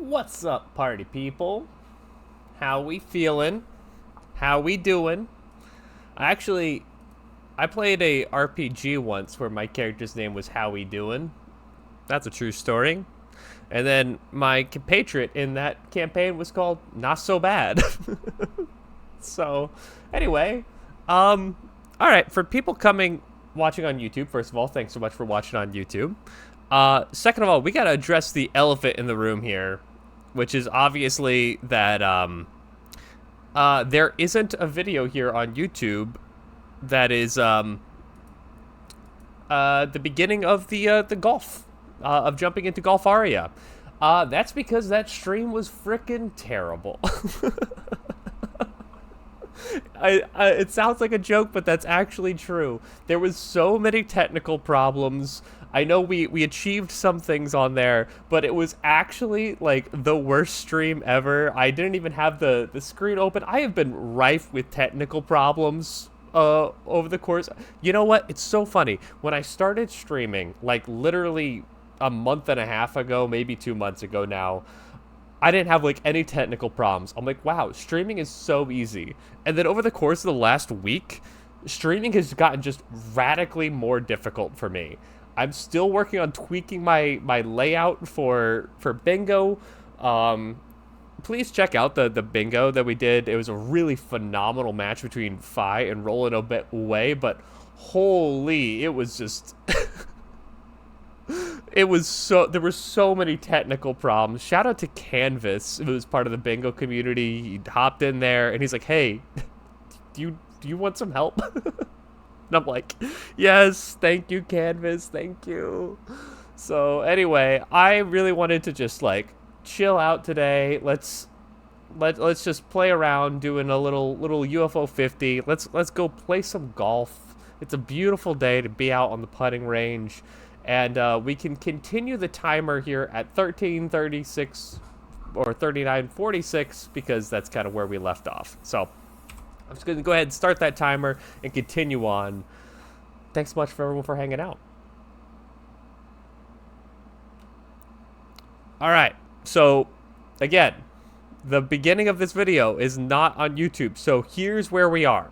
What's up, party people? How we feeling? How we doing? Actually, I played a RPG once where my character's name was How We Doing. That's a true story. And then my compatriot in that campaign was called Not So Bad. So, anyway, um, all right. For people watching on YouTube, first of all, thanks so much for watching on YouTube. Second of all, we gotta address the elephant in the room here, which is obviously that there isn't a video here on YouTube that is the beginning of the golf of jumping into Golf Aria. That's because that stream was freaking terrible. It sounds like a joke, but that's actually true. There was so many technical problems. I know we achieved some things on there, but it was actually like the worst stream ever. I didn't even have the screen open. I have been rife with technical problems over the course. You know what? It's so funny. When I started streaming, like literally a month and a half ago, maybe 2 months ago now, I didn't have like any technical problems. I'm like, wow, streaming is so easy. And then over the course of the last week, streaming has gotten just radically more difficult for me. I'm still working on tweaking my layout for bingo. Please check out the bingo that we did. It was a really phenomenal match between Fi and Roland Way, but holy, it was just it was there were so many technical problems. Shout out to Canvas, who was part of the bingo community. He hopped in there and he's like, "Hey, do you want some help?" And I'm like, "Yes, thank you, Canvas, thank you." So anyway, I really wanted to just like chill out today. Let's just play around doing a little UFO 50. Let's go play some golf. It's a beautiful day to be out on the putting range. And we can continue the timer here at 13:36 or 39:46 because that's kind of where we left off. So I'm just going to go ahead and start that timer and continue on. Thanks so much for everyone for hanging out. All right. So again, the beginning of this video is not on YouTube. So here's where we are.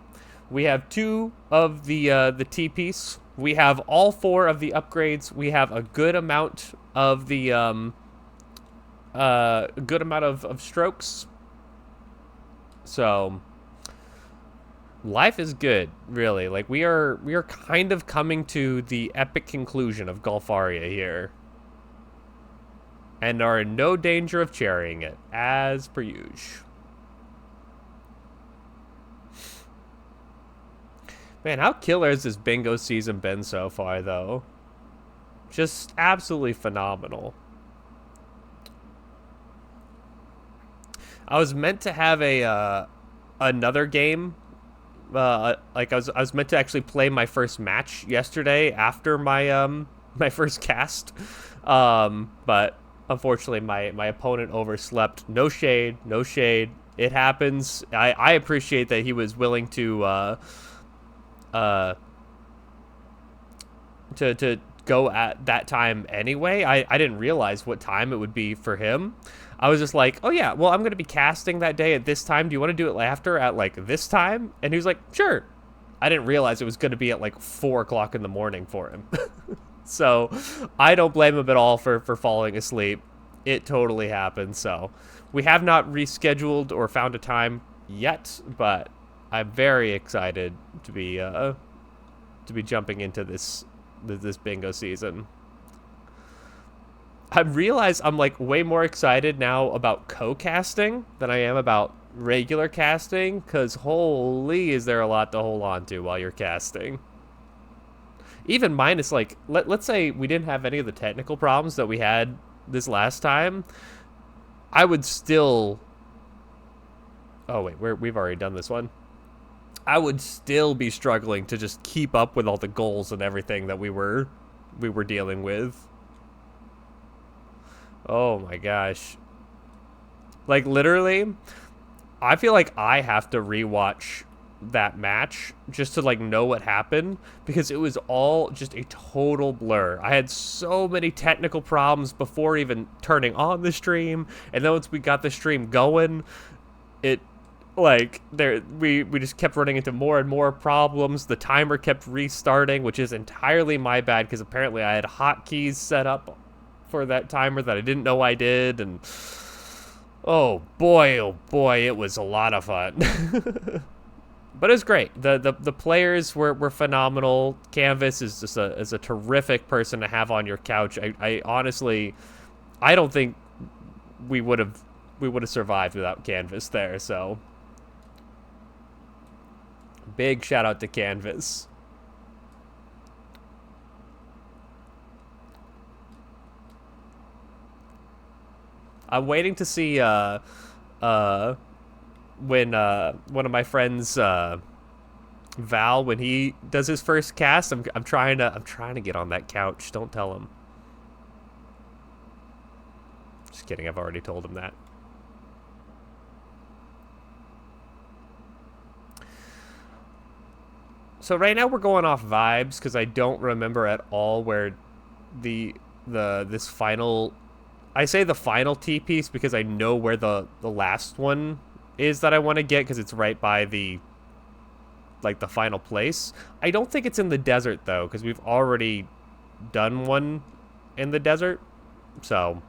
We have two of the T-piece. We have all four of the upgrades. We have a good amount of the good amount of strokes. So life is good, really. Like we are kind of coming to the epic conclusion of Golf Aria here, and are in no danger of cherrying it as per usual. Man, how killer has this bingo season been so far, though? Just absolutely phenomenal. I was meant to have a another game. Like I was meant to actually play my first match yesterday after my my first cast. But unfortunately my opponent overslept. No shade, no shade. It happens. I appreciate that he was willing to go at that time anyway. I didn't realize what time it would be for him. I was just like, oh yeah, well, I'm going to be casting that day at this time. Do you want to do it after at like this time? And he was like, sure. I didn't realize it was going to be at like 4 o'clock in the morning for him. So I don't blame him at all for falling asleep. It totally happened. So we have not rescheduled or found a time yet, but I'm very excited to be jumping into this bingo season. I realize I'm like way more excited now about co-casting than I am about regular casting, because holy, is there a lot to hold on to while you're casting. Even minus like let's say we didn't have any of the technical problems that we had this last time, I would still. Oh wait, we've already done this one. I would still be struggling to just keep up with all the goals and everything that we were dealing with. Oh my gosh. Like literally, I feel like I have to rewatch that match just to like know what happened, because it was all just a total blur. I had so many technical problems before even turning on the stream, and then once we got the stream going, it like we just kept running into more and more problems. The timer kept restarting, which is entirely my bad because apparently I had hotkeys set up for that timer that I didn't know I did, and oh boy, it was a lot of fun. But it was great. The players were phenomenal. Canvas is just a terrific person to have on your couch. I honestly, I don't think we would have survived without Canvas there. So big shout out to Canvas. I'm waiting to see when one of my friends Val, when he does his first cast, I'm trying to get on that couch. Don't tell him. Just kidding. I've already told him that. So right now we're going off vibes because I don't remember at all where this final, I say the final T piece because I know where the last one is that I want to get because it's right by the final place. I don't think it's in the desert though because we've already done one in the desert. So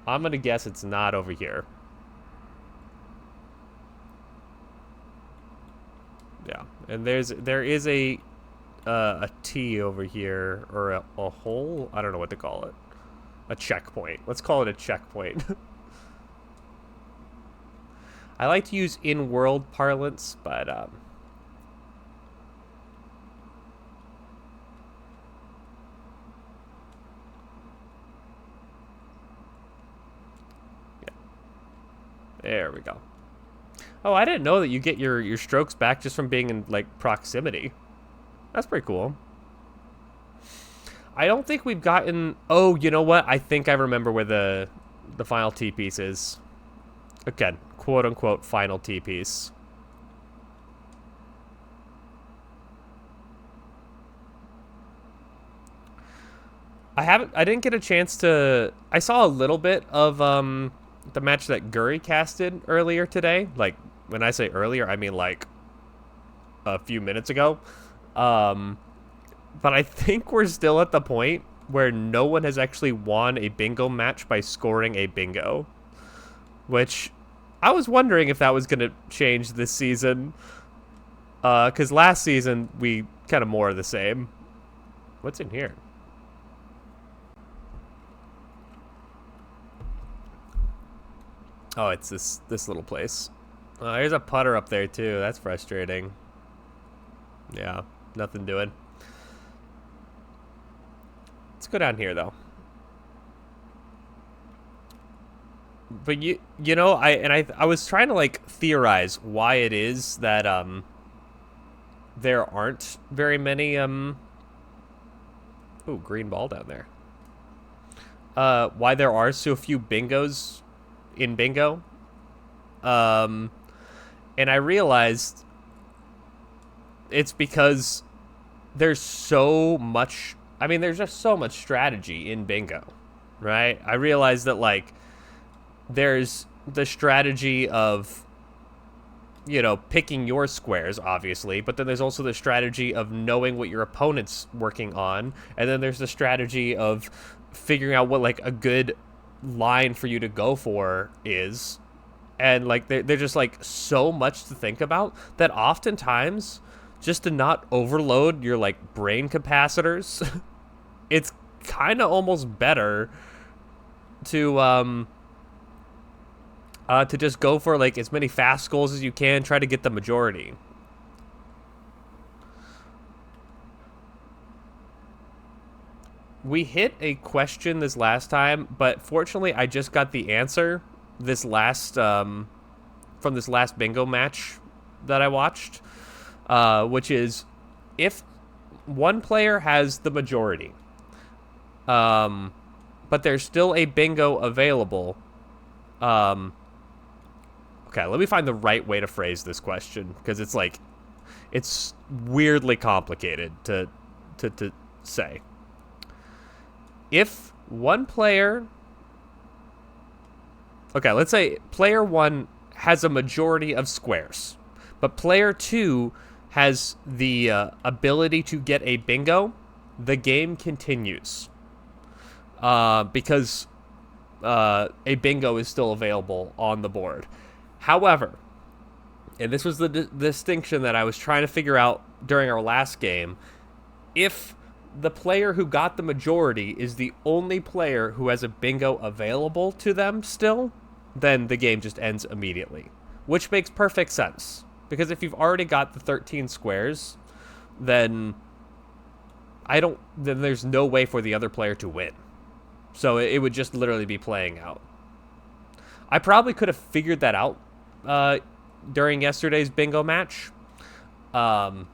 I'm gonna guess it's not over here. Yeah, and there is a T over here, or a hole. I don't know what to call it. A checkpoint. Let's call it a checkpoint. I like to use in-world parlance, but yeah. There we go. Oh, I didn't know that you get your strokes back just from being in, like, proximity. That's pretty cool. I don't think we've gotten... Oh, you know what? I think I remember where the final T-piece is. Again, quote-unquote final T-piece. I didn't get a chance to... I saw a little bit of the match that Guri casted earlier today. Like, when I say earlier, I mean like a few minutes ago. But I think we're still at the point where no one has actually won a bingo match by scoring a bingo. Which I was wondering if that was going to change this season. Because last season we kind of more of the same. What's in here? Oh, it's this little place. There's a putter up there too. That's frustrating. Yeah, nothing doing. Let's go down here though. But you know, I was trying to like theorize why it is that there aren't very many ooh, green ball down there. Why there are so few bingos in bingo. And I realized it's because there's so much, I mean, there's just so much strategy in bingo, right? I realized that, like, there's the strategy of, you know, picking your squares, obviously, but then there's also the strategy of knowing what your opponent's working on, and then there's the strategy of figuring out what, like, a good line for you to go for is. And, like, they're just, like, so much to think about that oftentimes, just to not overload your, like, brain capacitors, it's kind of almost better to just go for, like, as many fast goals as you can, try to get the majority. We hit a question this last time, but fortunately I just got the answer this last from this last bingo match that I watched, which is if one player has the majority, but there's still a bingo available. Okay, Okay, let me find the right way to phrase this question, because it's like, it's weirdly complicated to say. If one player... Okay, let's say player 1 has a majority of squares, but player 2 has the ability to get a bingo, the game continues. Because a bingo is still available on the board. However, and this was the distinction that I was trying to figure out during our last game, if the player who got the majority is the only player who has a bingo available to them still, then the game just ends immediately. Which makes perfect sense. Because if you've already got the 13 squares, then there's no way for the other player to win. So it would just literally be playing out. I probably could have figured that out during yesterday's bingo match. But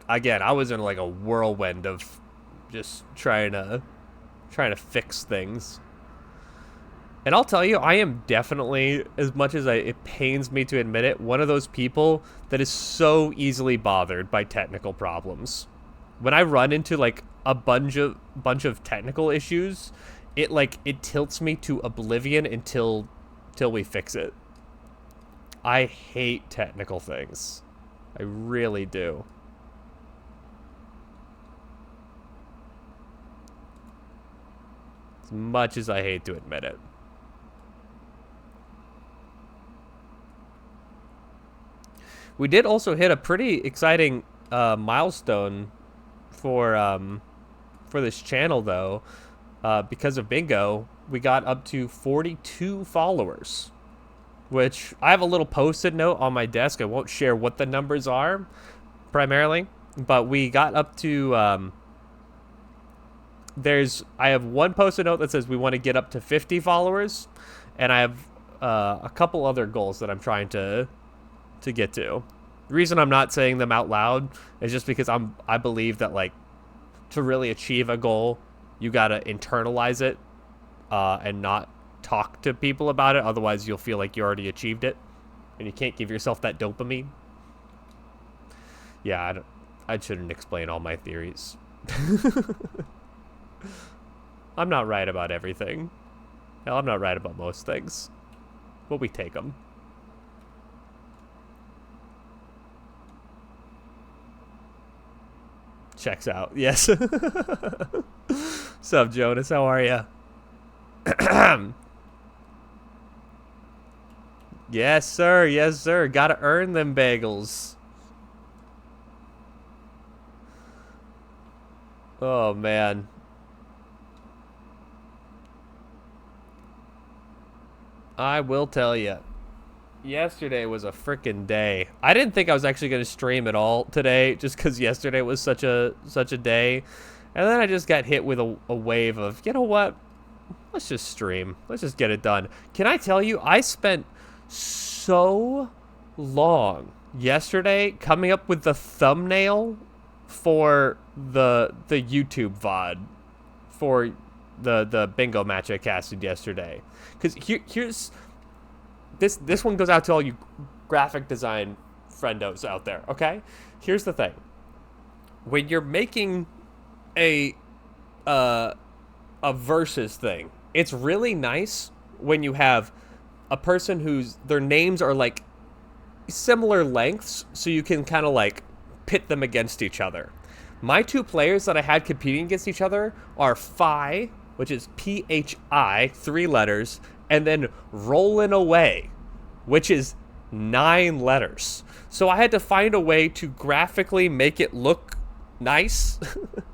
again, I was in like a whirlwind of just trying to fix things. And I'll tell you, I am definitely, as much as it pains me to admit it, one of those people that is so easily bothered by technical problems. When I run into like a bunch of technical issues, it tilts me to oblivion until we fix it. I hate technical things. I really do. As much as I hate to admit it. We did also hit a pretty exciting milestone for this channel, though. Because of bingo, we got up to 42 followers, which I have a little post-it note on my desk. I won't share what the numbers are, primarily, but we got up to, I have one post-it note that says we want to get up to 50 followers, and I have a couple other goals that I'm trying to get to. The reason I'm not saying them out loud is just because I believe that, like, to really achieve a goal, you gotta internalize it and not talk to people about it. Otherwise, you'll feel like you already achieved it, and you can't give yourself that dopamine. Yeah, I shouldn't explain all my theories. I'm not right about everything. Hell, I'm not right about most things, but we take them. Checks out. Yes. What's up, Jonas? How are ya? Yes, sir. Yes, sir. Gotta earn them bagels. Oh, man. I will tell you. Yesterday was a frickin' day. I didn't think I was actually going to stream at all today, just because yesterday was such a day. And then I just got hit with a wave of, you know what? Let's just stream. Let's just get it done. Can I tell you, I spent so long yesterday coming up with the thumbnail for the YouTube VOD for the bingo match I casted yesterday. Because here's... This one goes out to all you graphic design friendos out there, okay? Here's the thing. When you're making a versus thing, it's really nice when you have a person their names are like similar lengths, so you can kind of like pit them against each other. My two players that I had competing against each other are Phi, which is P-H-I, 3 letters, and then Rollin' Away, which is 9 letters. So I had to find a way to graphically make it look nice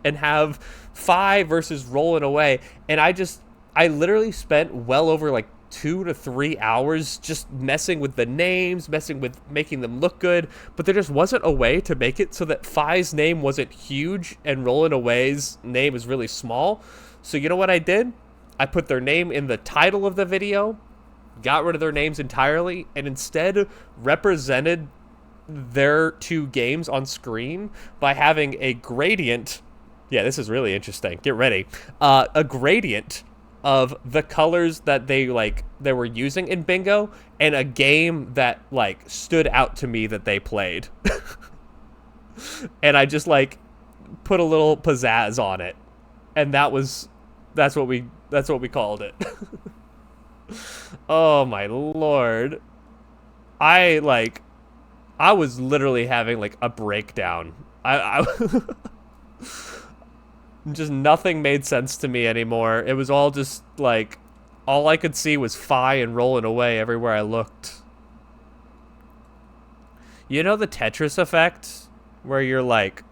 and have Phi versus Rollin' Away. And I literally spent well over like 2 to 3 hours just messing with the names, messing with making them look good. But there just wasn't a way to make it so that Phi's name wasn't huge and Rollin' Away's name is really small. So you know what I did? I put their name in the title of the video, got rid of their names entirely, and instead represented their 2 games on screen by having a gradient. Yeah, this is really interesting. Get ready. A gradient of the colors that they were using in bingo and a game that like stood out to me that they played. And I just like put a little pizzazz on it. And that's what we called it. Oh my lord. I was literally having like a breakdown. I just nothing made sense to me anymore. It was all just like, all I could see was Phi and rolling away everywhere I looked. You know the Tetris effect? Where you're like,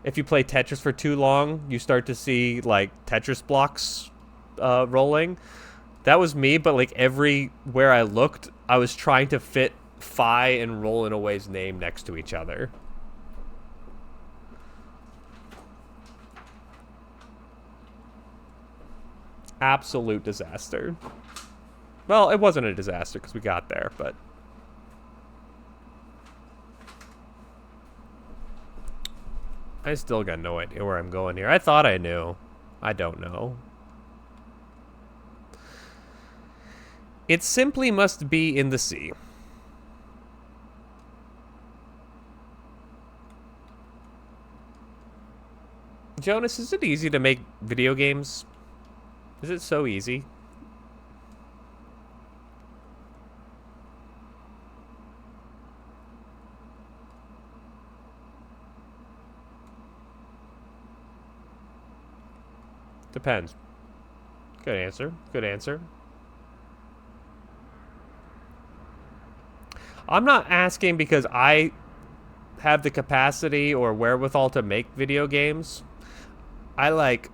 if you play Tetris for too long, you start to see like Tetris blocks rolling. That was me, but like everywhere I looked, I was trying to fit Phi and Rollin' Away's name next to each other. Absolute disaster. Well, it wasn't a disaster because we got there, but... I still got no idea where I'm going here. I thought I knew. I don't know. It simply must be in the sea. Jonas, is it easy to make video games? Is it so easy? Depends. Good answer. Good answer. I'm not asking because I have the capacity or wherewithal to make video games. I like...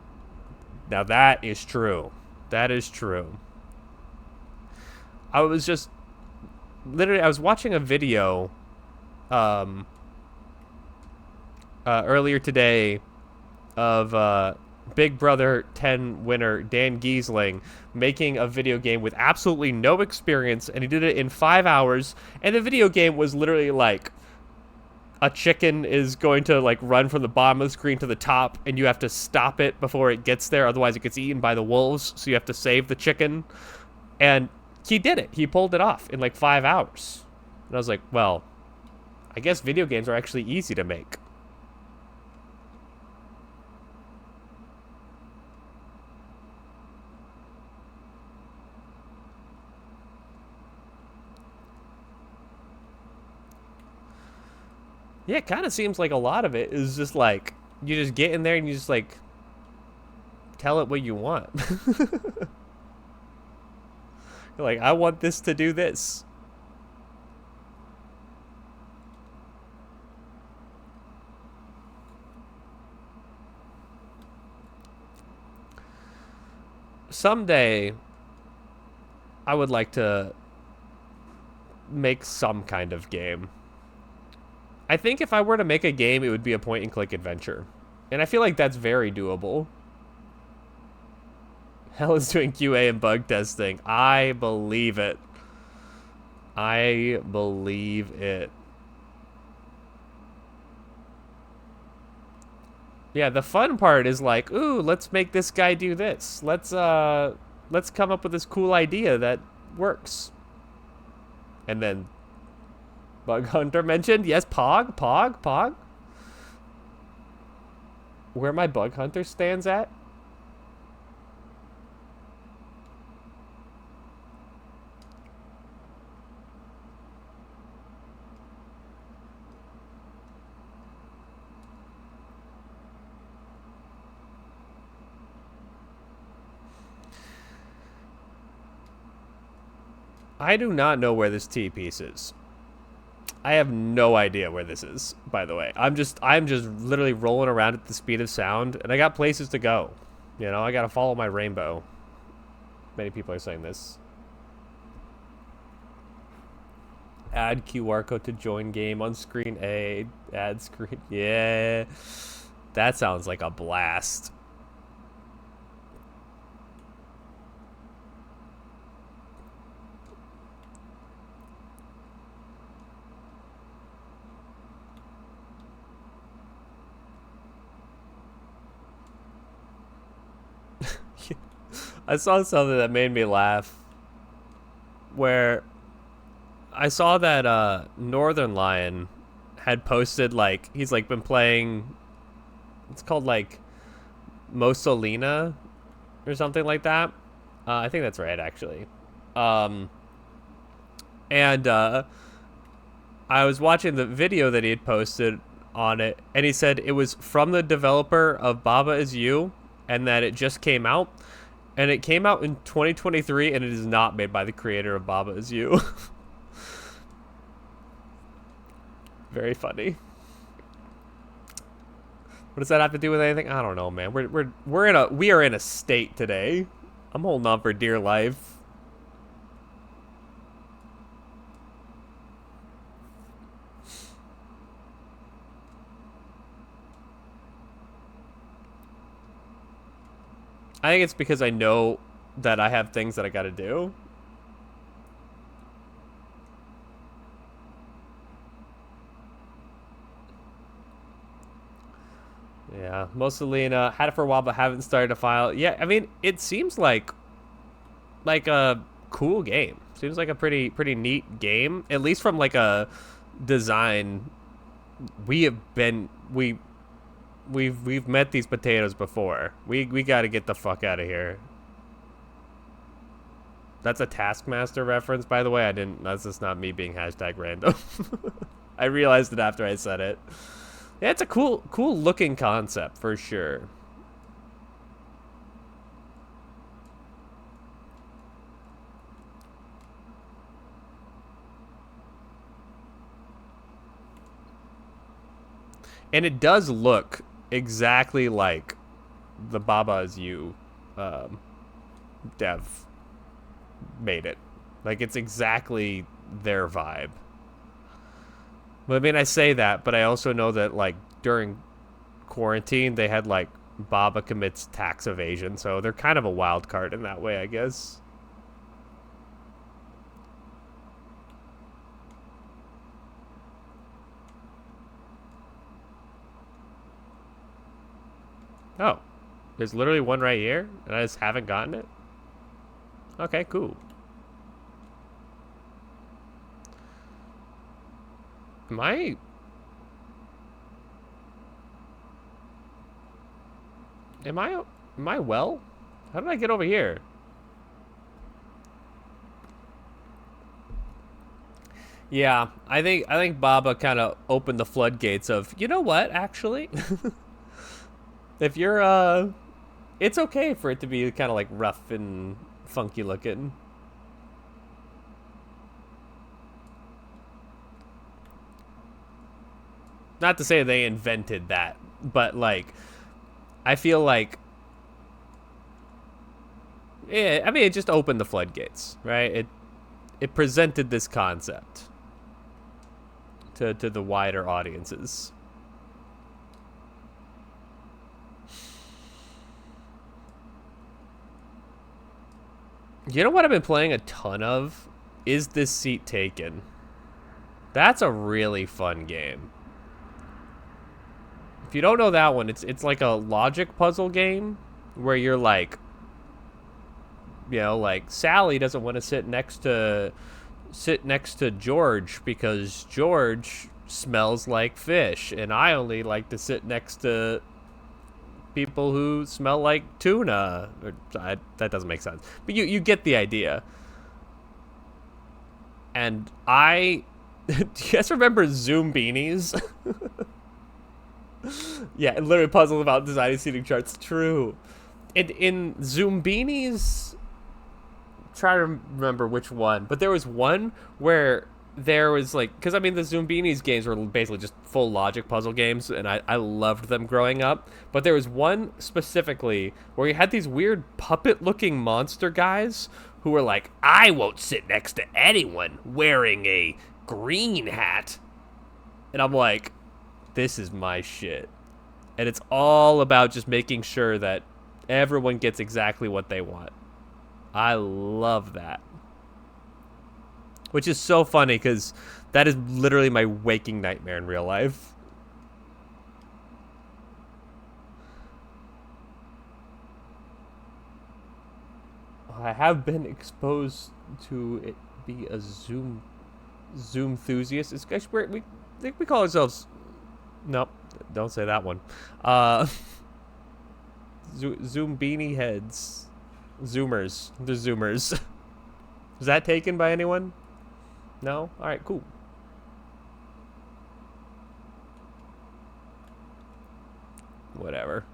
Now that is true. That is true. I was just... Literally, I was watching a video earlier today of Big Brother 10 winner Dan Giesling making a video game with absolutely no experience, and he did it in 5 hours, and the video game was literally like a chicken is going to like run from the bottom of the screen to the top, and you have to stop it before it gets there, otherwise it gets eaten by the wolves, so you have to save the chicken. And he did it. He pulled it off in like 5 hours. And I was like, well, I guess video games are actually easy to make. Yeah, it kind of seems like a lot of it is just like, you just get in there and you just like, tell it what you want. You're like, I want this to do this. Someday, I would like to make some kind of game. I think if I were to make a game, it would be a point-and-click adventure. And I feel like that's very doable. Hell is doing QA and bug testing. I believe it. I believe it. Yeah, the fun part is like, ooh, let's make this guy do this. Let's come up with this cool idea that works. And then Bug Hunter mentioned, yes, Pog. Where my Bug Hunter stands at? I do not know where this T piece is. I have no idea where this is, by the way. I'm just literally rolling around at the speed of sound, and I got places to go. You know, I gotta follow my rainbow. Many people are saying this. Add QR code to join game on screen A. Add screen. Yeah. That sounds like a blast. I saw something that made me laugh. Where I saw that Northern Lion had posted like he's like been playing. It's called like Mosolina or something like that. I think that's right actually. Um, and I was watching the video that he had posted on it, and he said it was from the developer of Baba Is You, and that it just came out. And it came out in 2023, and it is not made by the creator of Baba Is You. Very funny. What does that have to do with anything? I don't know, man. We are in a state today. I'm holding on for dear life. I think it's because I know that I have things that I gotta do. Yeah, Mussolina had it for a while, but haven't started to file. Yeah, I mean, it seems like a cool game. Seems like a pretty neat game, at least from like a design. We have been we've met these potatoes before. We got to get the fuck out of here. That's a Taskmaster reference, by the way. I didn't. That's just not me being hashtag random. I realized it after I said it. Yeah, it's a cool looking concept for sure. And it does look exactly like the Baba Is You um, dev made it. Like, it's exactly their vibe. But I mean, I say that, but I also know that, like, during quarantine, they had, like, Baba commits tax evasion, so they're kind of a wild card in that way, I guess. Oh, there's literally one right here, and I just haven't gotten it? Okay, cool. Am I... Am I... Am I well? How did I get over here? Yeah, I think Baba kind of opened the floodgates of, you know what, actually? If you're, it's okay for it to be kind of like rough and funky looking. Not to say they invented that, but like, I feel like, yeah, I mean, it just opened the floodgates, right? It presented this concept to the wider audiences. You know what I've been playing a ton of? Is This Seat Taken? That's a really fun game. If you don't know that one, it's like a logic puzzle game where you're like, you know, like Sally doesn't want to sit next to George because George smells like fish, and I only like to sit next to people who smell like tuna. That doesn't make sense, but you get the idea. And I, do you guys remember Zoom Beanies? Yeah, literally puzzles about designing seating charts. True. In Zoom Beanies, try to remember which one, but there was one where there was like, because I mean the Zoombinis games were basically just full logic puzzle games, and I loved them growing up. But there was one specifically where you had these weird puppet looking monster guys who were like, I won't sit next to anyone wearing a green hat. And I'm like, this is my shit. And it's all about just making sure that everyone gets exactly what they want. I love that. Which is so funny because that is literally my waking nightmare in real life. I have been exposed to it be a Zoom enthusiast. It's actually we think we call ourselves. Nope, don't say that one. Uh, Zoom beanie heads, Zoomers. The Zoomers. Is that taken by anyone? No. All right. Cool. Whatever.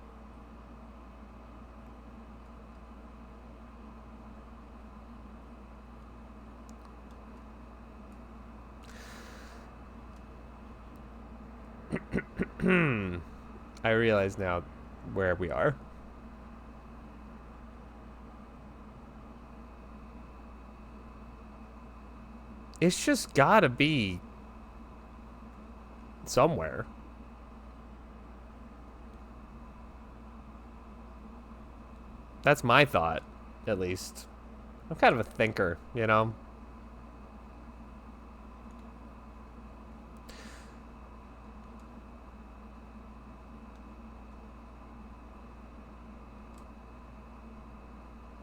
I realize now where we are. It's just gotta be somewhere. That's my thought, at least. I'm kind of a thinker, you know?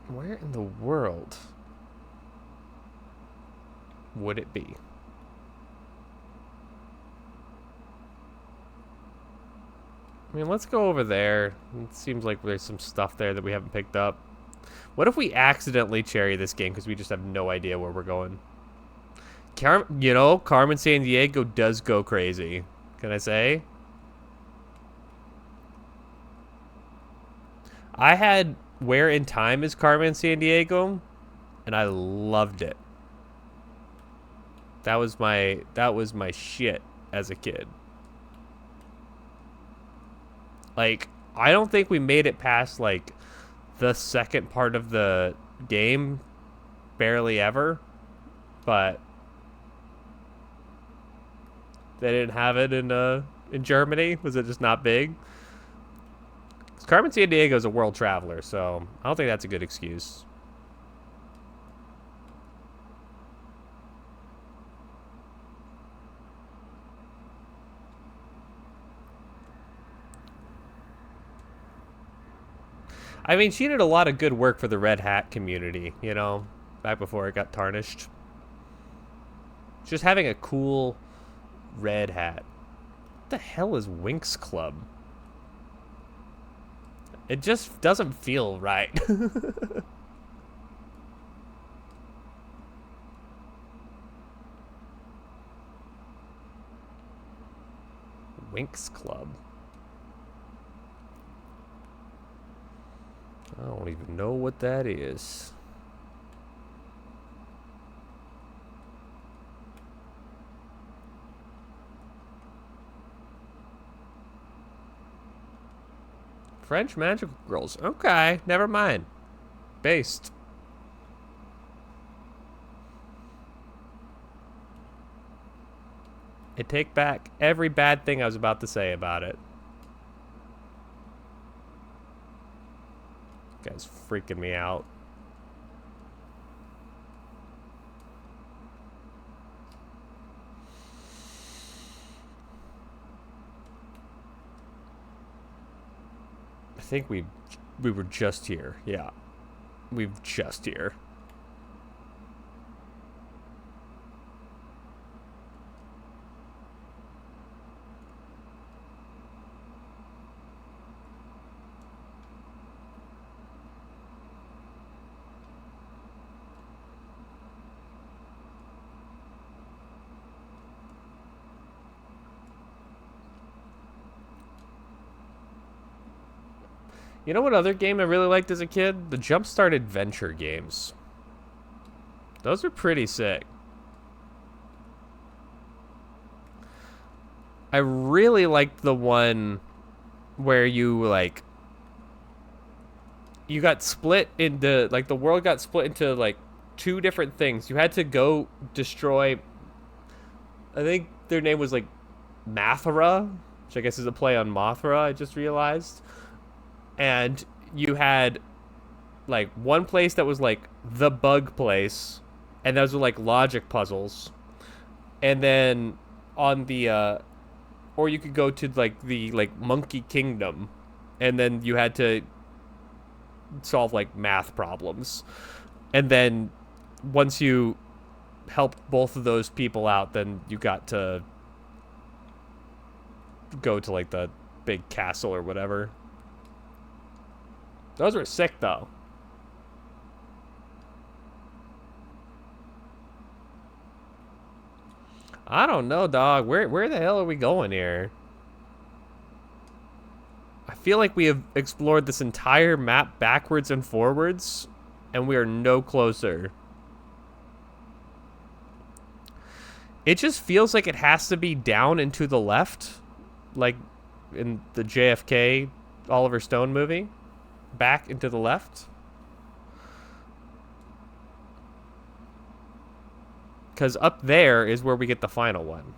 Where in the world would it be? I mean, let's go over there. It seems like there's some stuff there that we haven't picked up. What if we accidentally cherry this game because we just have no idea where we're going? You know, Carmen Sandiego does go crazy. Can I say? I had Where in Time is Carmen Sandiego, and I loved it. That was my shit as a kid. Like, I don't think we made it past like the second part of the game, barely ever, but they didn't have it in Germany. Was it just not big? Carmen Sandiego is a world traveler, so I don't think that's a good excuse. I mean, she did a lot of good work for the Red Hat community, you know, back before it got tarnished. Just having a cool red hat. What the hell is Winx Club? It just doesn't feel right. Winx Club. I don't even know what that is. French magical girls. Okay, never mind. Based. I take back every bad thing I was about to say about it. This guy's freaking me out. I think we were just here. Yeah. We've just here. You know what other game I really liked as a kid? The Jumpstart Adventure games. Those are pretty sick. I really liked the one where you, like, you got split into, like, the world got split into, like, two different things. You had to go destroy, I think their name was, like, Mathra, which I guess is a play on Mothra, I just realized. And you had, like, one place that was, like, the bug place, and those were, like, logic puzzles. And then on the, or you could go to, like, the, like, Monkey Kingdom, and then you had to solve, like, math problems. And then once you helped both of those people out, then you got to go to like the big castle or whatever. Those were sick though. I don't know, dog. Where the hell are we going here? I feel like we have explored this entire map backwards and forwards, and we are no closer. It just feels like it has to be down and to the left, like in the JFK Oliver Stone movie. Back and to the left. Because up there is where we get the final one.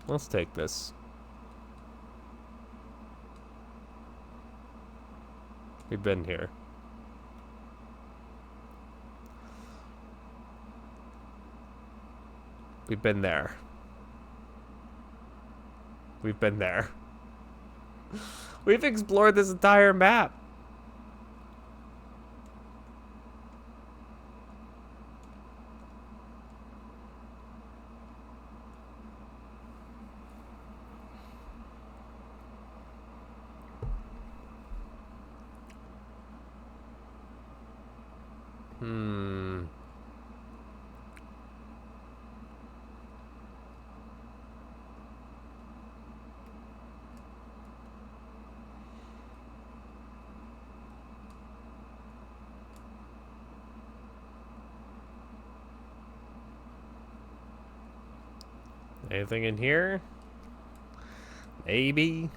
Let's take this. We've been here. We've been there. We've been there. We've explored this entire map. Anything in here? Maybe.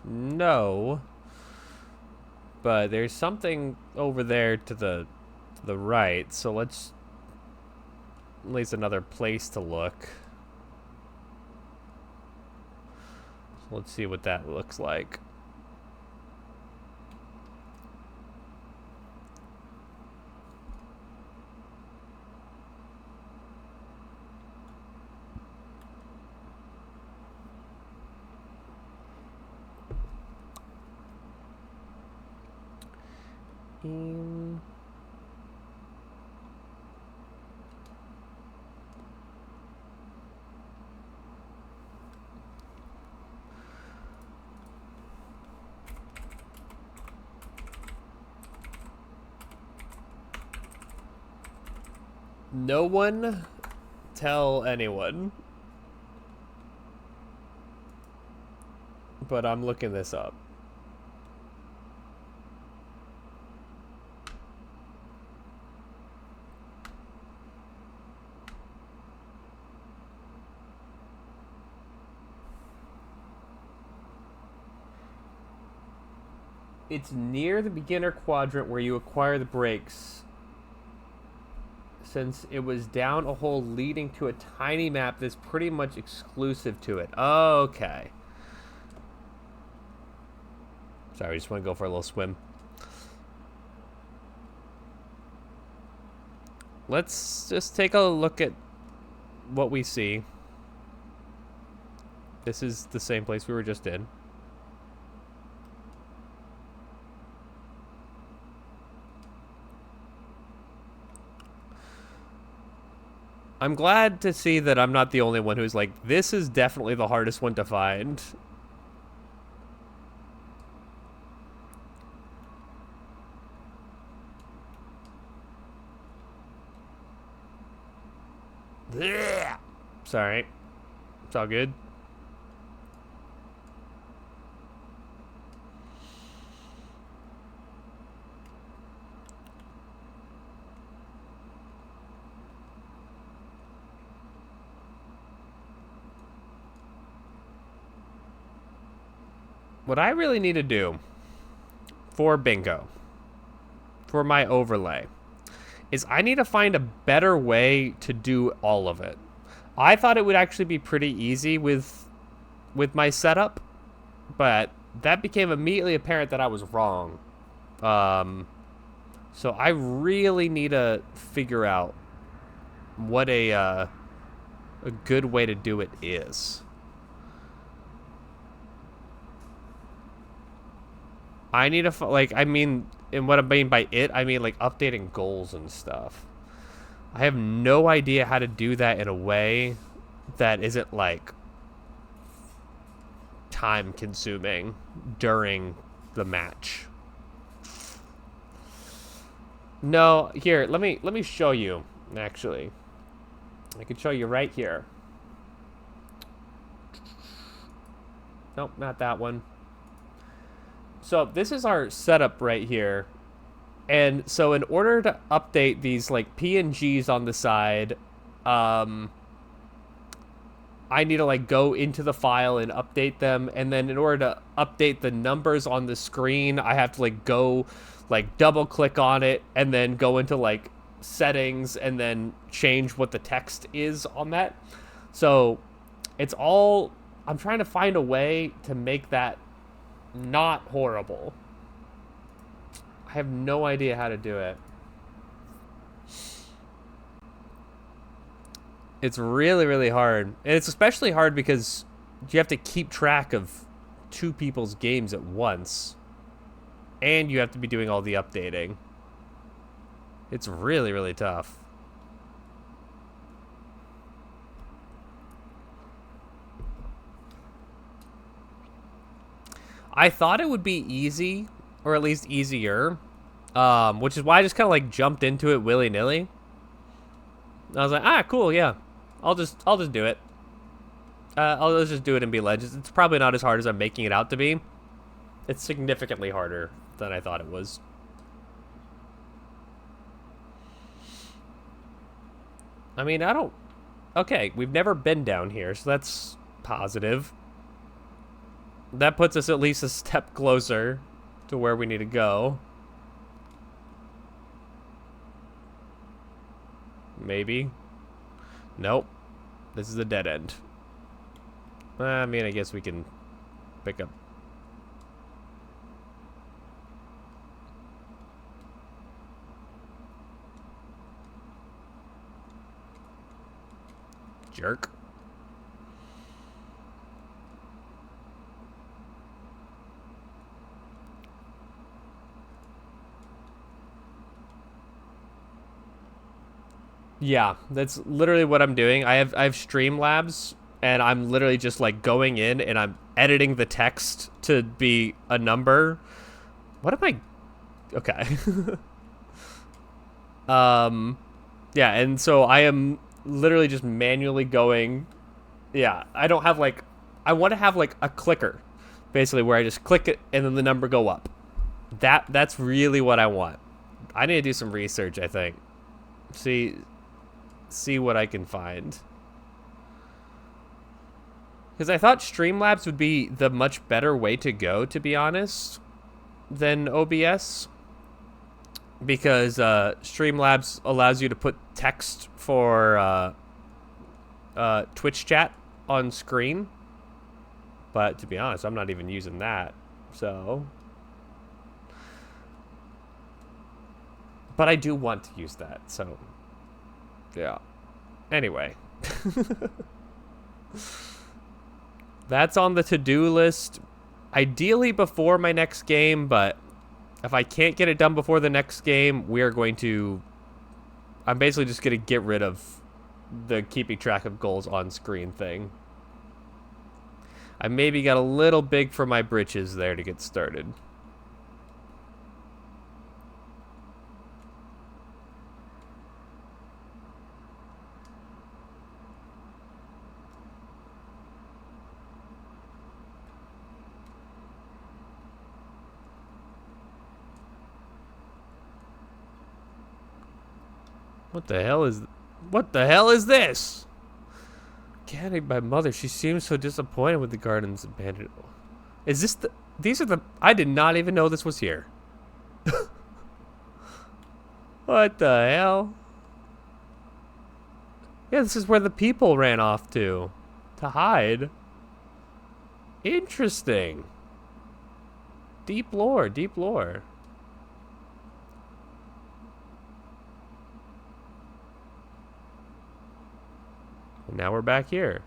No. But there's something over there to the right, so let's at least another place to look. So let's see what that looks like. No one tell anyone. But I'm looking this up. It's near the beginner quadrant where you acquire the brakes. Since it was down a hole leading to a tiny map that's pretty much exclusive to it. Okay. Sorry, I just want to go for a little swim. Let's just take a look at what we see. This is the same place we were just in. I'm glad to see that I'm not the only one who's like, this is definitely the hardest one to find. Blech. Sorry. It's all good. What I really need to do for bingo, for my overlay, is I need to find a better way to do all of it. I thought it would actually be pretty easy with my setup, but that became immediately apparent that I was wrong. So I really need to figure out what a good way to do it is. I need to, like, I mean, and what I mean by it, I mean, like, updating goals and stuff. I have no idea how to do that in a way that isn't, like, time consuming during the match. No, here, let me show you, actually. I can show you right here. Nope, not that one. So this is our setup right here. And so in order to update these like PNGs on the side, I need to like go into the file and update them. And then in order to update the numbers on the screen, I have to like go like double click on it and then go into like settings and then change what the text is on that. So it's all, I'm trying to find a way to make that not horrible. I have no idea how to do it. It's really, really hard. And it's especially hard because you have to keep track of two people's games at once. And you have to be doing all the updating. It's really, really tough. I thought it would be easy, or at least easier, which is why I just kind of like jumped into it willy-nilly. I was like, ah, cool, yeah, I'll just do it. Let's just do it and be legends. It's probably not as hard as I'm making it out to be. It's significantly harder than I thought it was. I mean, okay, we've never been down here, so that's positive. That puts us at least a step closer to where we need to go. Maybe. Nope. This is a dead end. I mean, I guess we can pick up. Jerk. Yeah, that's literally what I'm doing. I have Streamlabs, and I'm literally just like going in and I'm editing the text to be a number. What am I? Okay. Yeah, and so I am literally just manually going. Yeah, I don't have like, I want to have like a clicker, basically where I just click it and then the number go up. That's really what I want. I need to do some research, I think. See what I can find. Because I thought Streamlabs would be the much better way to go, to be honest, than OBS. Because Streamlabs allows you to put text for Twitch chat on screen. But to be honest, I'm not even using that. So. But I do want to use that, so. Yeah. Anyway. That's on the to-do list. Ideally before my next game, but if I can't get it done before the next game, we are going to... I'm basically just going to get rid of the keeping track of goals on screen thing. I maybe got a little big for my britches there to get started. What the hell is this? Candy, my mother. She seems so disappointed with the gardens abandoned. Is this the... These are the... I did not even know this was here. What the hell? Yeah, this is where the people ran off to hide. Interesting. Deep lore, deep lore. Now we're back here.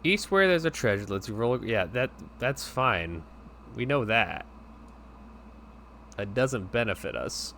East where there's a treasure. Let's roll. Yeah, that's fine. We know that. That doesn't benefit us.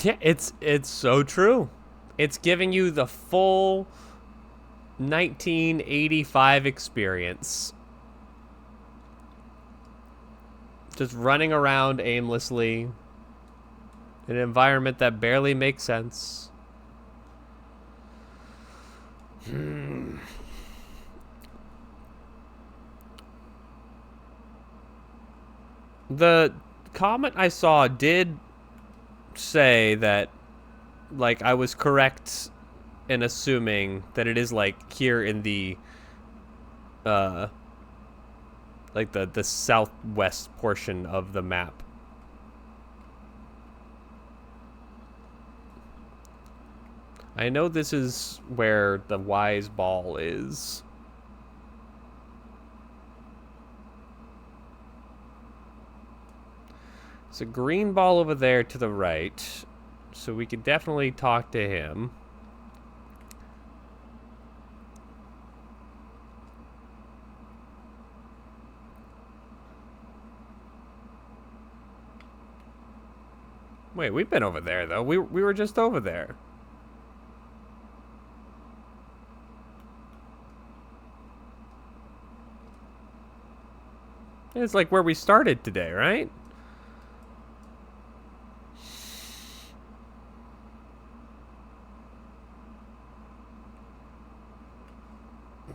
Yeah, it's so true. It's giving you the full 1985 experience. Just running around aimlessly in an environment that barely makes sense. The comment I saw did say that, like, I was correct in assuming that it is, like, here in the like the southwest portion of the map. I know this is where the wise ball is. There's a green ball over there to the right, so we could definitely talk to him. Wait, we've been over there, though. We were just over there. It's like where we started today, right?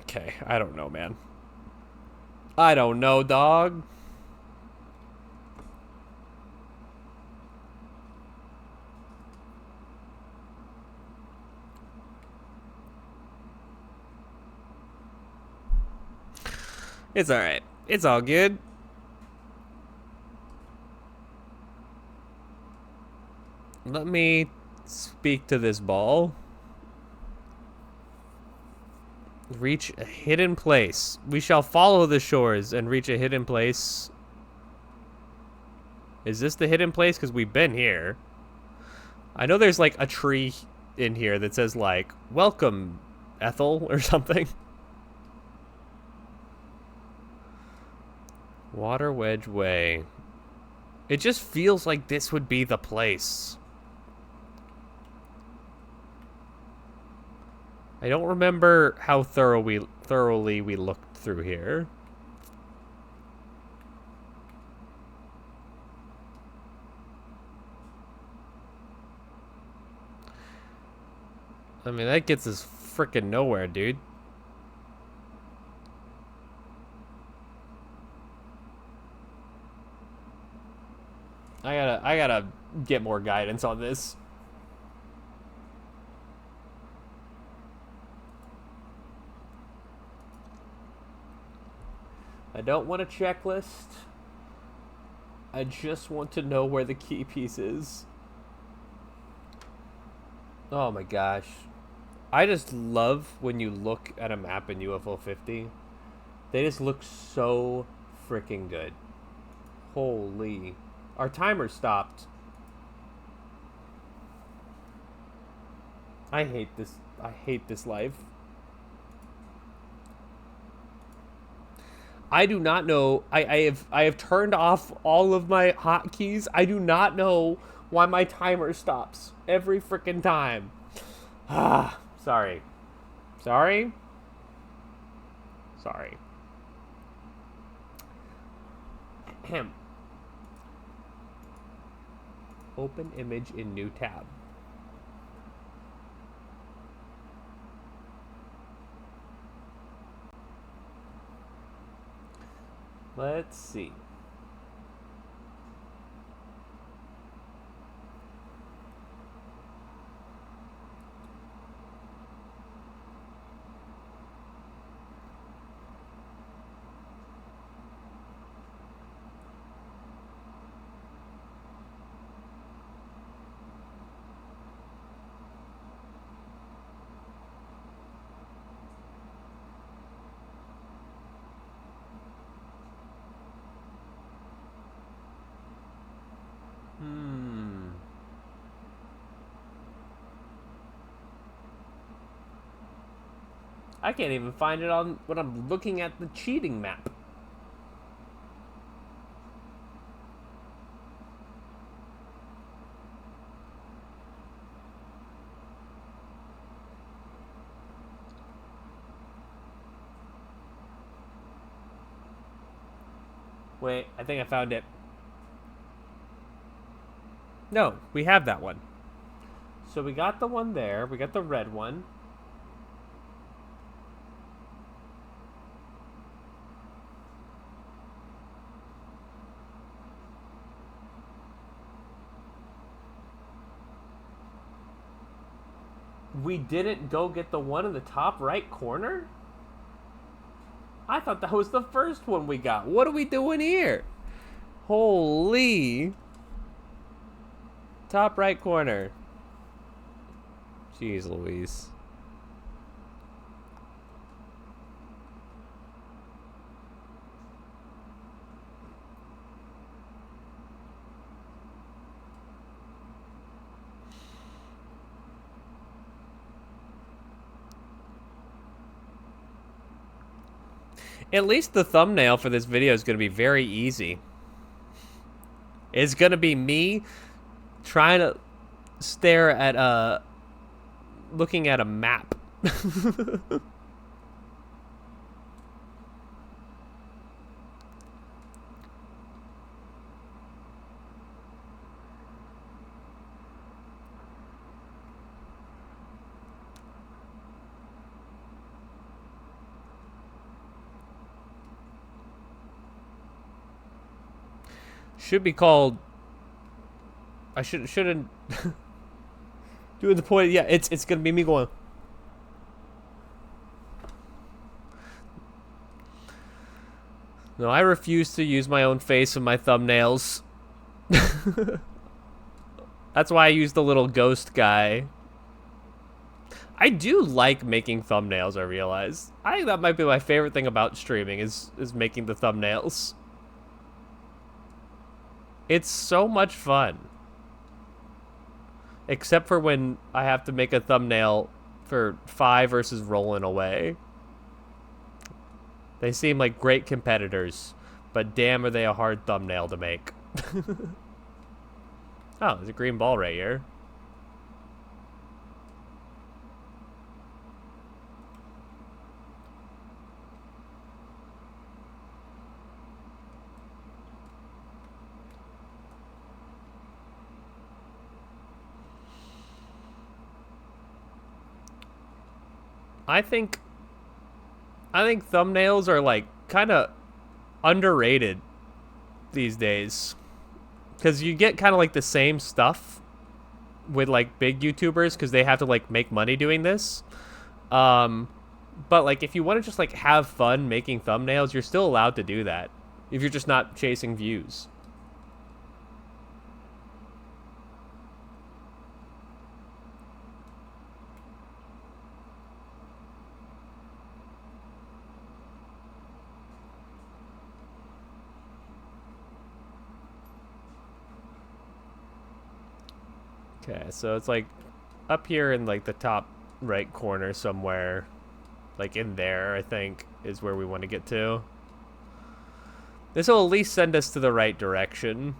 Okay, I don't know, man. I don't know, dog. It's alright. It's all good. Let me speak to this ball. Reach a hidden place. We shall follow the shores and reach a hidden place. Is this the hidden place? Because we've been here. I know there's like a tree in here that says like, welcome, Ethel, or something. Water Wedge Way. It just feels like this would be the place. I don't remember how thoroughly we looked through here. I mean, that gets us frickin' nowhere, dude. I gotta get more guidance on this. I don't want a checklist. I just want to know where the key piece is. Oh my gosh. I just love when you look at a map in UFO 50. They just look so freaking good. Holy. Our timer stopped. I hate this. I hate this life. I do not know. I have turned off all of my hotkeys. I do not know why my timer stops every freaking time. Ah, sorry. Sorry? Sorry. Ahem. Open image in new tab. Let's see. I can't even find it on when I'm looking at the cheating map. Wait, I think I found it. No, we have that one. So we got the one there. We got the red one. We didn't go get the one in the top right corner? I thought that was the first one we got. What are we doing here? Holy. Top right corner. Jeez Louise. At least the thumbnail for this video is going to be very easy. It's going to be me trying to stare at looking at a map. Should be called. I shouldn't doing the point. Yeah, it's gonna be me going. No, I refuse to use my own face in my thumbnails. That's why I use the little ghost guy. I do like making thumbnails, I realize. I think that might be my favorite thing about streaming is making the thumbnails. It's so much fun. Except for when I have to make a thumbnail for 5 versus rolling away. They seem like great competitors, but damn are they a hard thumbnail to make. Oh, there's a green ball right here. I think thumbnails are like kind of underrated these days, because you get kind of like the same stuff with like big YouTubers because they have to like make money doing this. But like if you want to just like have fun making thumbnails, you're still allowed to do that if you're just not chasing views. Okay, so it's like up here in like the top right corner somewhere, like in there, I think is where we want to get to. This will at least send us to the right direction.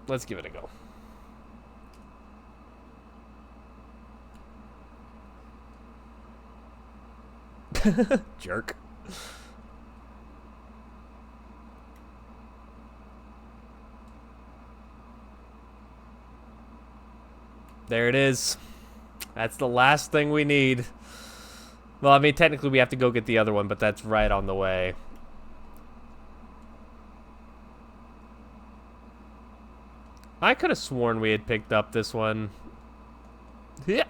Let's give it a go. Jerk. There it is. That's the last thing we need. Well, I mean, technically we have to go get the other one, but that's right on the way. I could have sworn we had picked up this one. Yeah.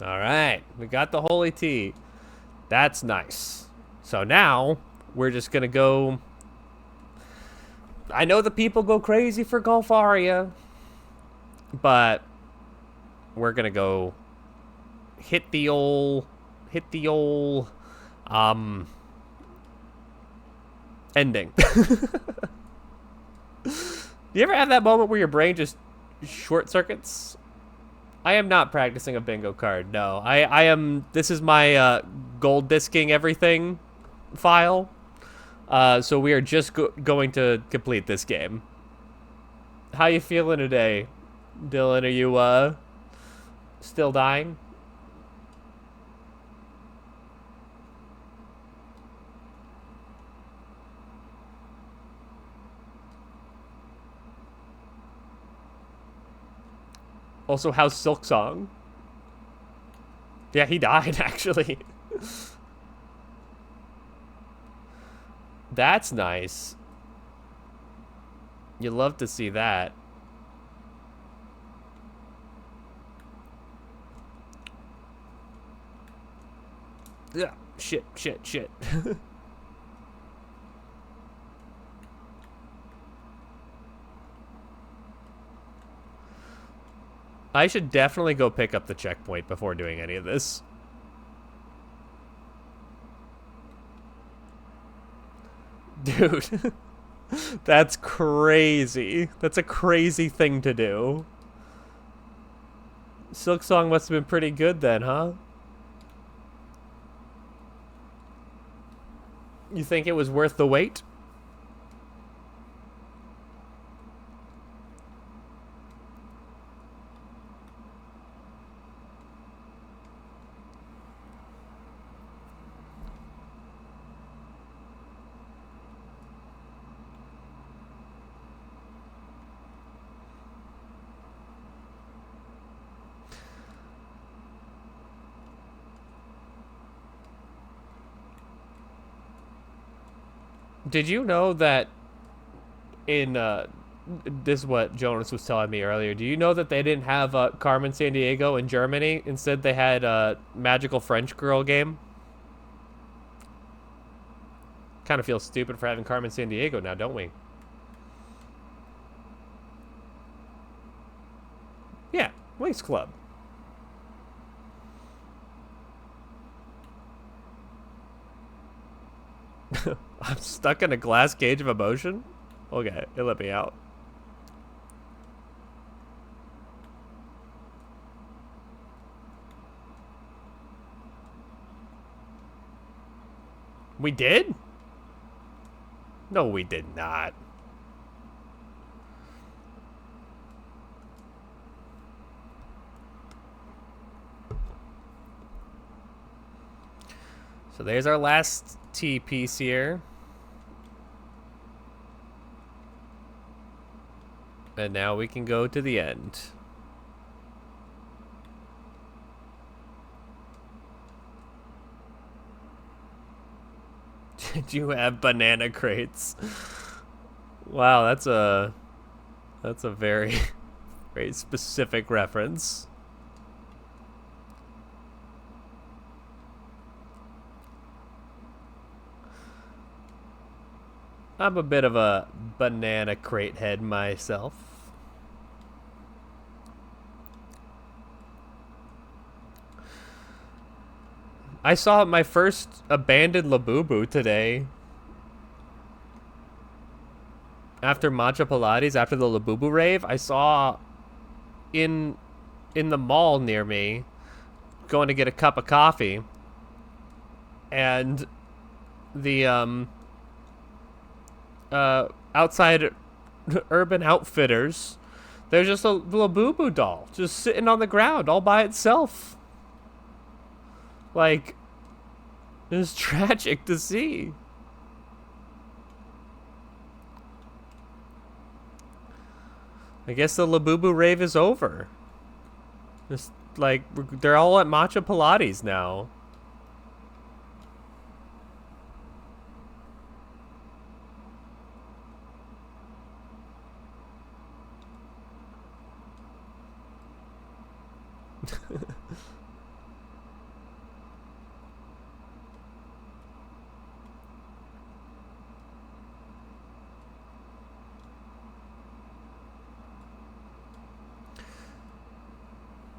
All right, we got the holy tea. That's nice. So now we're just gonna go. I know the people go crazy for Golfaria, but we're gonna go hit the old ending. Do you ever have that moment where your brain just short circuits? I am not practicing a bingo card. No, I am. This is my gold disking everything file. So we are just going to complete this game. How you feeling today, Dylan? Are you still dying? Also, how's Silk Song? Yeah, he died, actually. That's nice. You love to see that. Yeah, shit. I should definitely go pick up the checkpoint before doing any of this. Dude. That's crazy. That's a crazy thing to do. Silk Song must have been pretty good then, huh? You think it was worth the wait? Did you know that in, this is what Jonas was telling me earlier. Do you know that they didn't have Carmen Sandiego in Germany? Instead, they had a Magical French Girl game. Kind of feel stupid for having Carmen Sandiego now, don't we? Yeah, Wings Club. I'm stuck in a glass cage of emotion? Okay, it let me out. We did? No, we did not. So there's our last T piece here. And now we can go to the end. Did you have banana crates? Wow, that's a very very specific reference. I'm a bit of a banana crate head myself. I saw my first abandoned Labubu today. After Matcha Pilates, after the Labubu rave, I saw in the mall near me going to get a cup of coffee, and the outside Urban Outfitters, there's just a Labubu doll just sitting on the ground all by itself. Like, it was tragic to see. I guess the Labubu rave is over. Just like they're all at Matcha Pilates now.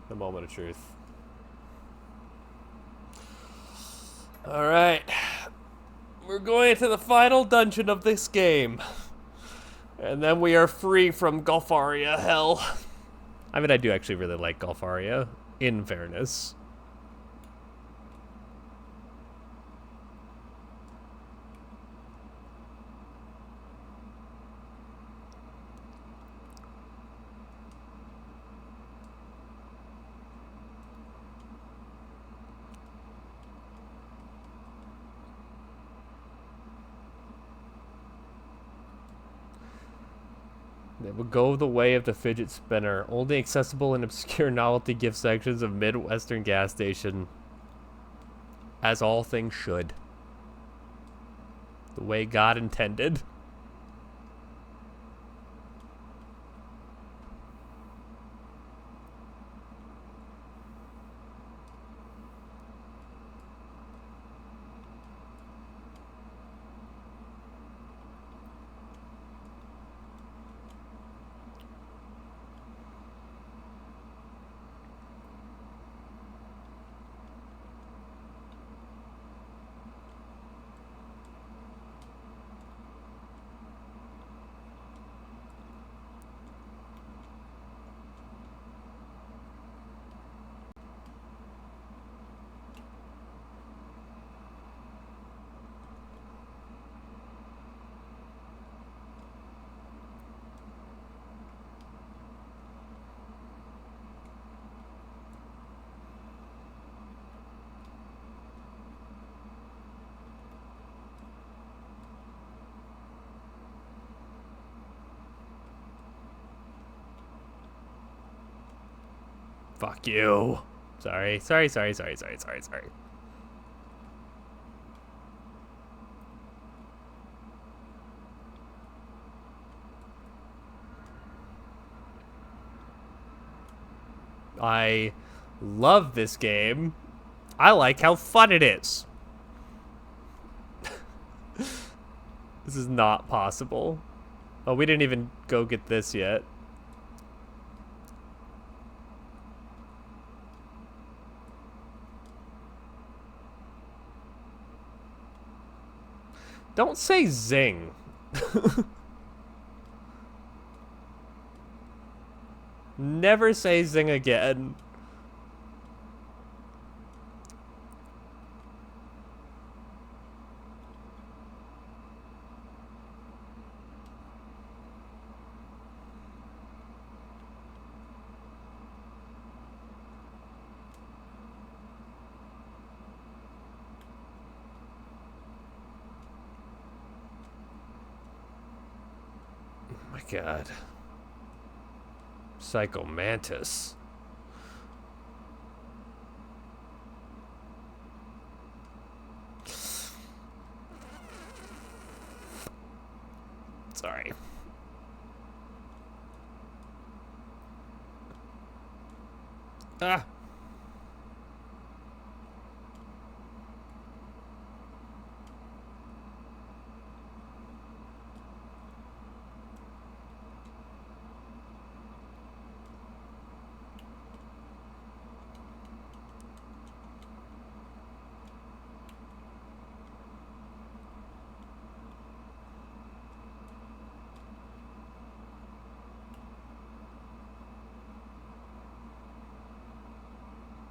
The moment of truth. All right. We're going to the final dungeon of this game. And then we are free from Golfaria hell. I mean, I do actually really like Golfaria, in fairness. They will go the way of the fidget spinner, only accessible in obscure novelty gift sections of Midwestern gas station. As all things should. The way God intended. Fuck you. Sorry. I love this game. I like how fun it is. This is not possible. Oh, we didn't even go get this yet. Don't say zing. Never say zing again. Oh my god. Psycho Mantis. Sorry. Ah.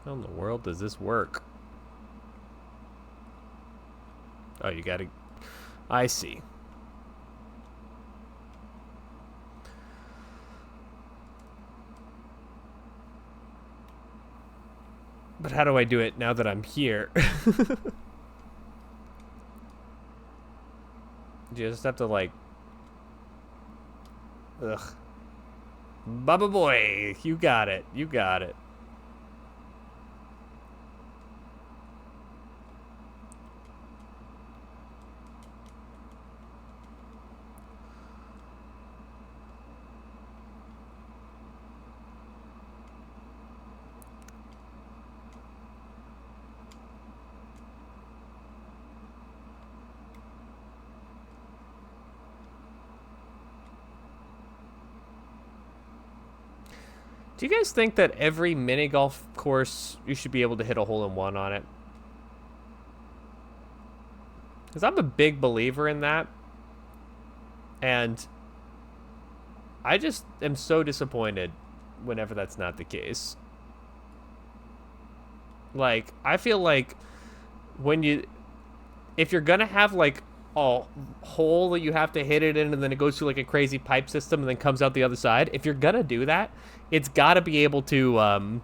How in the world does this work? Oh, you gotta... I see. But how do I do it now that I'm here? You just have to, like... Ugh. Bubba boy, you got it. You got it. Do you guys think that every mini golf course you should be able to hit a hole-in-one on it? Because I'm a big believer in that. And I just am so disappointed whenever that's not the case. Like, I feel like if you're gonna have like a hole that you have to hit it in and then it goes through like a crazy pipe system and then comes out the other side, if you're gonna do that, it's gotta be able to,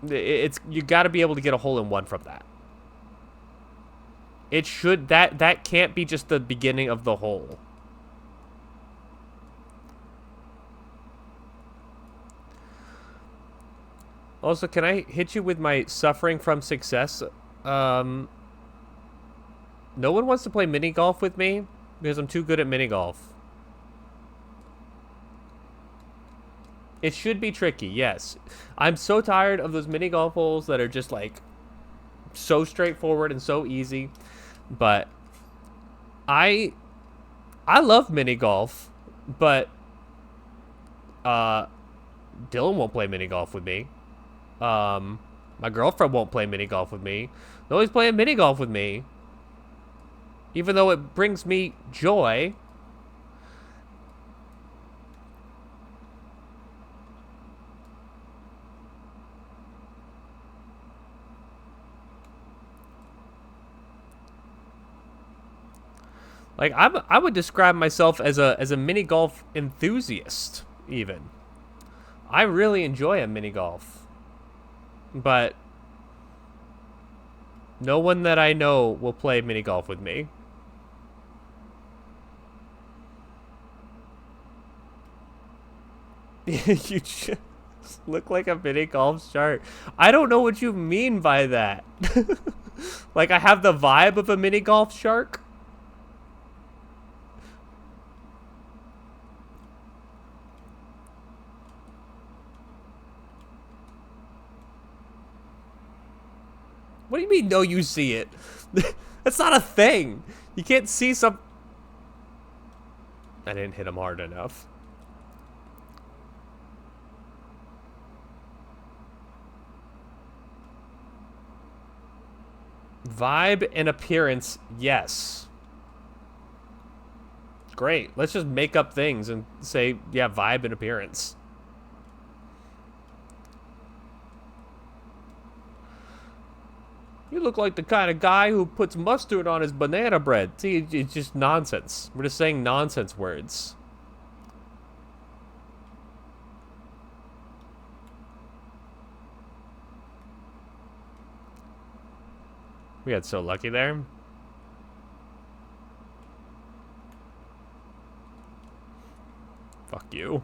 you gotta be able to get a hole-in-one from that. It should, that can't be just the beginning of the hole. Also, can I hit you with my suffering from success? No one wants to play mini golf with me because I'm too good at mini golf. It should be tricky, yes. I'm so tired of those mini golf holes that are just like so straightforward and so easy. But I love mini golf, but Dylan won't play mini golf with me. My girlfriend won't play mini golf with me. Nobody's playing mini golf with me. Even though it brings me joy. Like, I would describe myself as a mini golf enthusiast, even. I really enjoy a mini golf. But no one that I know will play mini golf with me. You just look like a mini golf shark. I don't know what you mean by that. Like, I have the vibe of a mini golf shark? What do you mean, no, you see it? That's not a thing. You can't see some... I didn't hit him hard enough. Vibe and appearance, yes. Great. Let's just make up things and say, yeah, vibe and appearance. You look like the kind of guy who puts mustard on his banana bread. See, it's just nonsense. We're just saying nonsense words. We got so lucky there. Fuck you.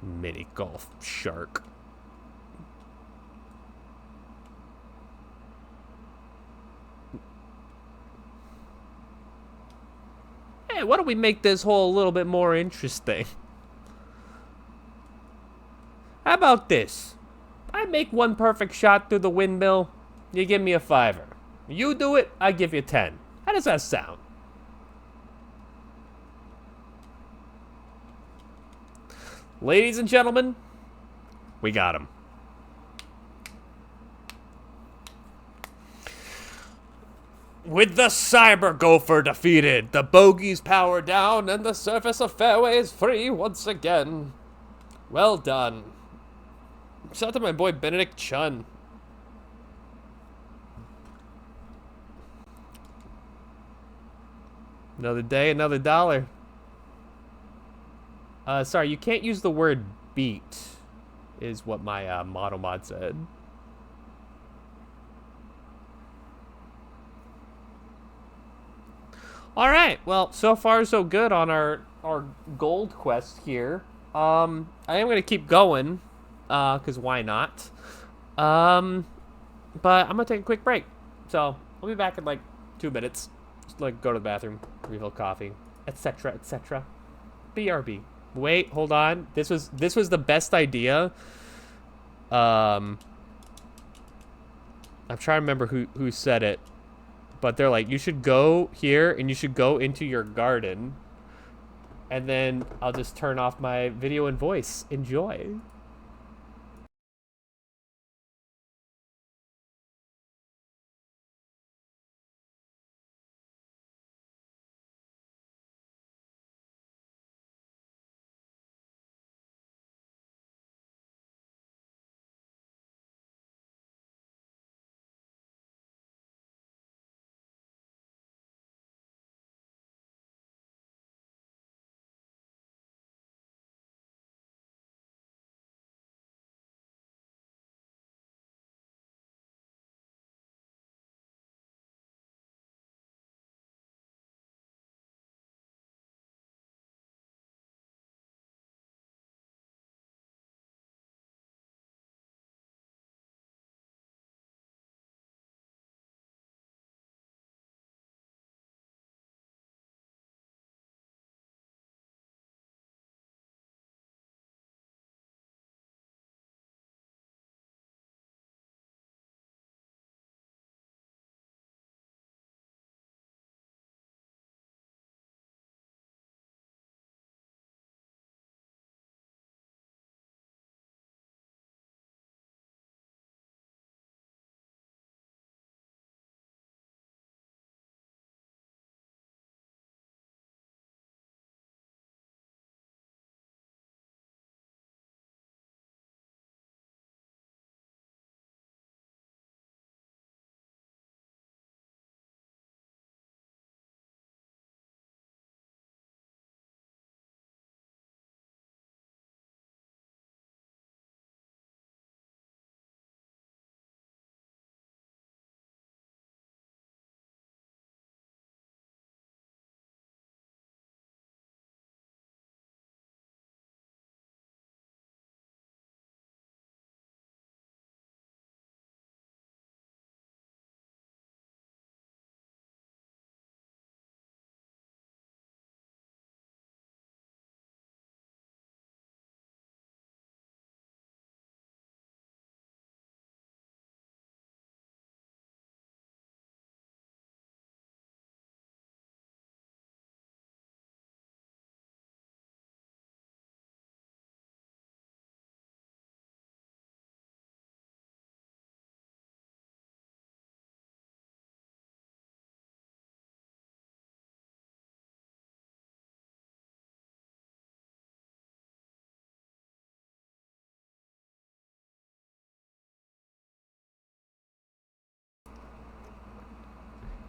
Mini golf shark. Hey, why don't we make this hole a little bit more interesting? How about this? I make one perfect shot through the windmill, you give me a $5. You do it, I give you 10. How does that sound? Ladies and gentlemen, we got him. With the cyber gopher defeated, the bogeys power down, and the surface of fairways free once again. Well done. Shout out to my boy Benedict Chun. Another day, another dollar. Sorry, you can't use the word beat, is what my model mod said. All right, well, so far so good on our gold quest here. I am gonna keep going, cause why not? But I'm gonna take a quick break. So I'll be back in like 2 minutes. Just like go to the bathroom, refill coffee, etc., etc. BRB. Wait, hold on. This was the best idea. I'm trying to remember who said it. But they're like, you should go here and you should go into your garden. And then I'll just turn off my video and voice. Enjoy.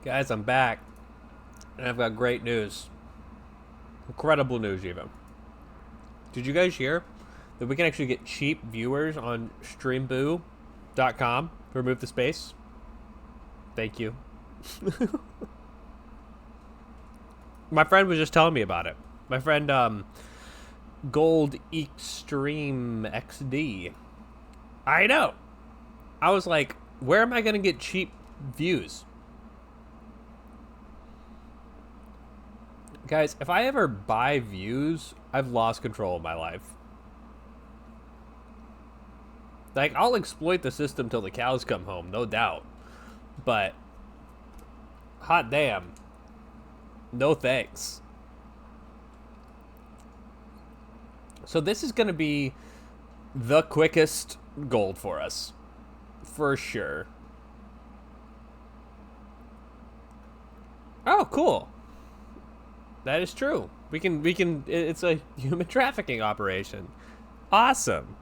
Guys, I'm back. And I've got great news. Incredible news, even. Did you guys hear that we can actually get cheap viewers on streamboo.com to remove the space? Thank you. My friend was just telling me about it. My friend, Gold Extreme XD. I know. I was like, where am I going to get cheap views? Guys, if I ever buy views, I've lost control of my life. Like, I'll exploit the system till the cows come home, no doubt. But, hot damn. No thanks. So this is going to be the quickest gold for us. For sure. cool. That is true. It's a human trafficking operation. Awesome.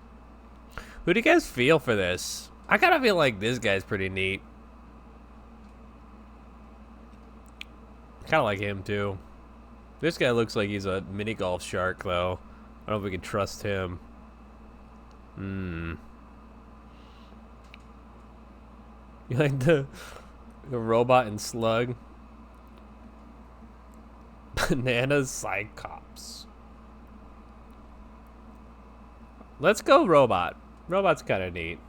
Who do you guys feel for this? I kind of feel like this guy's pretty neat. Kind of like him, too. This guy looks like he's a mini golf shark, though. I don't know if we can trust him. You like the robot and slug? Banana Cyclops. Let's go robot. Robot's kind of neat.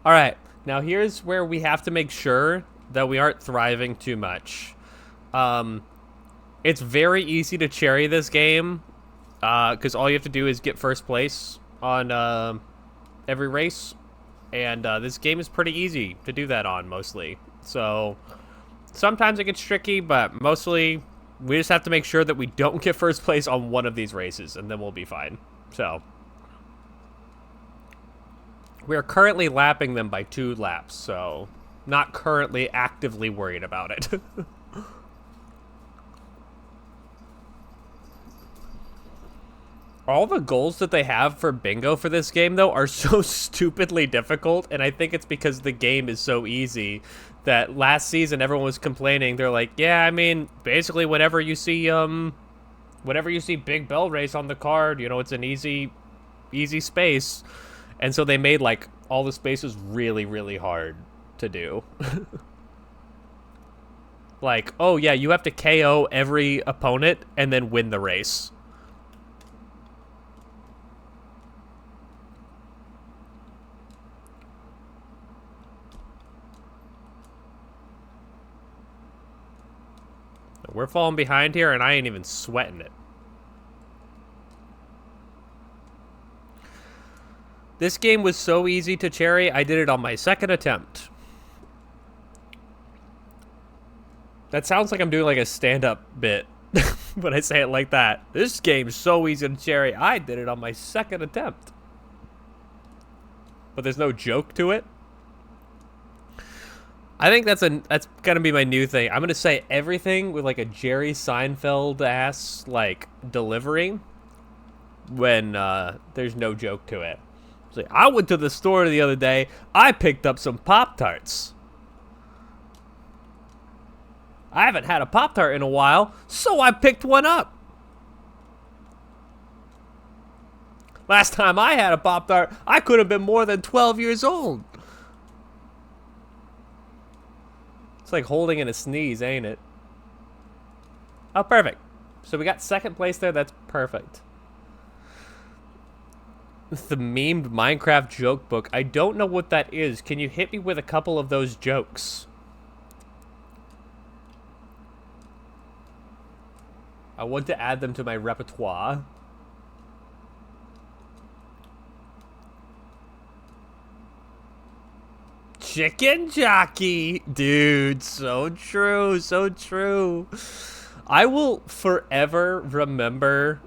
All right, now here's where we have to make sure that we aren't thriving too much. It's very easy to cherry this game because all you have to do is get first place on every race, and this game is pretty easy to do that on mostly. So sometimes it gets tricky, but mostly we just have to make sure that we don't get first place on one of these races, and then we'll be fine. So we are currently lapping them by 2 laps, so not currently actively worried about it. All the goals that they have for bingo for this game, though, are so stupidly difficult, and I think it's because the game is so easy that last season everyone was complaining. They're like, yeah, I mean, basically whenever you see Big Bell Race on the card, you know, it's an easy space. And so they made, like, all the spaces really, really hard to do. Like, oh, yeah, you have to KO every opponent and then win the race. We're falling behind here, and I ain't even sweating it. This game was so easy to cherry, I did it on my 2nd attempt. That sounds like I'm doing like a stand-up bit when I say it like that. This game's so easy to cherry, I did it on my 2nd attempt. But there's no joke to it. I think that's gonna be my new thing. I'm gonna say everything with like a Jerry Seinfeld ass like delivery when there's no joke to it. It's like, I went to the store the other day. I picked up some Pop-Tarts. I haven't had a Pop-Tart in a while, so I picked one up. Last time I had a Pop-Tart, I could have been more than 12 years old. It's like holding in a sneeze, ain't it? Oh, perfect. So we got 2nd place there. That's perfect. The memed Minecraft joke book. I don't know what that is. Can you hit me with a couple of those jokes? I want to add them to my repertoire. Chicken jockey. Dude, so true, so true. I will forever remember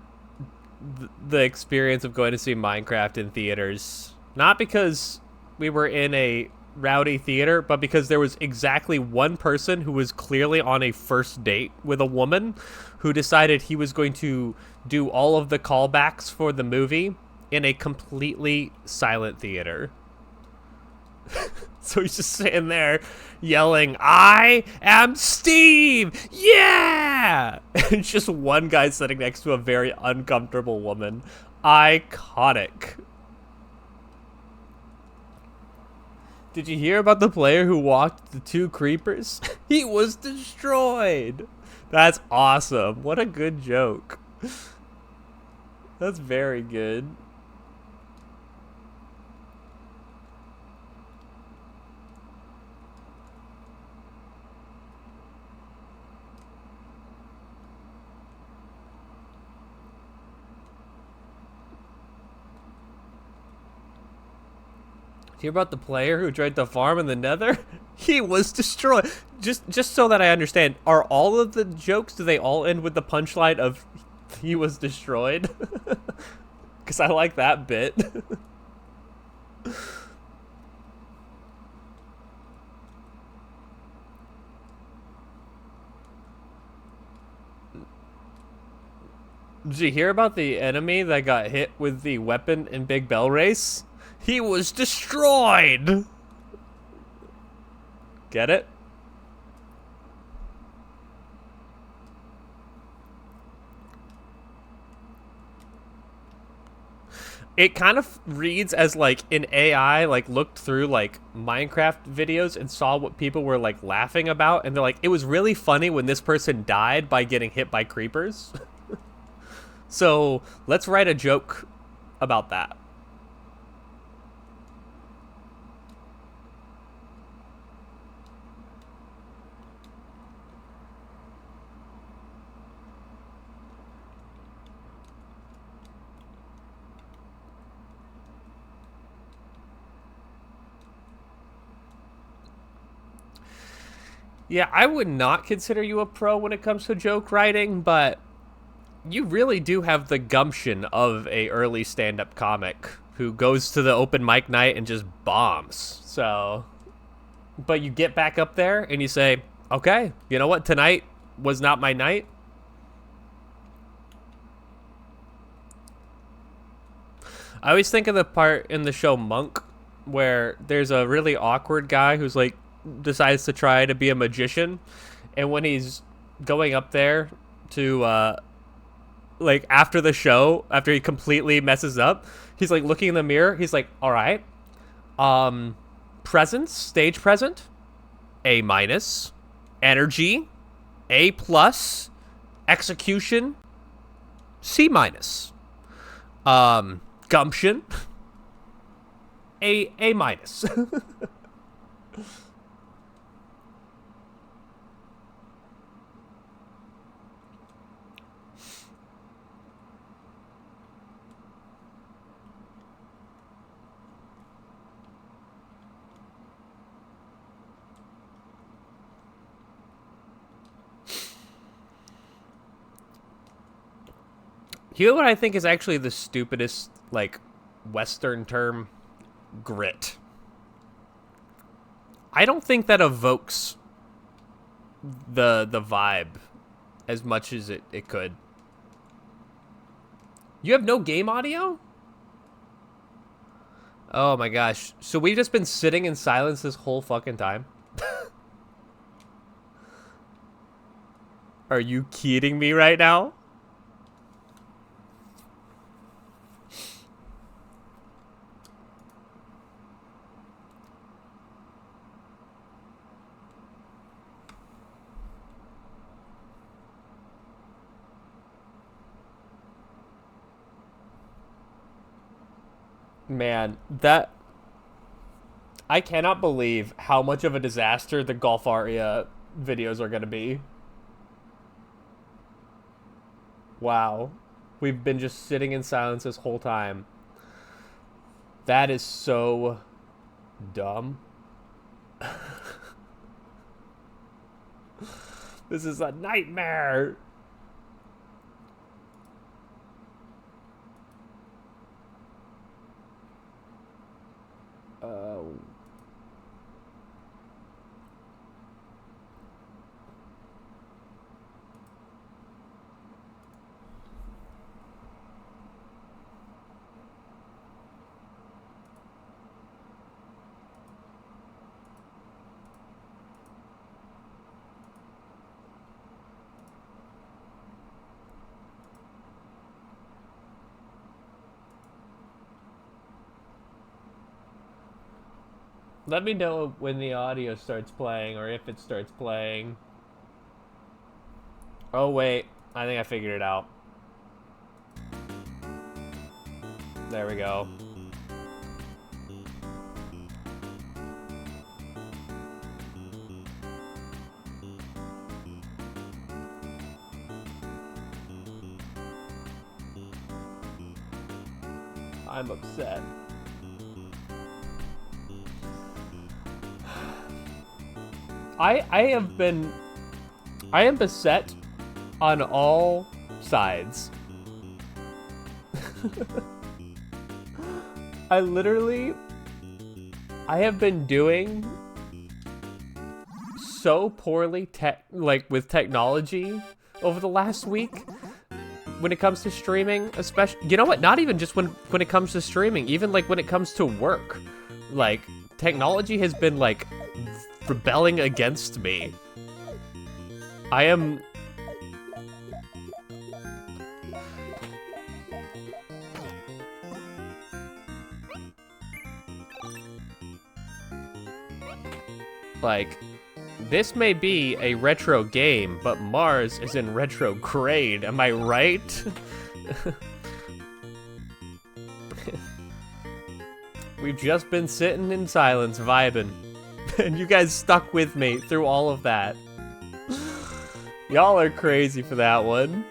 the experience of going to see Minecraft in theaters. Not because we were in a rowdy theater, but because there was exactly one person who was clearly on a first date with a woman who decided he was going to do all of the callbacks for the movie in a completely silent theater. So he's just sitting there yelling, I am Steve! Yeah! And it's just one guy sitting next to a very uncomfortable woman. Iconic. Did you hear about the player who walked the 2 creepers? He was destroyed. That's awesome. What a good joke. That's very good. Hear about the player who tried to farm in the Nether? He was destroyed. Just so that I understand, are all of the jokes, do they all end with the punchline of he was destroyed? Because I like that bit. Did you hear about the enemy that got hit with the weapon in Big Bell Race? He was destroyed! Get it? It kind of reads as like an AI like looked through like Minecraft videos and saw what people were like laughing about, and they're like, it was really funny when this person died by getting hit by creepers. So let's write a joke about that. Yeah, I would not consider you a pro when it comes to joke writing, but you really do have the gumption of a early stand-up comic who goes to the open mic night and just bombs. So, but you get back up there and you say, okay, you know what? Tonight was not my night. I always think of the part in the show Monk where there's a really awkward guy who's like decides to try to be a magician, and when he's going up there to like after the show, after he completely messes up, he's like looking in the mirror, he's like, all right, presence, stage present, A minus, energy, A plus, execution, C minus, gumption, A minus. You know what I think is actually the stupidest, like, Western term? Grit. I don't think that evokes the vibe as much as it could. You have no game audio? Oh my gosh. So we've just been sitting in silence this whole fucking time? Are you kidding me right now? Man, that... I cannot believe how much of a disaster the Golf Aria videos are going to be. Wow. We've been just sitting in silence this whole time. That is so dumb. This is a nightmare. Let me know when the audio starts playing, or if it starts playing. Oh wait, I think I figured it out. There we go. I'm upset. I am beset on all sides. I have been doing so poorly with technology over the last week. when it comes to streaming, especially, you know what? Not even just when it comes to streaming, even like when it comes to work, like technology has been like rebelling against me. I am. Like, this may be a retro game, but Mars is in retrograde. Am I right? We've just been sitting in silence, vibing. And you guys stuck with me through all of that. Y'all are crazy for that one.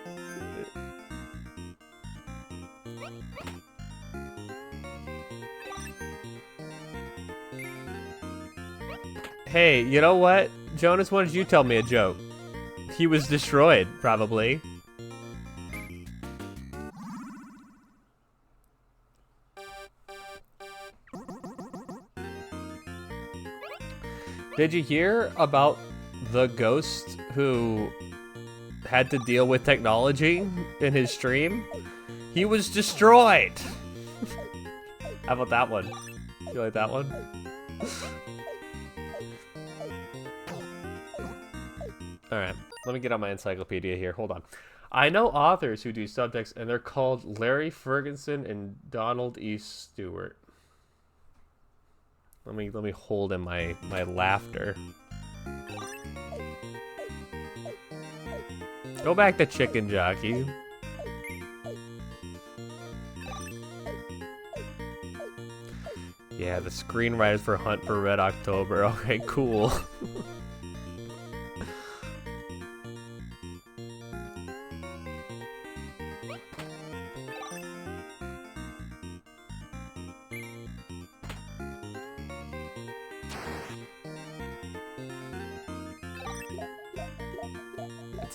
Hey, you know what? Jonas, why don't you tell me a joke? He was destroyed, probably. Did you hear about the ghost who had to deal with technology in his stream? He was destroyed! How about that one? You like that one? Alright, let me get on my encyclopedia here. Hold on. I know authors who do subtext, and they're called Larry Ferguson and Donald E. Stewart. Let me hold in my laughter. Go back to Chicken Jockey. Yeah, the screenwriters for Hunt for Red October. Okay, cool.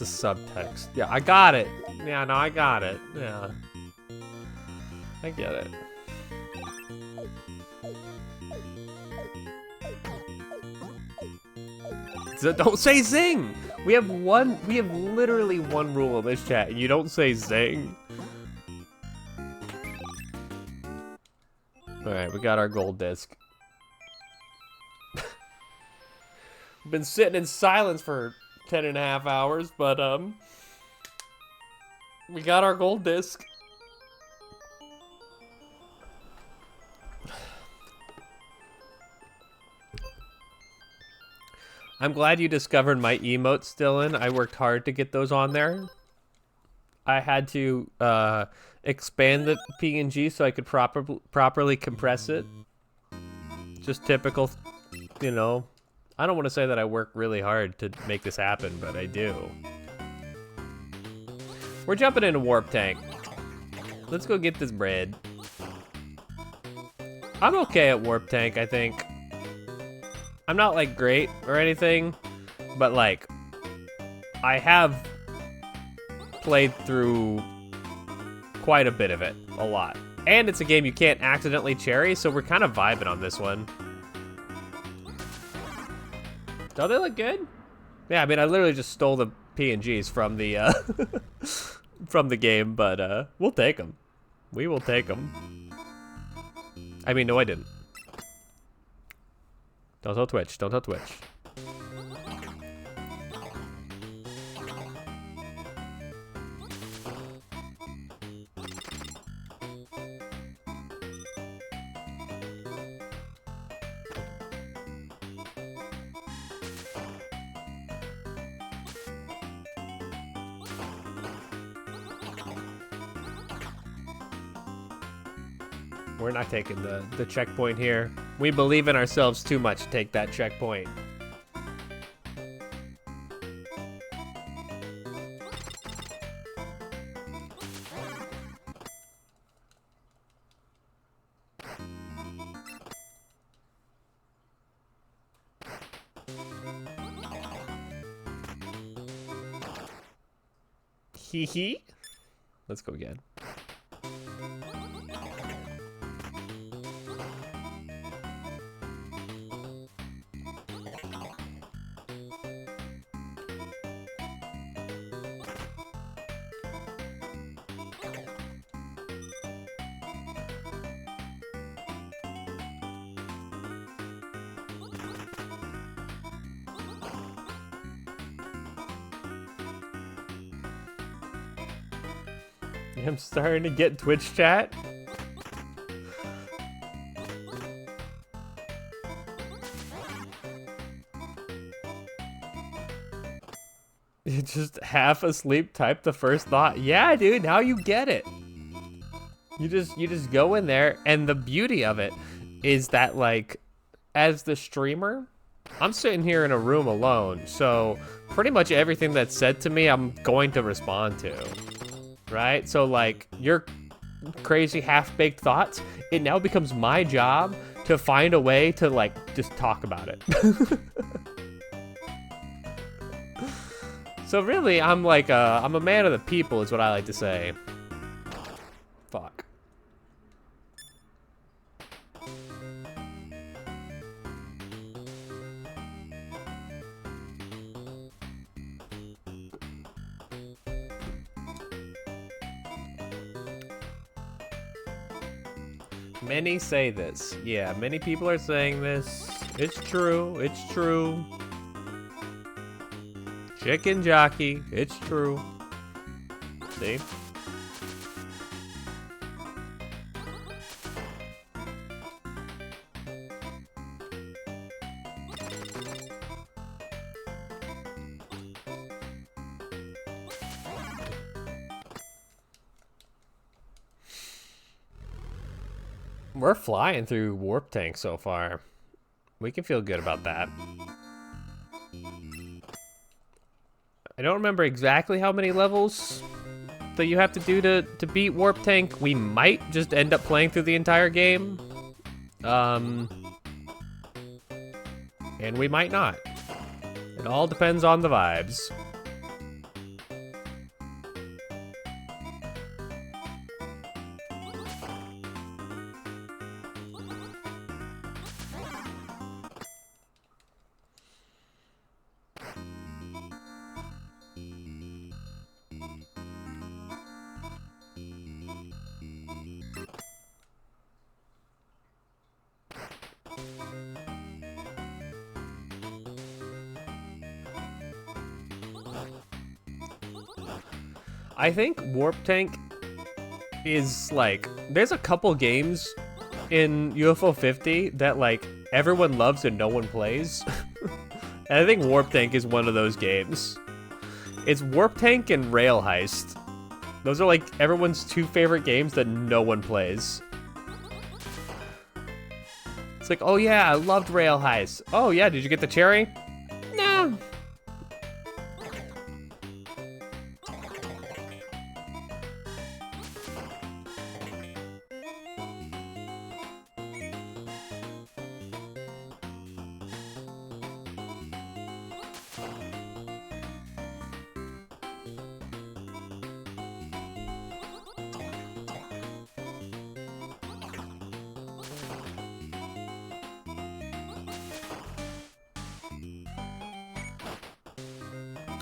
It's a subtext. Yeah, I got it. Yeah, no, I got it. Yeah. I get it. So don't say zing! We have literally one rule in this chat, and you don't say zing. Alright, we got our gold disc. We've been sitting in silence for 10.5 hours, but we got our gold disc. I'm glad you discovered my emotes, Dylan. I worked hard to get those on there. I had to expand the PNG so I could properly compress it. Just typical, you know. I don't want to say that I work really hard to make this happen, but I do. We're jumping into Warp Tank. Let's go get this bread. I'm okay at Warp Tank, I think. I'm not, like, great or anything, but, like, I have played through quite a bit of it. A lot. And it's a game you can't accidentally cherry, so we're kind of vibing on this one. Don't they look good? Yeah, I mean, I literally just stole the PNGs from the, from the game, but, we'll take them. We will take them. I mean, no, I didn't. Don't tell Twitch. Don't tell Twitch. We're not taking the checkpoint here. We believe in ourselves too much to take that checkpoint. Hee hee. Let's go again. I'm starting to get Twitch chat. You just half asleep type the first thought. Yeah, dude, now you get it. You just go in there, and the beauty of it is that, like, as the streamer, I'm sitting here in a room alone, so pretty much everything that's said to me, I'm going to respond to, right? So, like, your crazy half-baked thoughts, it now becomes my job to find a way to, like, just talk about it. So really, I'm like, I'm a man of the people is what I like to say. Fuck. Many say this. Yeah, many people are saying this. It's true. It's true. Chicken jockey. It's true. See? We're flying through Warp Tank so far. We can feel good about that. I don't remember exactly how many levels that you have to do to beat Warp Tank. We might just end up playing through the entire game. And we might not. It all depends on the vibes. I think Warp Tank is like, there's a couple games in UFO 50 that like everyone loves and no one plays. And I think Warp Tank is one of those games. It's Warp Tank and Rail Heist. Those are like everyone's two favorite games that no one plays. It's like, oh yeah, I loved Rail Heist. Oh yeah, did you get the cherry? No.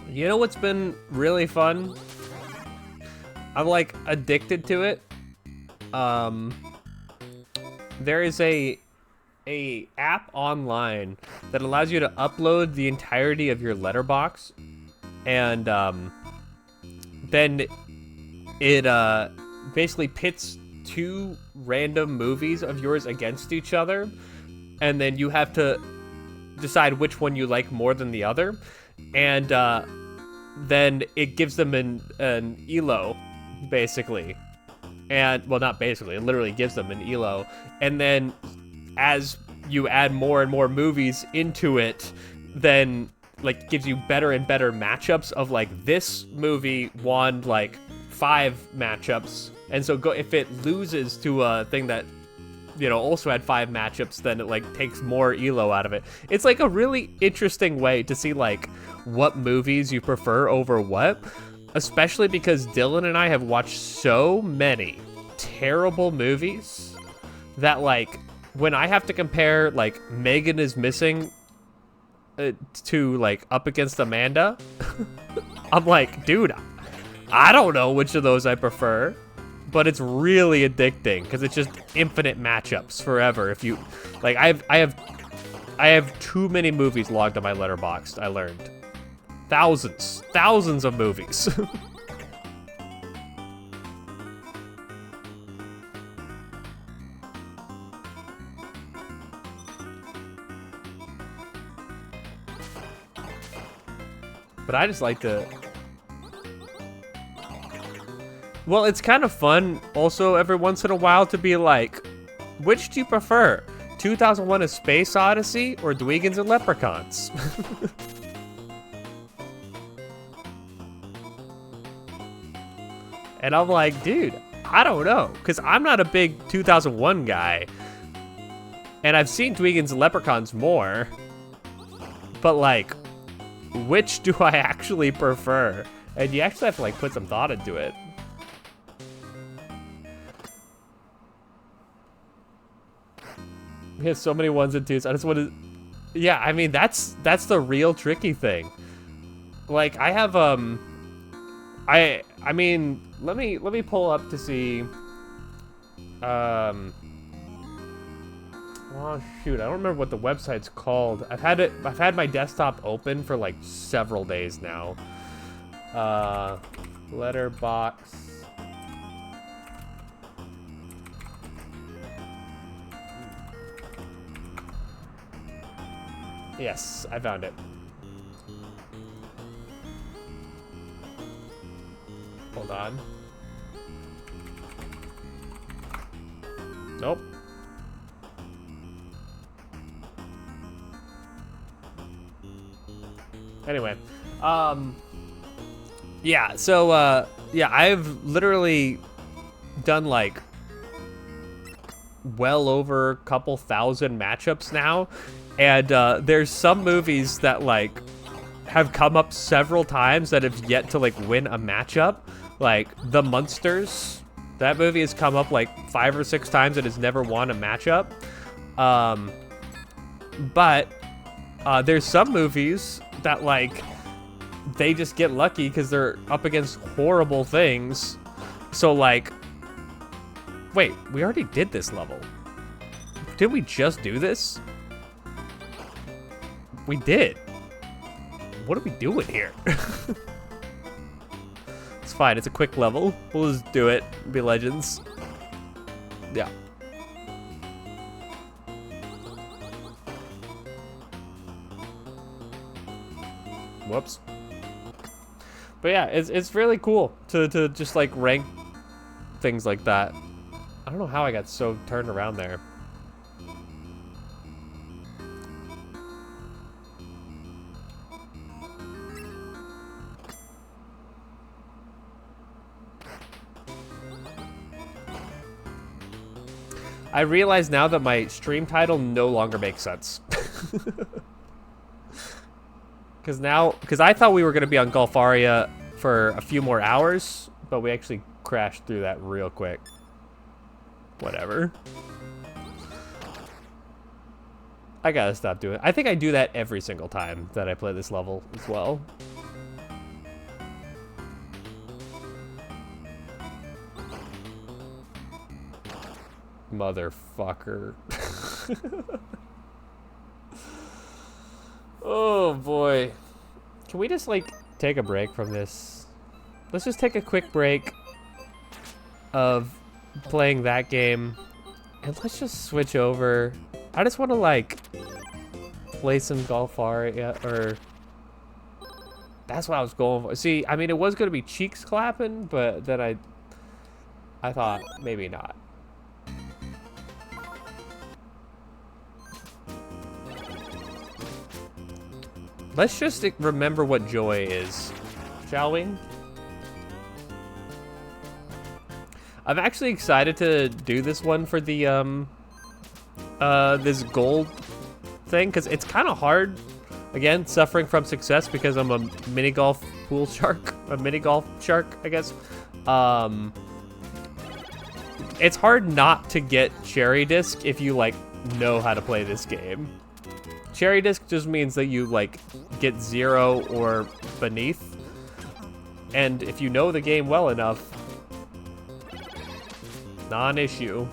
You know what's been really fun? I'm like addicted to it. There is a app online that allows you to upload the entirety of your letterbox, and then it basically pits two random movies of yours against each other, and then you have to decide which one you like more than the other, and then it gives them an ELO, basically. And, well, not basically, it literally gives them an ELO. And then as you add more and more movies into it, then, like, gives you better and better matchups of, like, this movie won, like, 5 matchups. And so if it loses to a thing that, you know, also had 5 matchups, then it, like, takes more ELO out of it. It's, like, a really interesting way to see, like, what movies you prefer over what, especially because Dylan and I have watched so many terrible movies that, like, when I have to compare, like, Megan is Missing to, like, Up Against Amanda, I'm like, dude, I don't know which of those I prefer, but it's really addicting because it's just infinite matchups forever. If you, like, I have too many movies logged on my letterboxd, I learned. Thousands of movies. But I just like to... Well, it's kind of fun also every once in a while to be like, which do you prefer? 2001: A Space Odyssey or Dweegans and Leprechauns? And I'm like, dude, I don't know, because I'm not a big 2001 guy. And I've seen Dweegans and Leprechauns more. But like, which do I actually prefer? And you actually have to like put some thought into it. We have so many ones and twos. I just want to... Yeah, I mean, that's the real tricky thing. Like, I have, I mean, let me pull up to see, oh shoot, I don't remember what the website's called. I've had my desktop open for like several days now. Letterbox. Yes, I found it. Hold on. Nope. Anyway, yeah, so, yeah, I've literally done, like, well over a couple thousand matchups now, and, there's some movies that, like, have come up several times that have yet to, like, win a matchup. Like, The Munsters, that movie has come up, like, 5 or 6 times and has never won a matchup. But, there's some movies that, like, they just get lucky because they're up against horrible things. So, like, wait, we already did this level. Did we just do this? We did. What are we doing here? It's fine, it's a quick level. We'll just do it, be legends. Yeah. Whoops. But yeah, it's really cool to just like rank things like that. I don't know how I got so turned around there. I realize now that my stream title no longer makes sense. Because I thought we were going to be on Golfaria for a few more hours, but we actually crashed through that real quick. Whatever. I gotta stop doing it. I think I do that every single time that I play this level as well. Motherfucker. Oh boy. Can we just like take a break from this? Let's just take a quick break of playing that game and let's just switch over. I just want to like play some Golfaria, or that's what I was going for. See, I mean, it was going to be cheeks clapping, but then I thought maybe not. Let's just remember what joy is, shall we? I'm actually excited to do this one for the, this gold thing, because it's kind of hard. Again, suffering from success because I'm a mini golf pool shark, a mini golf shark, I guess. It's hard not to get cherry disc if you, like, know how to play this game. Cherry disc just means that you, like, get 0 or beneath. And if you know the game well enough, non-issue.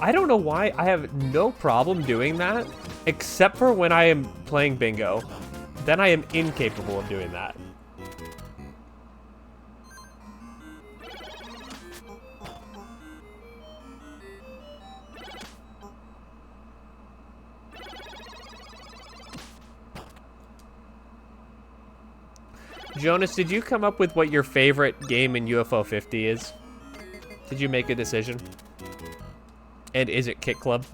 I don't know why I have no problem doing that, except for when I am playing bingo. Then I am incapable of doing that. Jonas, did you come up with what your favorite game in UFO 50 is? Did you make a decision? And is it Kit Club?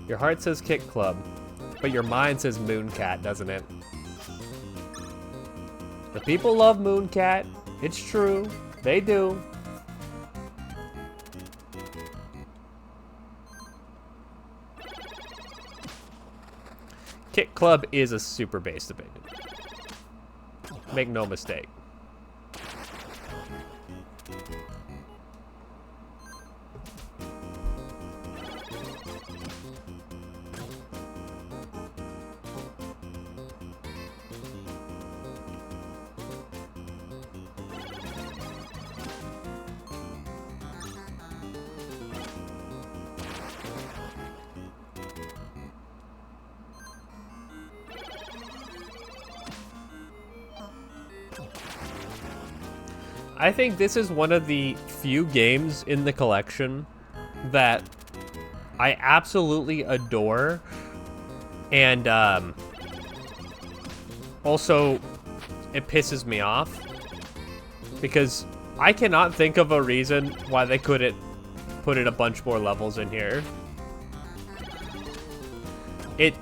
Your heart says Kit Club, but your mind says Mooncat, doesn't it? The people love Mooncat. It's true. They do. Kit Club is a super based opinion. Make no mistake. I think this is one of the few games in the collection that I absolutely adore, and also it pisses me off because I cannot think of a reason why they couldn't put in a bunch more levels in here. It,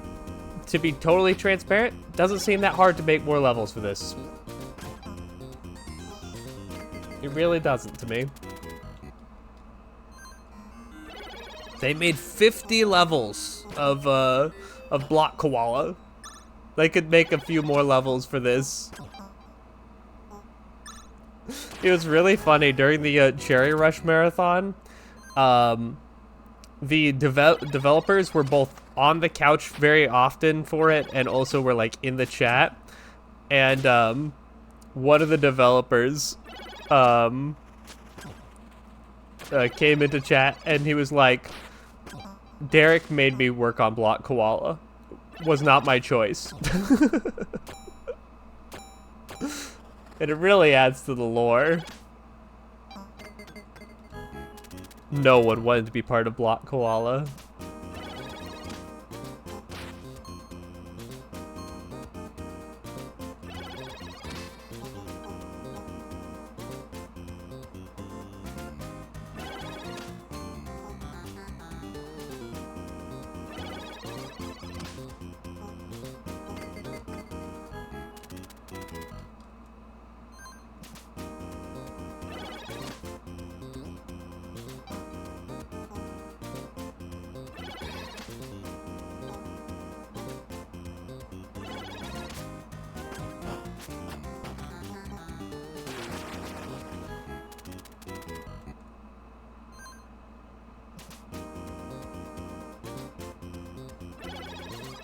to be totally transparent, doesn't seem that hard to make more levels for this. It really doesn't to me. They made 50 levels of Block Koala. They could make a few more levels for this. It was really funny during the Cherry Rush Marathon. The developers were both on the couch very often for it and also were like in the chat. And one of the developers came into chat and he was like, Derek made me work on Block Koala. Was not my choice. And it really adds to the lore. No one wanted to be part of Block Koala.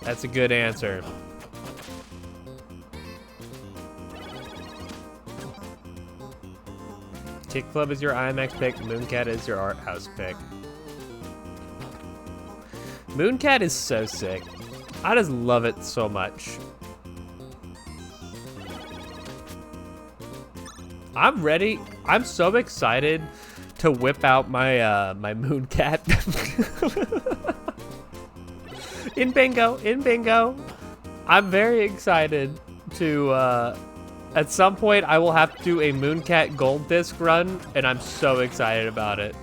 That's a good answer. Kit Club is your IMAX pick. Mooncat is your art house pick. Mooncat is so sick. I just love it so much. I'm ready. I'm so excited to whip out my my Mooncat. In bingo. I'm very excited to, at some point I will have to do a Mooncat Gold Disc run, and I'm so excited about it.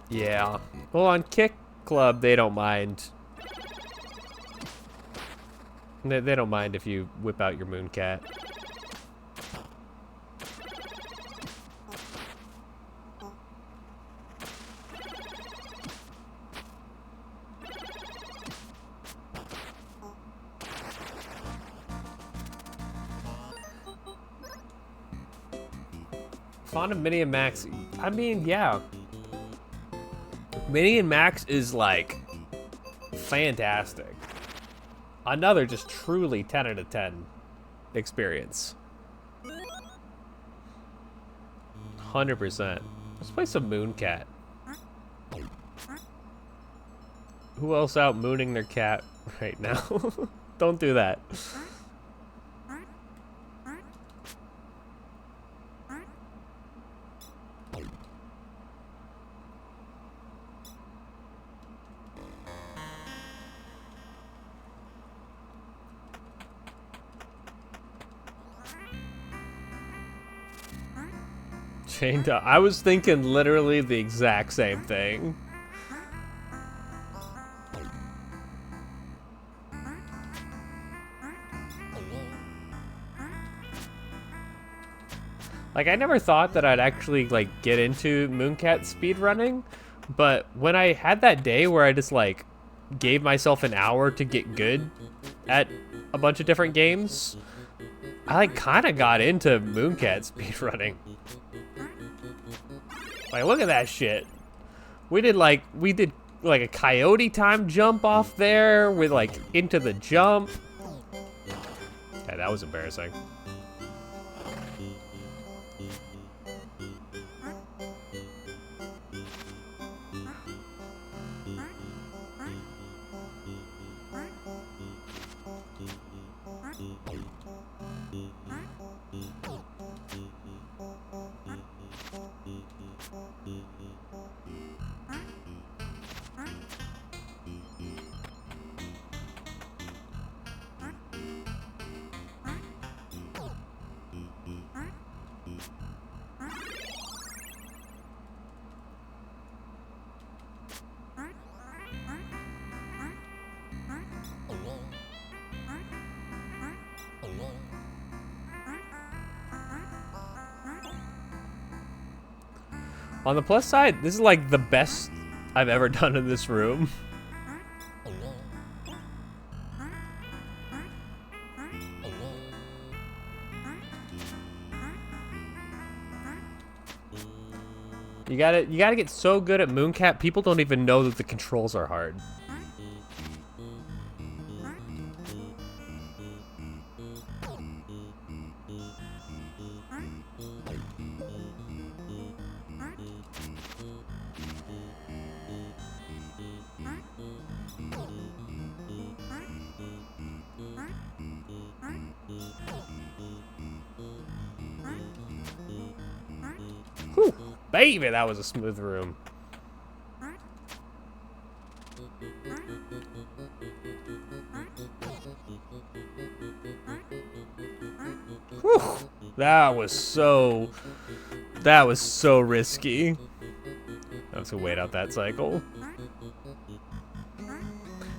Yeah. Well, on Kit Club, they don't mind. They don't mind if you whip out your Mooncat. Fond of Mini and Max. I mean, yeah. Mini and Max is like fantastic. Another just truly 10 out of 10 experience. 100%. Let's play some Mooncat. Who else out mooning their cat right now? Don't do that. Chained up. I was thinking literally the exact same thing. Like, I never thought that I'd actually, like, get into Mooncat speedrunning, but when I had that day where I just, like, gave myself an hour to get good at a bunch of different games, I, like, kind of got into Mooncat speedrunning. Like, look at that shit. We did like a coyote time jump off there with, like, into the jump. Yeah, that was embarrassing. On the plus side, this is like the best I've ever done in this room. You gotta get so good at Mooncat, people don't even know that the controls are hard. Whew, baby, that was a smooth room. Whew, that was so risky. I was gonna wait out that cycle.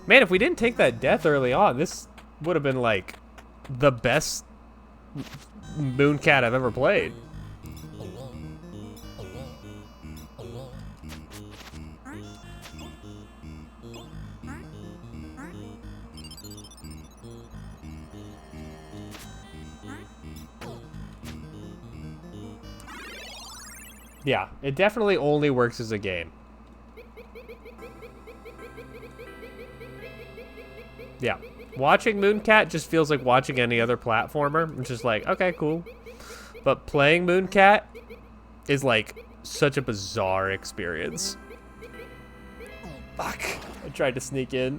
Man, if we didn't take that death early on, this would have been like the best Mooncat I've ever played. Yeah, it definitely only works as a game. Yeah, watching Mooncat just feels like watching any other platformer. It's just like, okay, cool. But playing Mooncat is like such a bizarre experience. Fuck. I tried to sneak in.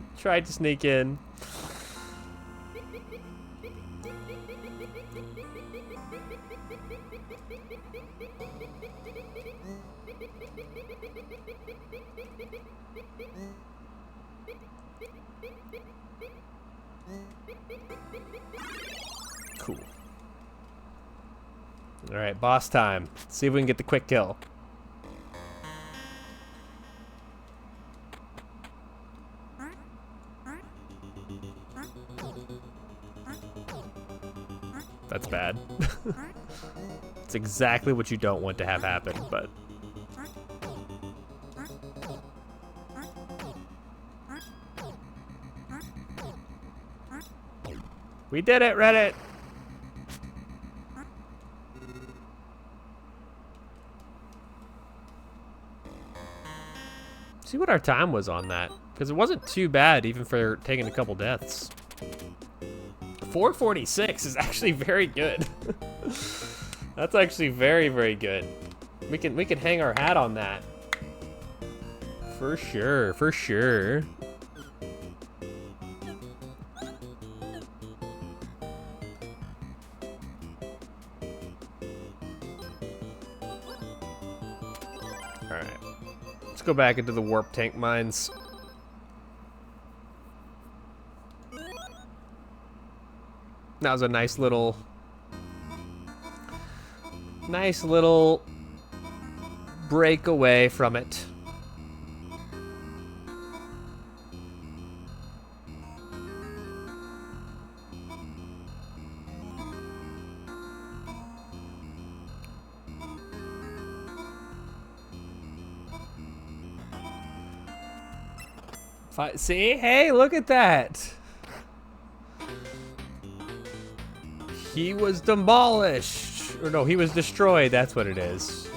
Cool. All right, boss time. Let's see if we can get the quick kill. That's bad. It's exactly what you don't want to have happen, but... We did it, Reddit! See what our time was on that, because it wasn't too bad even for taking a couple deaths. 446 is actually very good. That's actually very, very good. We can hang our hat on that. For sure, for sure. Alright. Let's go back into the warp tank mines. That was a nice little break away from it. See? Hey, look at that. He was demolished. Or no, he was destroyed. That's what it is.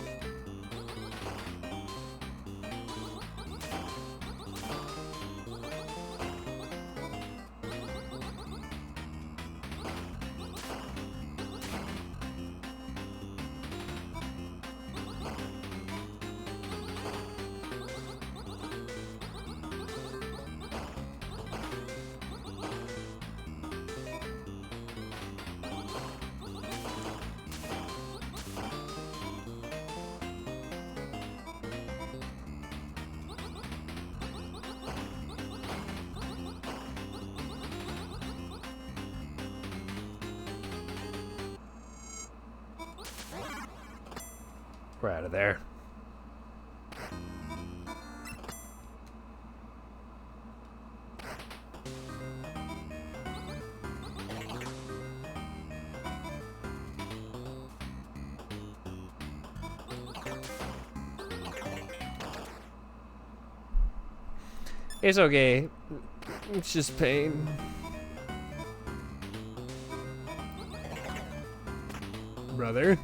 We're out of there. It's okay. It's just pain. Brother.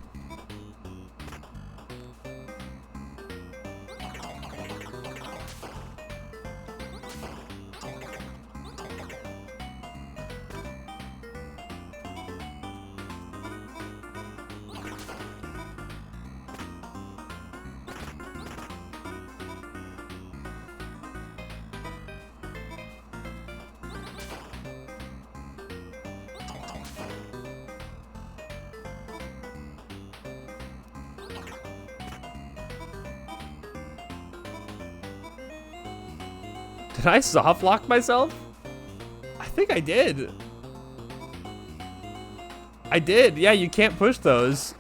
Did I soft lock myself? I think I did. I did. Yeah, you can't push those.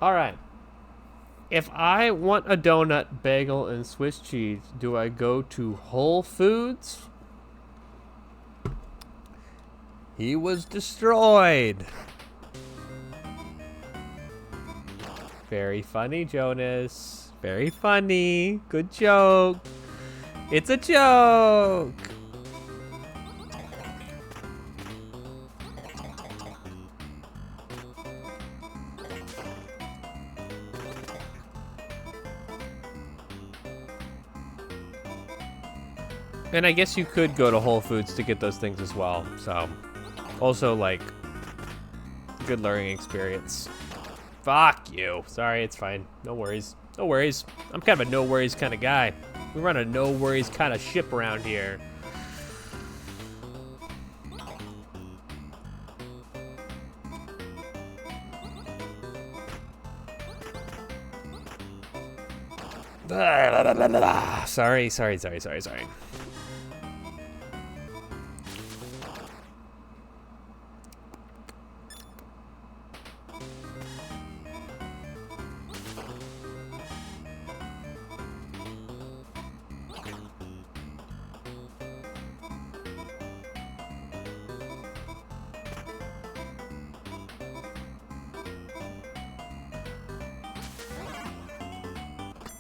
All right. If I want a donut, bagel, and Swiss cheese, do I go to Whole Foods? He was destroyed. Very funny, Jonas. Very funny. Good joke. It's a joke. And I guess you could go to Whole Foods to get those things as well. So, also like, good learning experience. Fuck you. Sorry, it's fine. No worries. No worries. I'm kind of a no worries kind of guy. We run a no worries kind of ship around here. Sorry.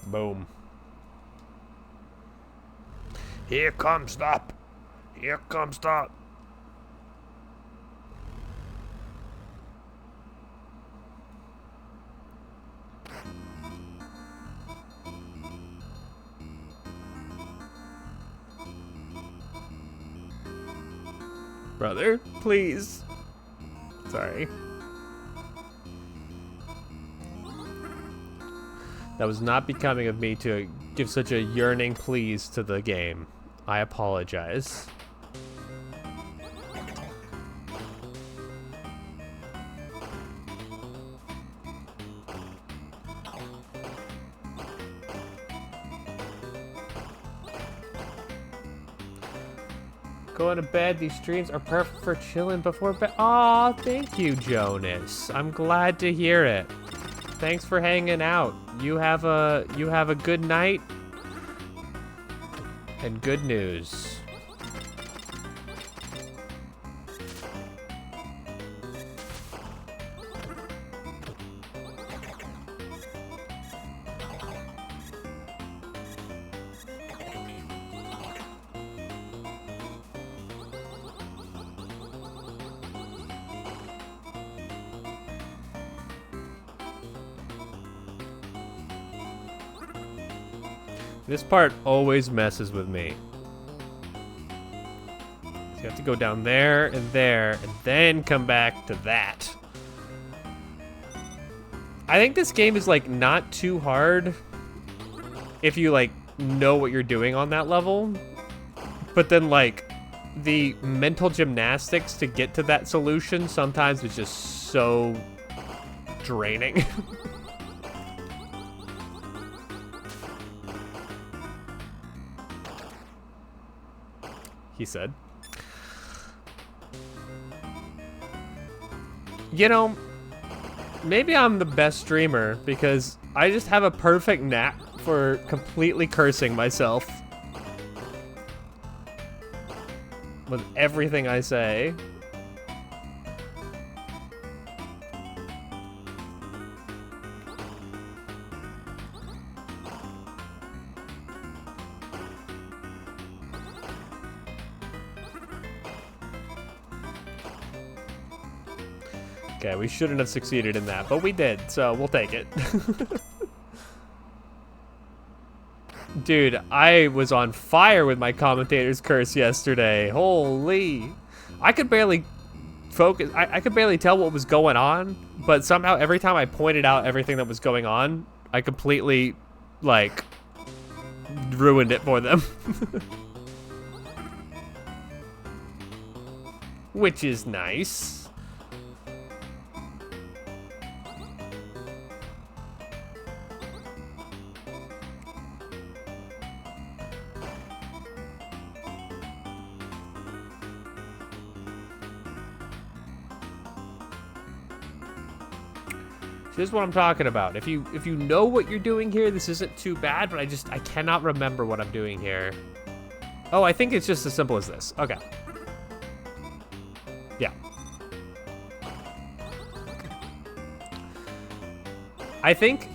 Boom. Here comes the. Here comes the. Brother, please. Sorry. That was not becoming of me to give such a yearning please to the game. I apologize. Going to bed. These streams are perfect for chilling before bed. Aw, thank you, Jonas. I'm glad to hear it. Thanks for hanging out. You have a good night and good news. This part always messes with me. So you have to go down there, and then come back to that. I think this game is, like, not too hard if you, like, know what you're doing on that level. But then, like, the mental gymnastics to get to that solution sometimes is just so draining. He said. You know, maybe I'm the best streamer because I just have a perfect knack for completely cursing myself with everything I say. Okay, we shouldn't have succeeded in that, but we did, so we'll take it. Dude, I was on fire with my commentator's curse yesterday. Holy. I could barely focus. I could barely tell what was going on, but somehow every time I pointed out everything that was going on, I completely, like, ruined it for them. Which is nice. This is what I'm talking about. If you know what you're doing here, this isn't too bad, but I cannot remember what I'm doing here. Oh, I think it's just as simple as this. Okay. Yeah. I think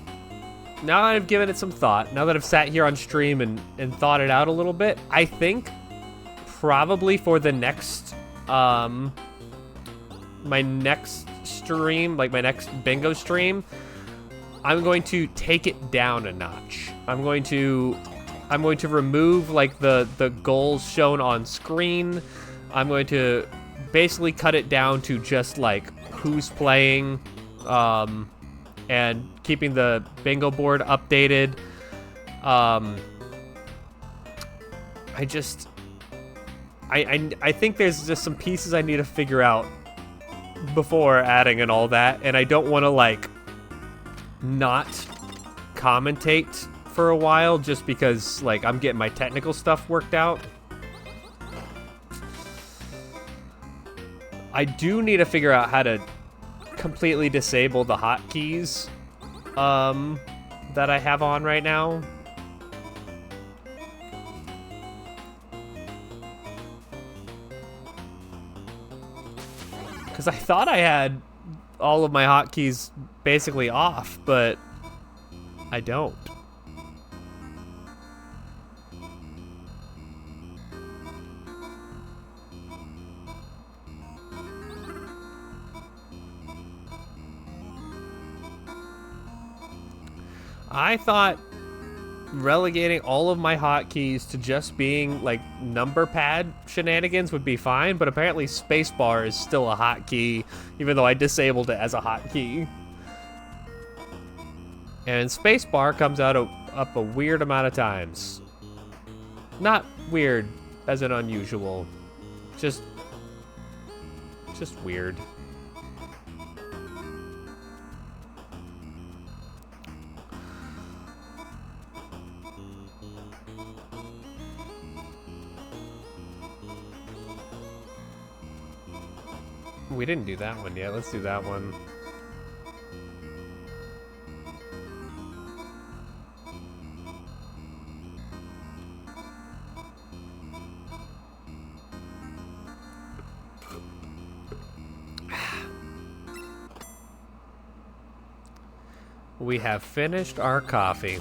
now that I've given it some thought, now that I've sat here on stream and thought it out a little bit, I think probably for the next, my next stream, like my next bingo stream, I'm going to take it down a notch. I'm going to remove like the goals shown on screen. I'm going to basically cut it down to just like who's playing, and keeping the bingo board updated. I think there's just some pieces I need to figure out before adding and all that, and I don't want to like not commentate for a while just because like I'm getting my technical stuff worked out. I do need to figure out how to completely disable the hotkeys that I have on right now. Because I thought I had all of my hotkeys basically off, but I don't. I thought relegating all of my hotkeys to just being like number pad shenanigans would be fine, but apparently spacebar is still a hotkey, even though I disabled it as a hotkey. And spacebar comes out up a weird amount of times. Not weird as in unusual, just weird. We didn't do that one yet. Let's do that one. We have finished our coffee.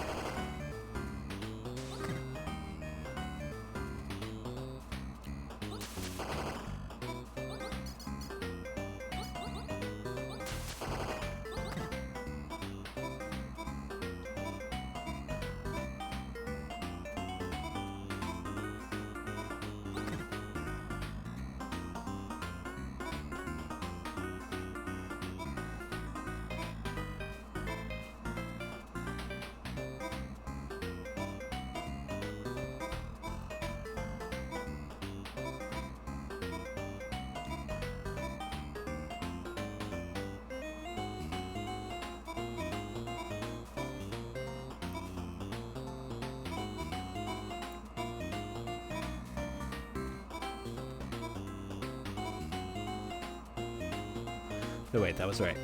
No, wait, that was right.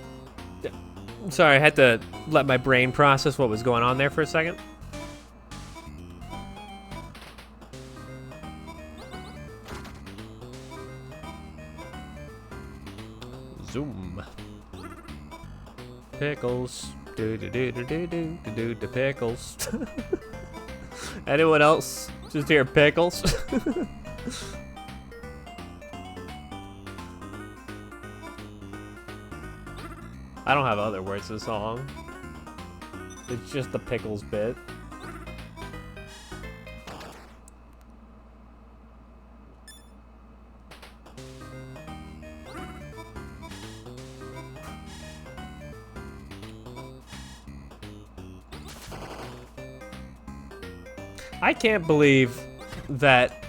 Sorry, I had to let my brain process what was going on there for a second. Zoom. Pickles. Do do do do do do do do do pickles. Anyone else just hear pickles? I don't have other words to the song. It's just the pickles bit. I can't believe that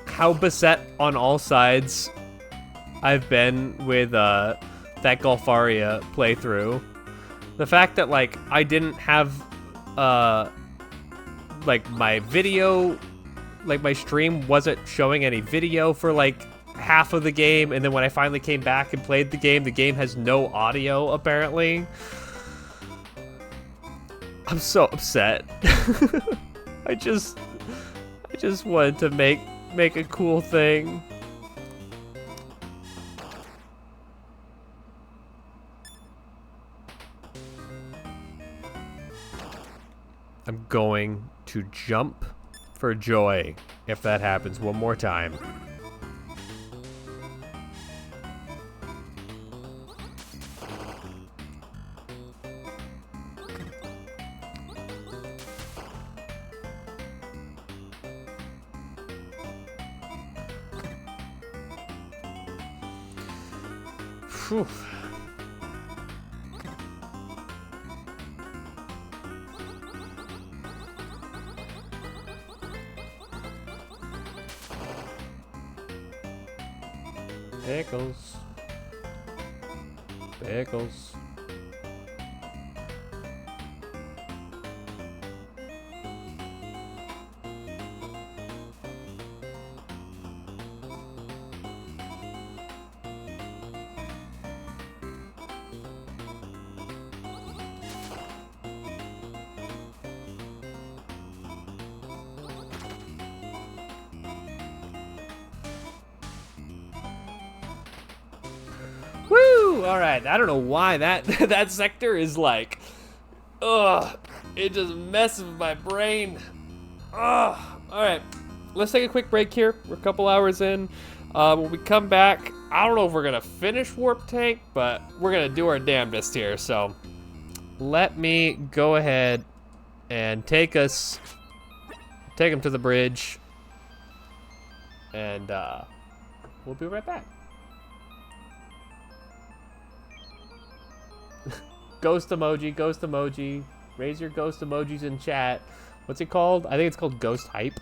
how beset on all sides I've been with that Golfaria playthrough. The fact that like I didn't have like my video, like my stream wasn't showing any video for like half of the game, and then when I finally came back and played the game has no audio apparently. I'm so upset. I just wanted to make a cool thing. I'm going to jump for joy if that happens one more time. Whew. Pickles. Pickles. All right, I don't know why that sector is like, ugh, it just messes with my brain. Ugh. All right, let's take a quick break here. We're a couple hours in. When we come back, I don't know if we're gonna finish Warp Tank, but we're gonna do our damnedest here. So let me go ahead and take him to the bridge, and we'll be right back. Ghost emoji, raise your ghost emojis in chat. What's it called? I think it's called ghost hype.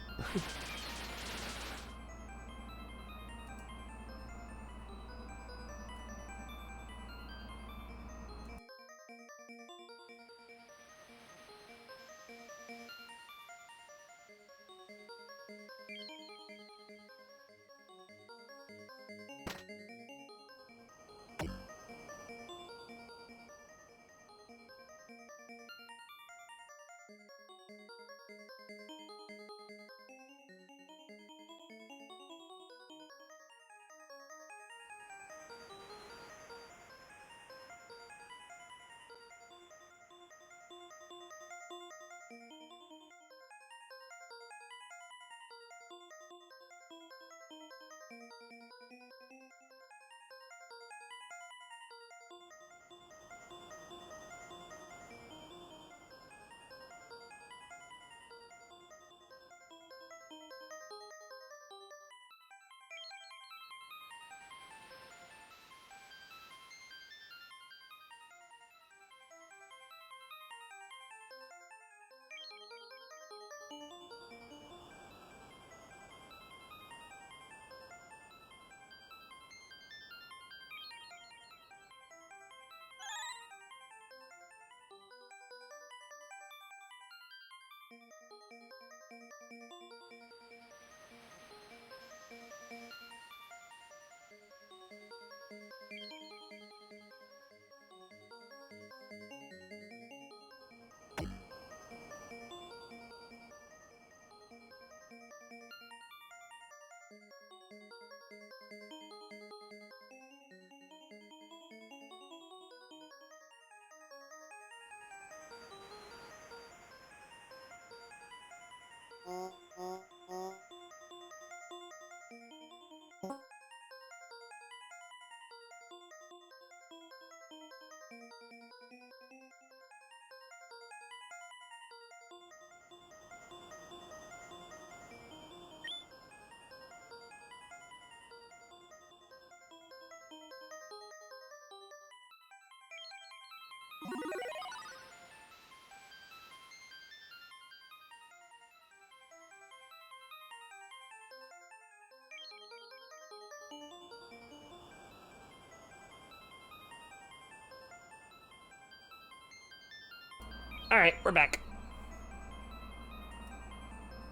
All right, we're back.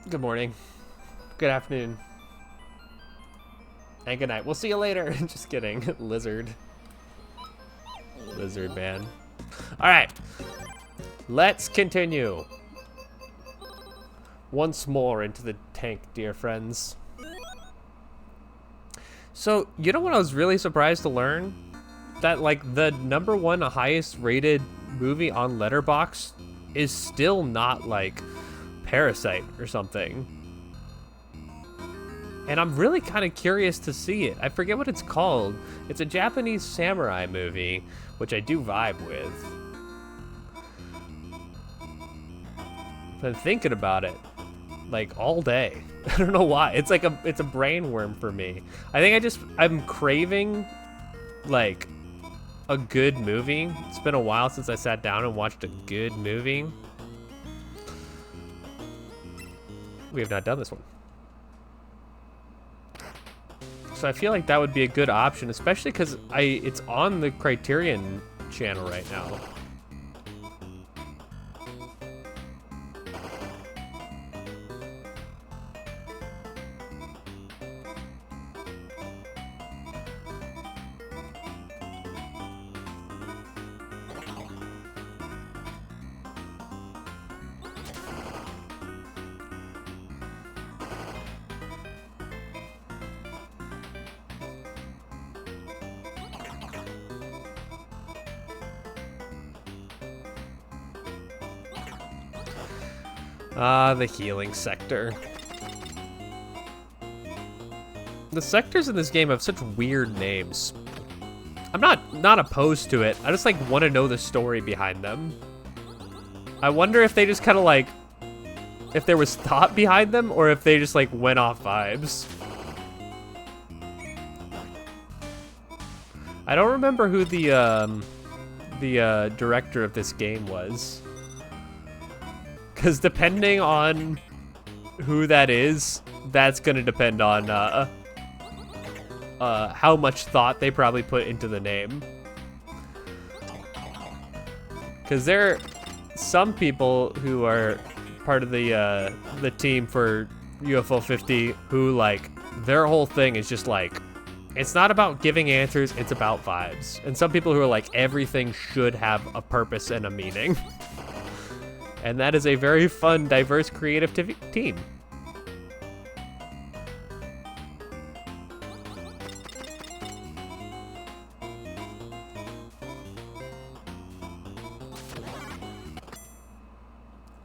Good morning. Good afternoon. And good night. We'll see you later. Just kidding. Lizard. Lizard man. All right. Let's continue. Once more into the tank, dear friends. So, you know what I was really surprised to learn? That, like, the #1 highest rated movie on Letterboxd is still not, like, Parasite or something. And I'm really kind of curious to see it. I forget what it's called. It's a Japanese samurai movie, which I do vibe with. Been thinking about it, like, all day. I don't know why. It's like it's a brain worm for me. I think I'm craving, like, a good movie. It's been a while since I sat down and watched a good movie. We have not done this one. So I feel like that would be a good option, especially because it's on the Criterion channel right now. Ah, the healing sector. The sectors in this game have such weird names. I'm not opposed to it. I just, like, want to know the story behind them. I wonder if they just kind of like, if there was thought behind them, or if they just like went off vibes. I don't remember who the director of this game was. Because depending on who that is, that's gonna depend on how much thought they probably put into the name. Because there are some people who are part of the team for UFO 50 who, like, their whole thing is just like, it's not about giving answers, it's about vibes. And some people who are like, everything should have a purpose and a meaning. And that is a very fun, diverse, creative team.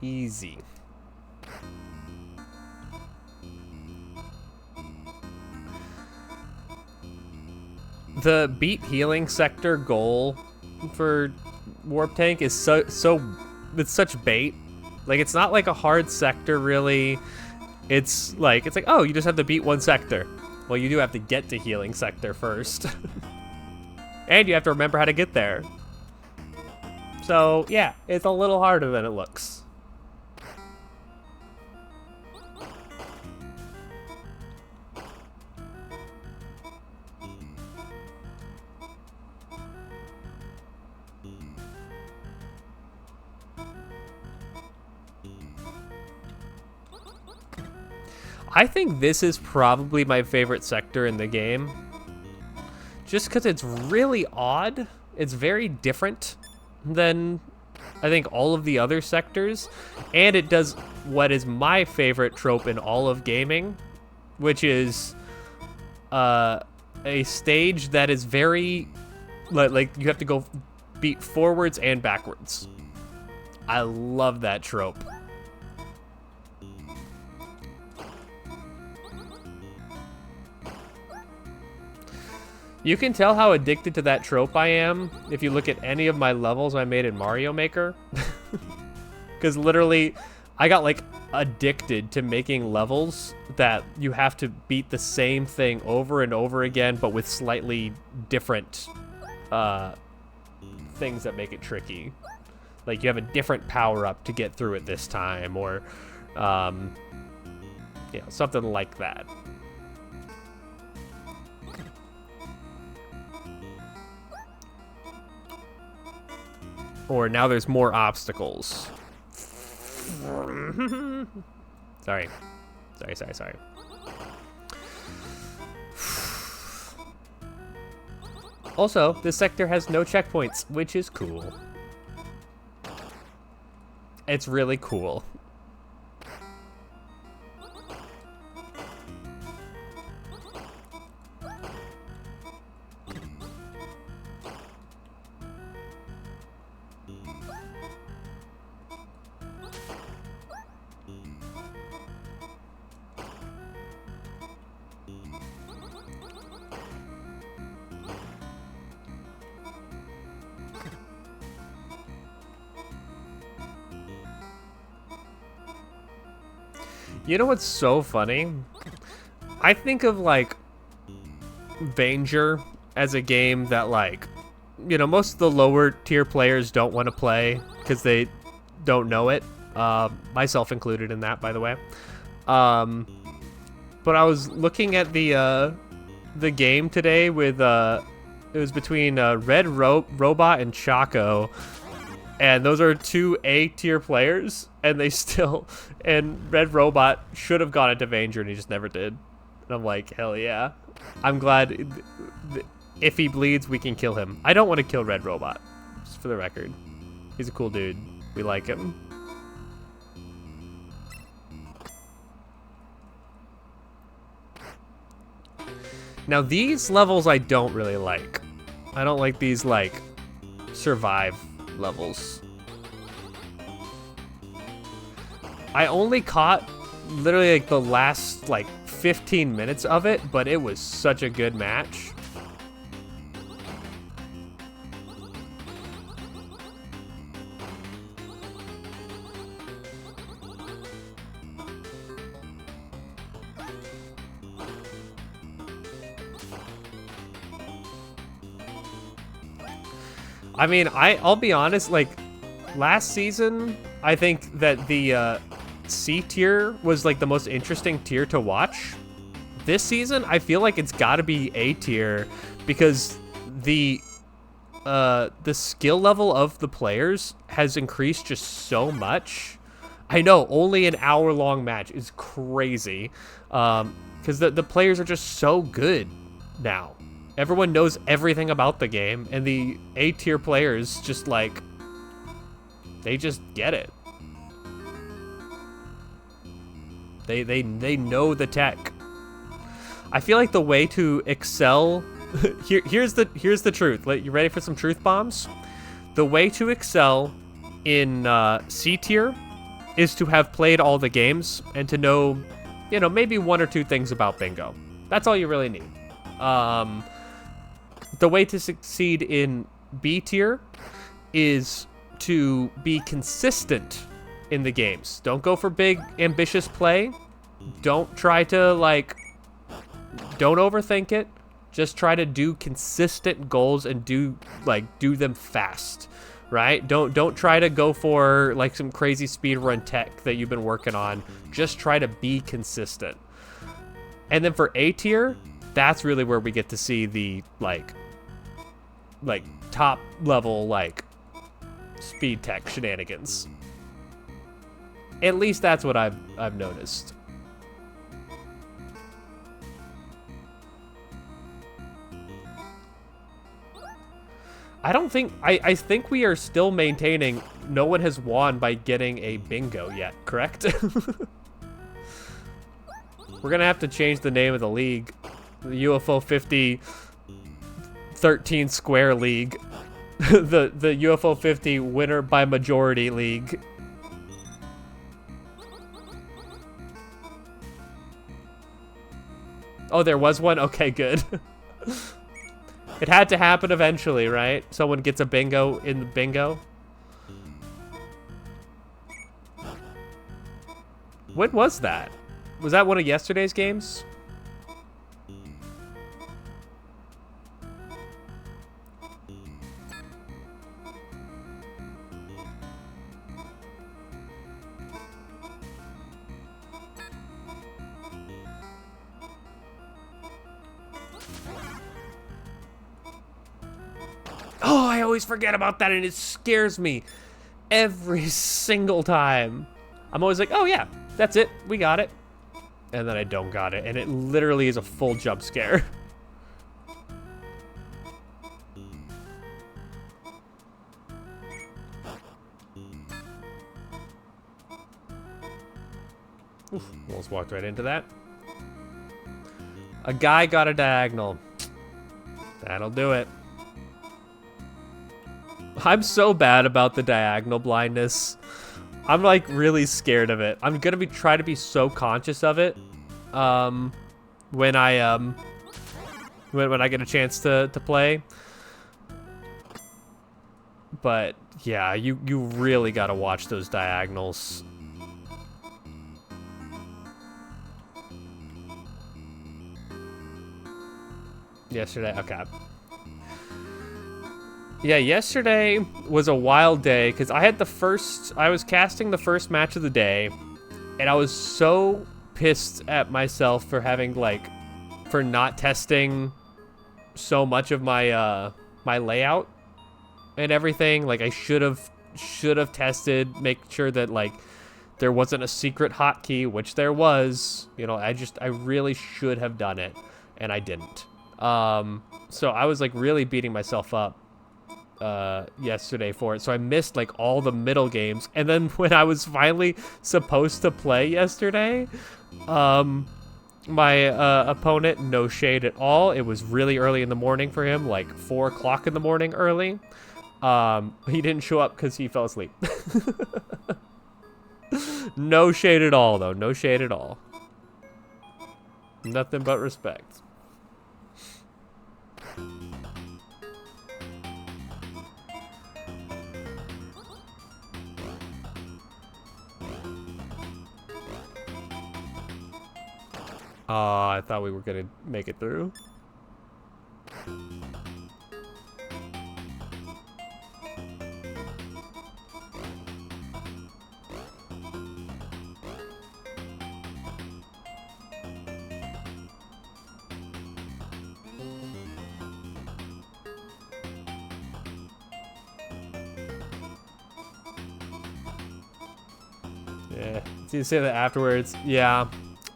Easy. The beat healing sector goal for Warp Tank is so it's such bait. Like, it's not like a hard sector really. It's like, oh, you just have to beat one sector. Well, you do have to get to healing sector first. And you have to remember how to get there. So yeah, it's a little harder than it looks. I think this is probably my favorite sector in the game. Just because it's really odd. It's very different than, I think, all of the other sectors. And it does what is my favorite trope in all of gaming, which is a stage that is very, like, you have to go beat forwards and backwards. I love that trope. You can tell how addicted to that trope I am if you look at any of my levels I made in Mario Maker. Because literally, I got like addicted to making levels that you have to beat the same thing over and over again, but with slightly different things that make it tricky. Like, you have a different power-up to get through it this time, or you know, something like that. Or now there's more obstacles. Sorry. Also, this sector has no checkpoints, which is cool. It's really cool. You know what's so funny? I think of, like, Vanger as a game that, like, you know, most of the lower tier players don't want to play because they don't know it. Myself included in that, by the way. But I was looking at the game today with, it was between Red Robot and Choco. And those are two A-tier players, and they still, and Red Robot should have gone into Vanger, and he just never did. And I'm like, hell yeah. I'm glad, if he bleeds, we can kill him. I don't want to kill Red Robot, just for the record. He's a cool dude. We like him. Now, these levels I don't really like. I don't like these, like, survive levels. I only caught literally like the last like 15 minutes of it, but it was such a good match. I mean, I'll be honest, like, last season, I think that the C tier was like the most interesting tier to watch. This season, I feel like it's got to be A tier because the skill level of the players has increased just so much. I know, only an hour-long match is crazy because the players are just so good now. Everyone knows everything about the game, and the A tier players just like, they just get it. They know the tech. I feel like the way to excel here's the truth. You ready for some truth bombs? The way to excel in C tier is to have played all the games and to know, you know, maybe one or two things about bingo. That's all you really need. The way to succeed in B tier is to be consistent in the games. Don't go for big, ambitious play. Don't try to, like, don't overthink it. Just try to do consistent goals and do them fast, right? Don't try to go for, like, some crazy speedrun tech that you've been working on. Just try to be consistent. And then for A tier, that's really where we get to see the, like top level, like, speed tech shenanigans. At least that's what I've noticed. I think we are still maintaining no one has won by getting a bingo yet, correct? We're gonna have to change the name of the league. The UFO 50 13 Square League. the UFO 50 winner by majority league. Oh, there was one? Okay, good. It had to happen eventually, right? Someone gets a bingo in the bingo. When was that? Was that one of yesterday's games? Oh, I always forget about that, and it scares me every single time. I'm always like, oh yeah, that's it, we got it. And then I don't got it, and it literally is a full jump scare. Oof, almost walked right into that. A guy got a diagonal. That'll do it. I'm so bad about the diagonal blindness. I'm like really scared of it. I'm gonna try to be so conscious of it when I when I get a chance to play. But yeah, you really gotta watch those diagonals. Yesterday, okay. Yeah, yesterday was a wild day because I was casting the first match of the day, and I was so pissed at myself for for not testing so much of my my layout and everything. Like, I should have tested, make sure that like there wasn't a secret hotkey, which there was. You know, I really should have done it, and I didn't. So I was like really beating myself up yesterday for it, so I missed like all the middle games. And then when I was finally supposed to play yesterday, my opponent, no shade at all, it was really early in the morning for him, like 4 o'clock in the morning early. He didn't show up because he fell asleep. No shade at all, though. No shade at all. Nothing but respect. Oh, I thought we were gonna make it through. Yeah, so you say that afterwards. Yeah.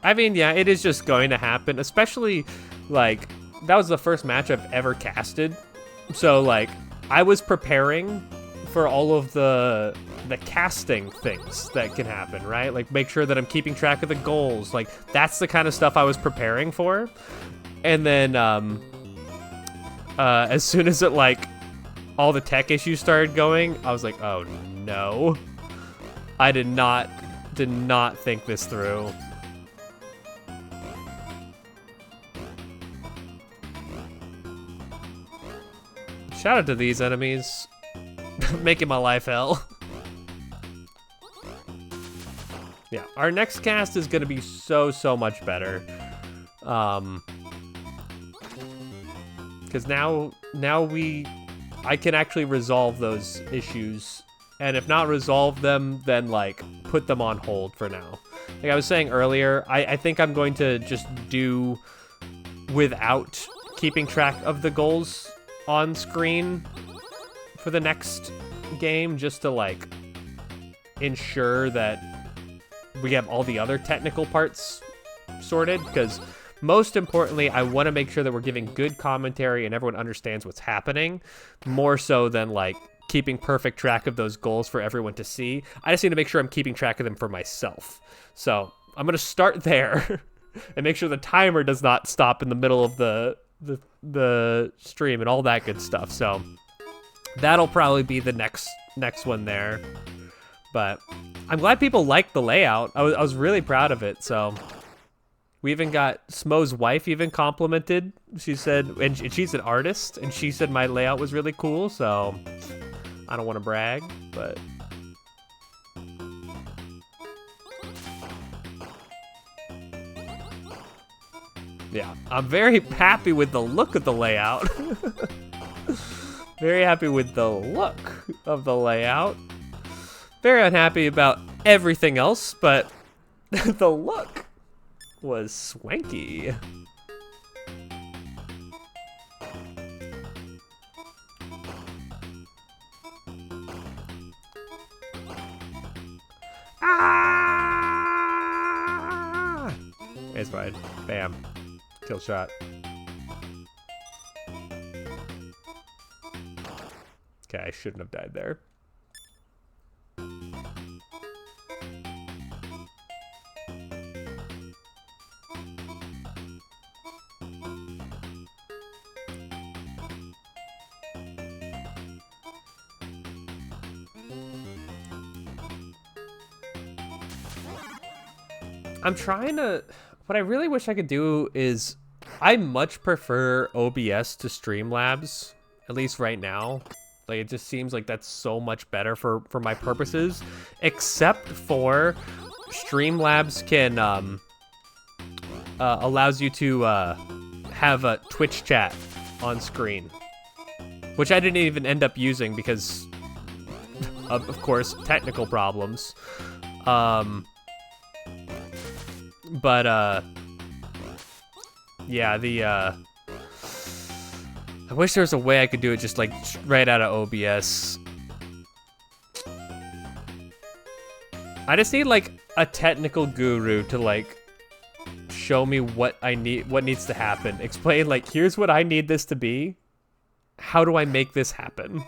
I mean, yeah, it is just going to happen, especially, like, that was the first match I've ever casted. So, like, I was preparing for all of the casting things that can happen, right? Like, make sure that I'm keeping track of the goals. Like, that's the kind of stuff I was preparing for. And then, as soon as it, like, all the tech issues started going, I was like, oh, no. I did not think this through. Shout out to these enemies. Making my life hell. Yeah, our next cast is gonna be so much better. Because now I can actually resolve those issues. And if not resolve them, then, like, put them on hold for now. Like I was saying earlier, I think I'm going to just do without keeping track of the goals on screen for the next game, just to, like, ensure that we have all the other technical parts sorted, because most importantly, I want to make sure that we're giving good commentary and everyone understands what's happening, more so than, like, keeping perfect track of those goals for everyone to see. I just need to make sure I'm keeping track of them for myself. So I'm going to start there and make sure the timer does not stop in the middle of the stream and all that good stuff. So that'll probably be the next one there. But I'm glad people liked the layout. I was really proud of it. So we even got Smo's wife even complimented. She said, and she's an artist, and she said my layout was really cool. So I don't want to brag, but yeah, I'm very happy with the look of the layout. Very happy with the look of the layout. Very unhappy about everything else, but the look was swanky. Ah! It's fine. Bam. Kill shot. Okay, I shouldn't have died there. I'm trying to... What I really wish I could do is... I much prefer OBS to Streamlabs, at least right now. Like, it just seems like that's so much better for my purposes. Except for Streamlabs can... allows you to have a Twitch chat on screen. Which I didn't even end up using because... of course, technical problems. But, yeah, I wish there was a way I could do it just, like, right out of OBS. I just need, like, a technical guru to, like, show me what needs to happen. Explain, like, here's what I need this to be. How do I make this happen?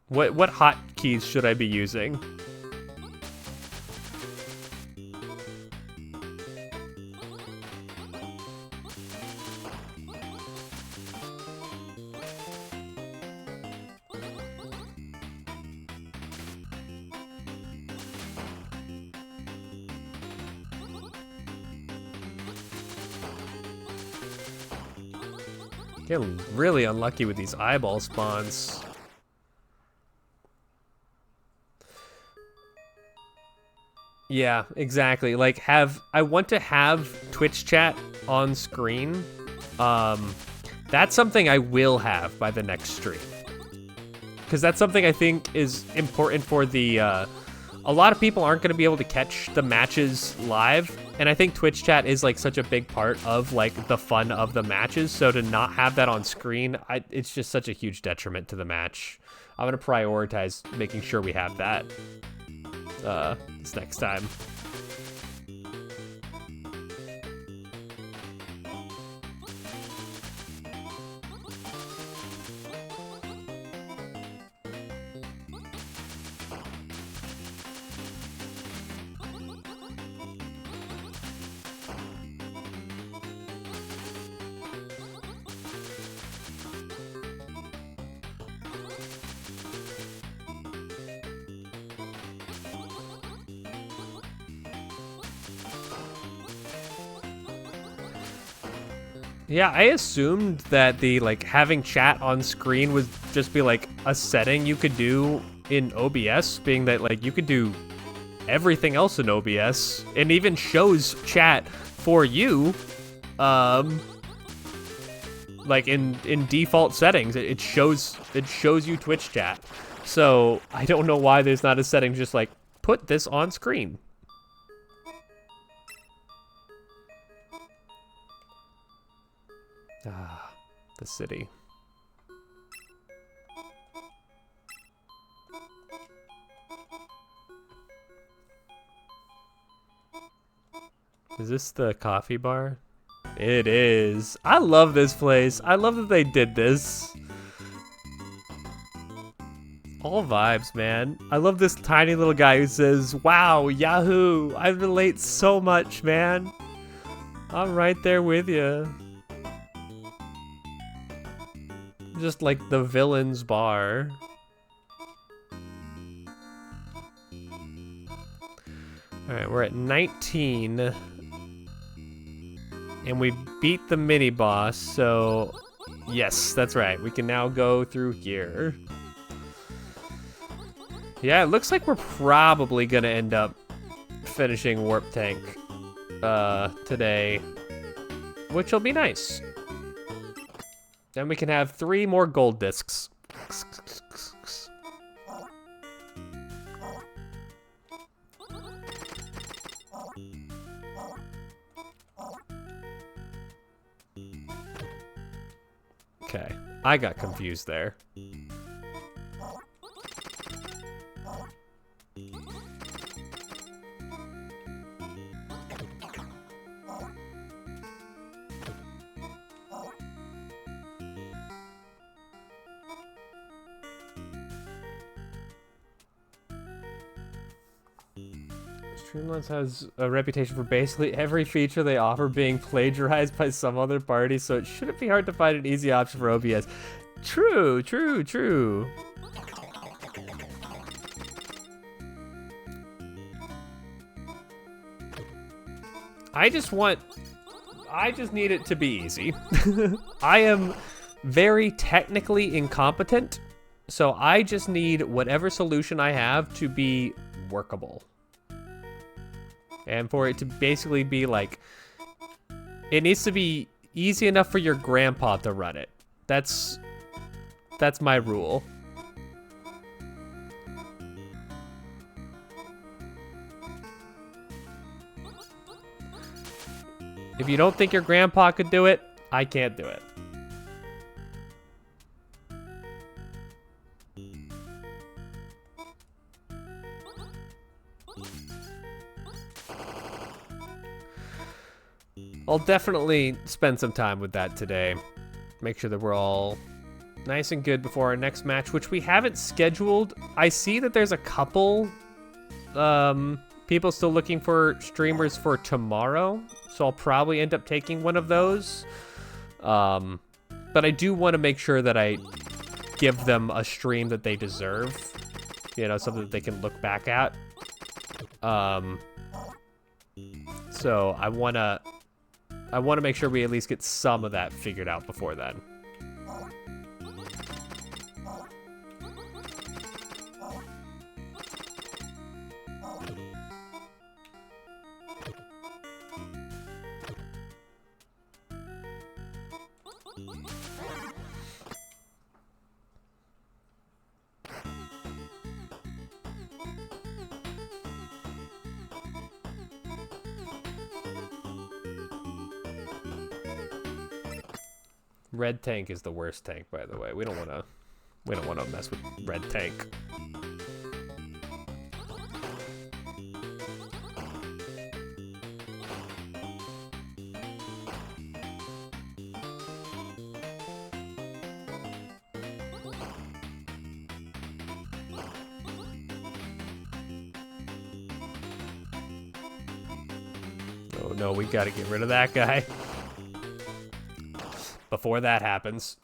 What hotkeys should I be using? Getting really unlucky with these eyeball spawns. Yeah, exactly. Like, I want to have Twitch chat on screen. That's something I will have by the next stream. Because that's something I think is important for the, a lot of people aren't going to be able to catch the matches live. And I think Twitch chat is, like, such a big part of, like, the fun of the matches. So to not have that on screen, it's just such a huge detriment to the match. I'm going to prioritize making sure we have that. this next time. Yeah, I assumed that the like having chat on screen would just be like a setting you could do in OBS, being that like you could do everything else in OBS and even shows chat for you, like in default settings. It shows you Twitch chat. So I don't know why there's not a setting just like put this on screen. Ah, the city. Is this the coffee bar? It is. I love this place. I love that they did this. All vibes, man. I love this tiny little guy who says, "Wow, Yahoo! I relate so much, man. I'm right there with you." Just like the villain's bar. Alright, we're at 19. And we beat the mini-boss, so... Yes, that's right. We can now go through here. Yeah, it looks like we're probably gonna end up finishing Warp Tank today. Which will be nice. Then we can have 3 more gold discs. Okay, I got confused there. Streamlabs has a reputation for basically every feature they offer being plagiarized by some other party, so it shouldn't be hard to find an easy option for OBS. True, true, true. I just need it to be easy. I am very technically incompetent, so I just need whatever solution I have to be workable. And for it to basically be like, it needs to be easy enough for your grandpa to run it. That's my rule. If you don't think your grandpa could do it, I can't do it. I'll definitely spend some time with that today. Make sure that we're all nice and good before our next match, which we haven't scheduled. I see that there's a couple people still looking for streamers for tomorrow, so I'll probably end up taking one of those. But I do want to make sure that I give them a stream that they deserve. You know, something that they can look back at. So I want to make sure we at least get some of that figured out before then. Red tank is the worst tank, by the way. We don't want to mess with red tank. no, we gotta get rid of that guy. Before that happens.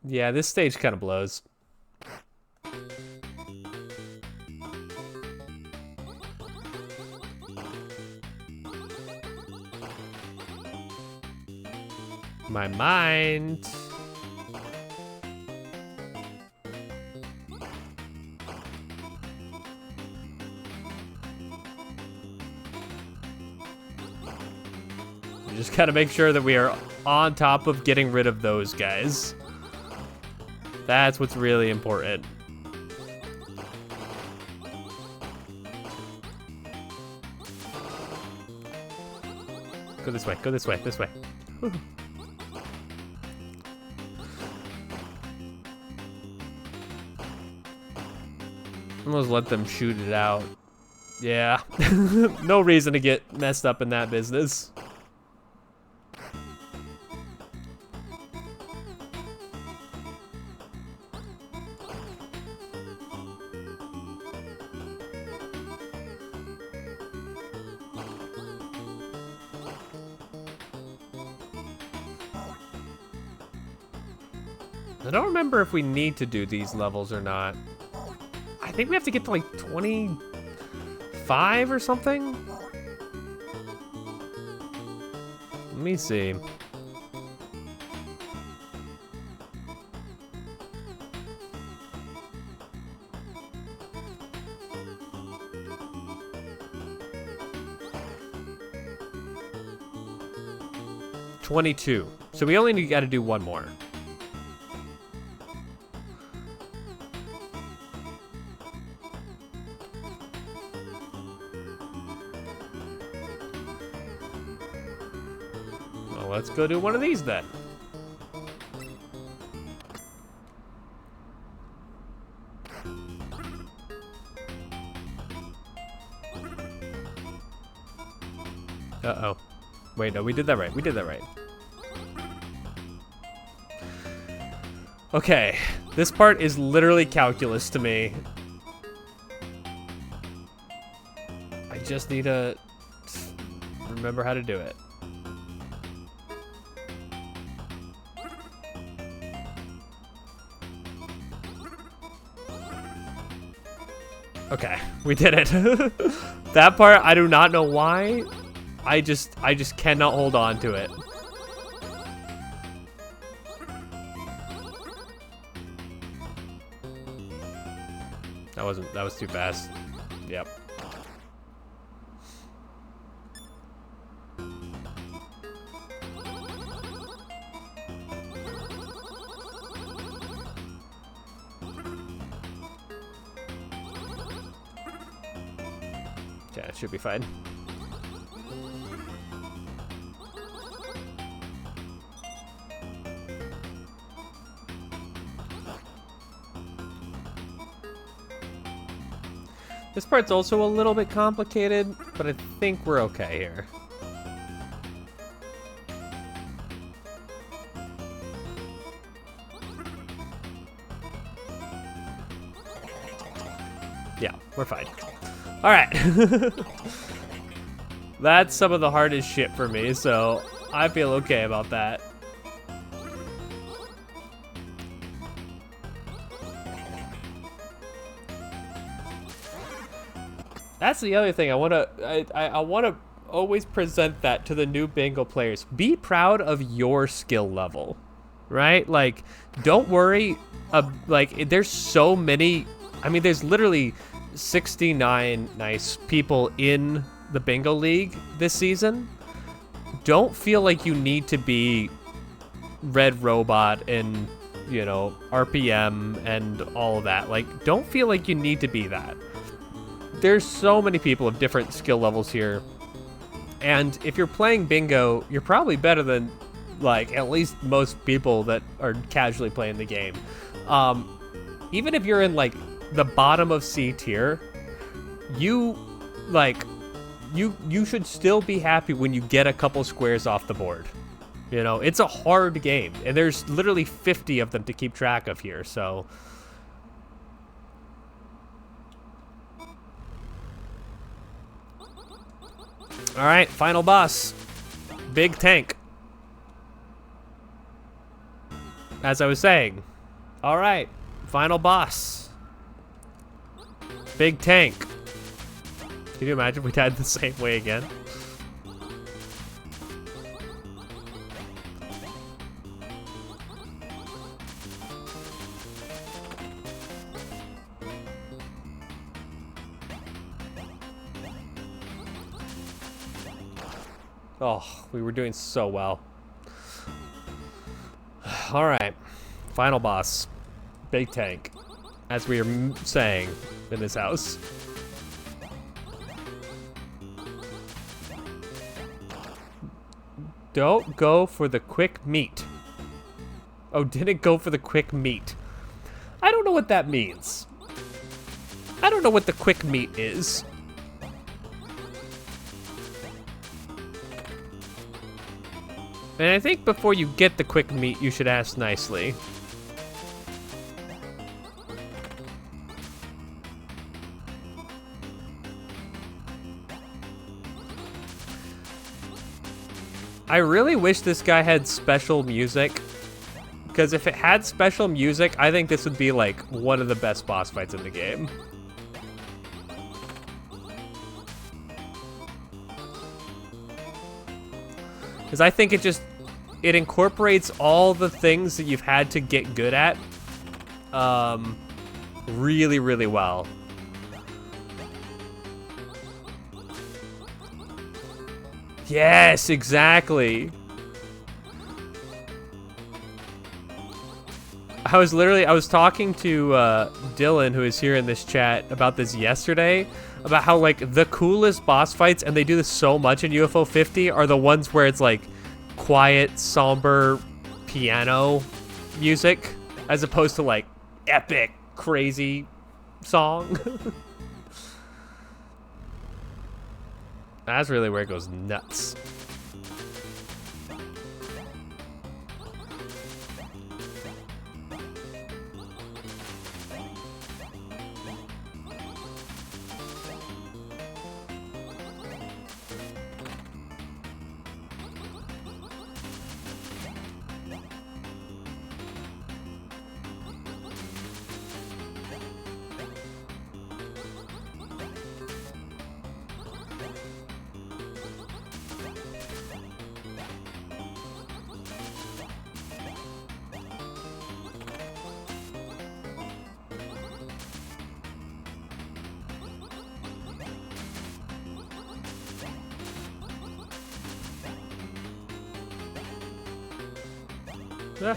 Yeah, this stage kind of blows. My mind. We just gotta make sure that we are on top of getting rid of those guys. That's what's really important. Go this way, this way. Whew. Almost let them shoot it out. Yeah. No reason to get messed up in that business. I don't remember if we need to do these levels or not. I think we have to get to like 25 or something. Let me see. $22. So we only got to do one more. Let's go do one of these then. Uh-oh. Wait, no, we did that right. We did that right. Okay, this part is literally calculus to me. I just need to remember how to do it. Okay, we did it. That part, I do not know why. I just cannot hold on to it. That was too fast. Yep. Yeah, it should be fine. This part's also a little bit complicated, but I think we're okay here. Yeah, we're fine. All right. That's some of the hardest shit for me, so I feel okay about that. That's the other thing I want to always present that to the new bingo players. Be proud of your skill level, right? Like, don't worry. Like, there's so many. I mean, there's literally 69 nice people in the bingo league this season. Don't feel like you need to be Red Robot and, you know, RPM and all of that. Like, don't feel like you need to be that. There's so many people of different skill levels here. And if you're playing bingo, you're probably better than, like, at least most people that are casually playing the game. Even if you're in, like, the bottom of C tier, you should still be happy when you get a couple squares off the board. You know, it's a hard game, and there's literally 50 of them to keep track of here, so... All right, final boss. Big tank. As I was saying. All right, final boss. Big tank. Can you imagine if we died the same way again? Oh, we were doing so well. All right, final boss. Big tank. As we are saying in this house. Don't go for the quick meat. Oh, didn't go for the quick meat. I don't know what that means. I don't know what the quick meat is. And I think before you get the quick meat, you should ask nicely. I really wish this guy had special music, because if it had special music, I think this would be like one of the best boss fights in the game. Because I think it incorporates all the things that you've had to get good at really, really well. Yes, exactly. I was talking to Dylan, who is here in this chat, about this yesterday, about how like the coolest boss fights, and they do this so much in UFO 50, are the ones where it's like quiet, somber piano music, as opposed to like epic, crazy song. That's really where it goes nuts. Yeah.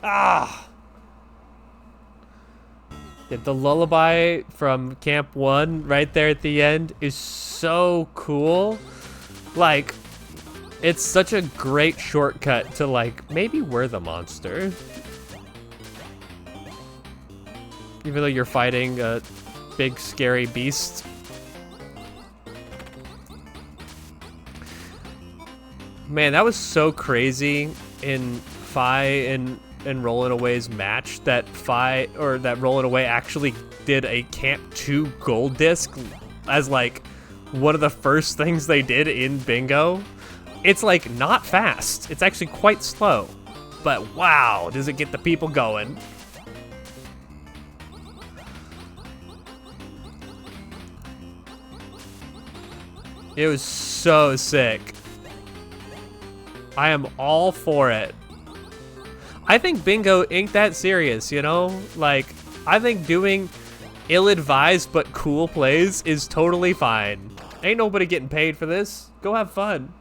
Ah! Yeah, the lullaby from Camp 1 right there at the end is so cool. Like, it's such a great shortcut to, like, maybe we're the monster. Even though you're fighting a big, scary beast. Man, that was so crazy in Fi and Rollin' Away's match that Rollin' Away actually did a Camp 2 gold disc as like one of the first things they did in Bingo. It's like not fast. It's actually quite slow. But wow, does it get the people going. It was so sick. I am all for it. I think Bingo ain't that serious, you know? Like, I think doing ill-advised but cool plays is totally fine. Ain't nobody getting paid for this. Go have fun.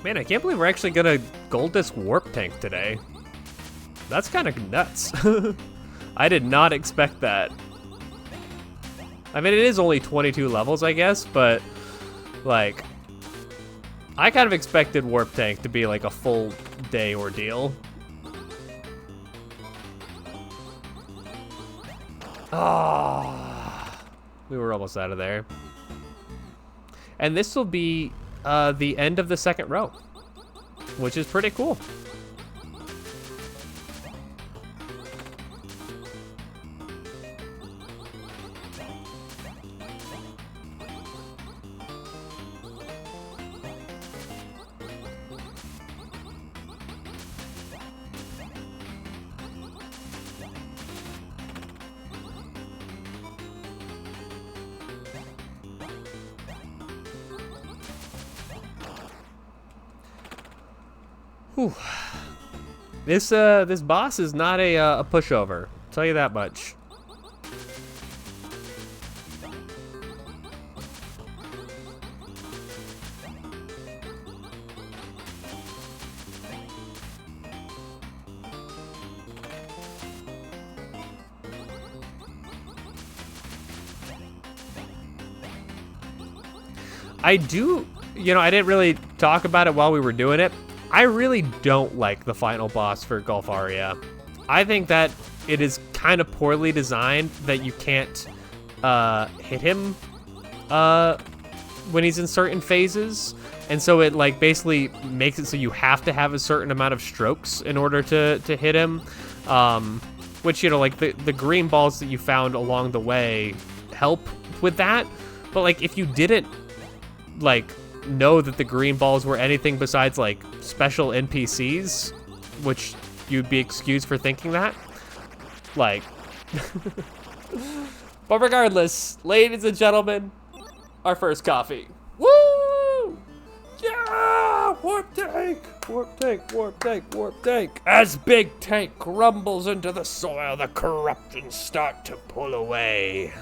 Man, I can't believe we're actually gonna gold disc warp tank today. That's kind of nuts. I did not expect that. I mean, it is only 22 levels, I guess, but like, I kind of expected warp tank to be like a full day ordeal. Ah, we were almost out of there. And this will be the end of the second row, which is pretty cool. Whew. This boss is not a pushover. I'll tell you that much. I do, you know, I didn't really talk about it while we were doing it. I really don't like the final boss for Golfaria. I think that it is kind of poorly designed that you can't hit him when he's in certain phases. And so it like basically makes it so you have to have a certain amount of strokes in order to hit him. Which, you know, like the green balls that you found along the way help with that. But like if you didn't like know that the green balls were anything besides like special NPCs, which you'd be excused for thinking that, like but regardless, ladies and gentlemen, our first coffee. Woo! Yeah! Warp tank! Warp tank, warp tank, warp tank. As big tank crumbles into the soil, the corruptions start to pull away.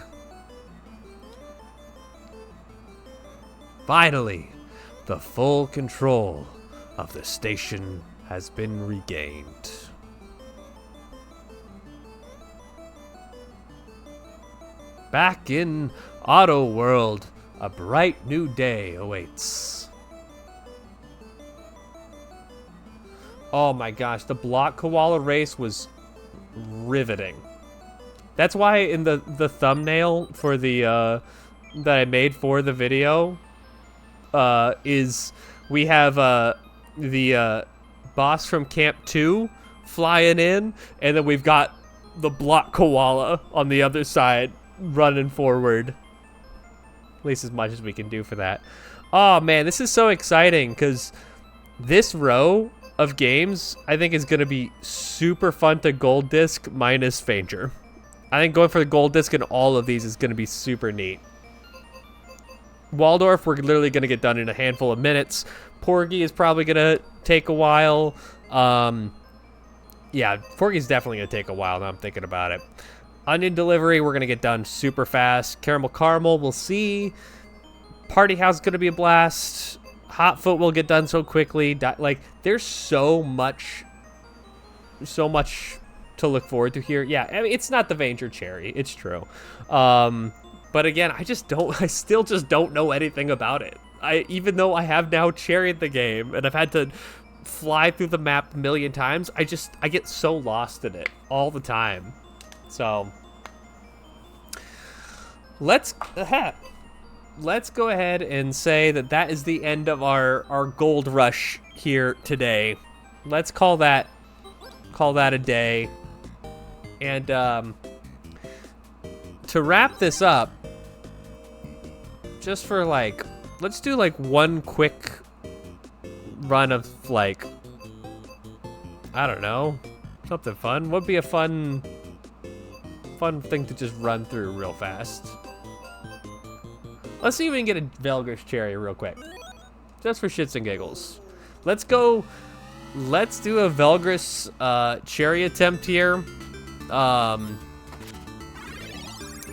Finally, the full control of the station has been regained. Back in Auto World, a bright new day awaits. Oh my gosh, the block koala race was riveting. That's why in the thumbnail for the that I made for the video, is we have the boss from Camp 2 flying in, and then we've got the block koala on the other side running forward. At least as much as we can do for that. Oh man, this is so exciting because this row of games I think is going to be super fun to gold disc minus Fanger. I think going for the gold disc in all of these is going to be super neat. Waldorf, we're literally going to get done in a handful of minutes. Porgy is probably going to take a while. Yeah, Porgy's definitely going to take a while now I'm thinking about it. Onion Delivery, we're going to get done super fast. Caramel, we'll see. Party House is going to be a blast. Hotfoot will get done so quickly. Like, there's so much to look forward to here. Yeah, I mean, it's not the Vanger Cherry. It's true. But again, I still just don't know anything about it. Even though I have now cherried the game and I've had to fly through the map a million times, I get so lost in it all the time. So let's go ahead and say that is the end of our gold rush here today. Let's call that a day. And to wrap this up, just for like, let's do like one quick run of like, I don't know, something fun. Would be a fun thing to just run through real fast. Let's see if we can get a Velgris Cherry real quick, just for shits and giggles. Let's do a Velgris Cherry attempt here.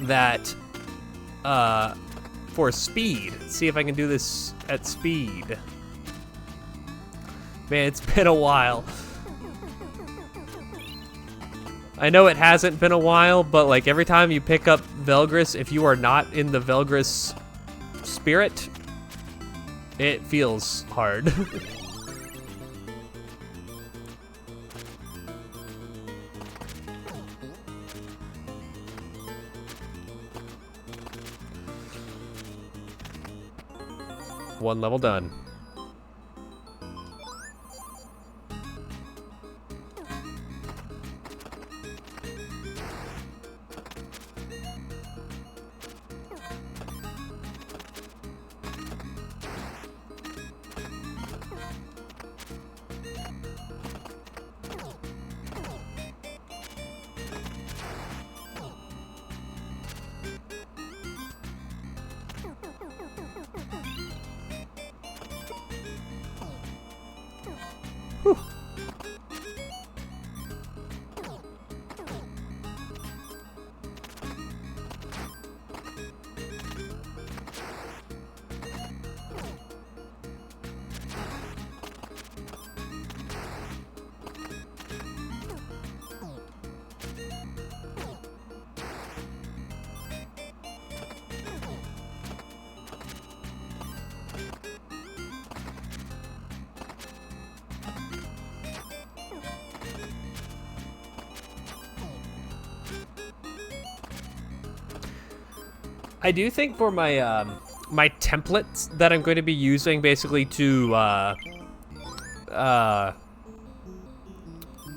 That for speed. Let's see if I can do this at speed. Man, it's been a while. I know it hasn't been a while, but like every time you pick up Velgris, if you are not in the Velgris spirit, it feels hard. One level done. Whew. I do think for my my templates that I'm going to be using basically to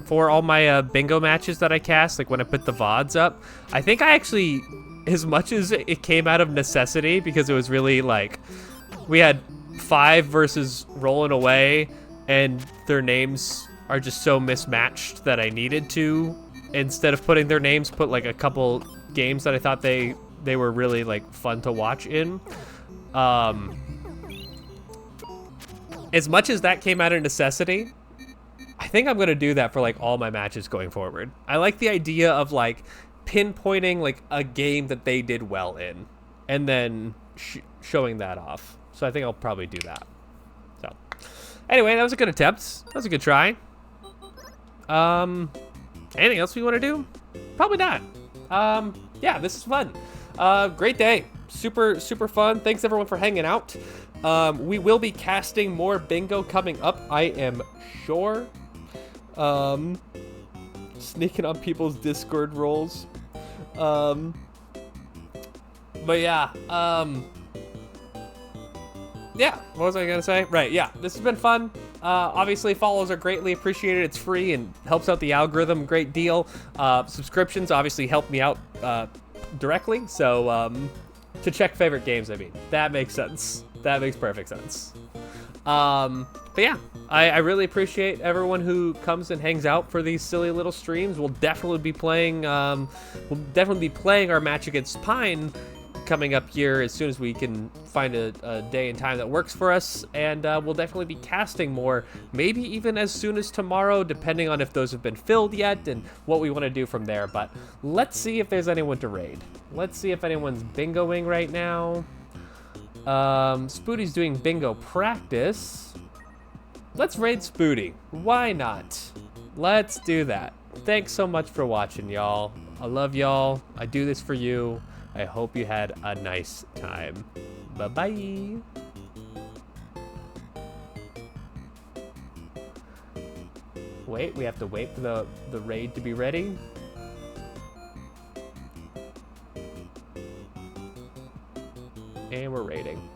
for all my bingo matches that I cast, like when I put the VODs up, I think I actually, as much as it came out of necessity because it was really like we had 5 versus rolling away and their names are just so mismatched that I needed to, instead of putting their names, put like a couple games that I thought they were really like fun to watch in. As much as that came out of necessity, I think I'm gonna do that for like all my matches going forward. I like the idea of like pinpointing like a game that they did well in and then showing that off. So I think I'll probably do that. So anyway, that was a good attempt. That was a good try. Anything else we want to do? Probably not. Yeah, this is fun. Great day. Super fun. Thanks everyone for hanging out. We will be casting more bingo coming up, I am sure. Sneaking on people's Discord roles. But yeah, yeah, what was I gonna say? Right, yeah, this has been fun. Obviously, follows are greatly appreciated. It's free and helps out the algorithm a great deal. Subscriptions obviously help me out directly. So to check favorite games, I mean, that makes sense. That makes perfect sense. But yeah, I really appreciate everyone who comes and hangs out for these silly little streams. We'll definitely be playing. Our match against Pine coming up here as soon as we can find a day and time that works for us, and we'll definitely be casting more, maybe even as soon as tomorrow, depending on if those have been filled yet and what we want to do from there. But let's see if there's anyone to raid. Let's see if anyone's bingoing right now. Spoody's doing bingo practice. Let's raid Spoody. Why not? Let's do that. Thanks so much for watching, y'all. I love y'all. I do this for you. I hope you had a nice time. Bye-bye. Wait, we have to wait for the raid to be ready. And we're raiding.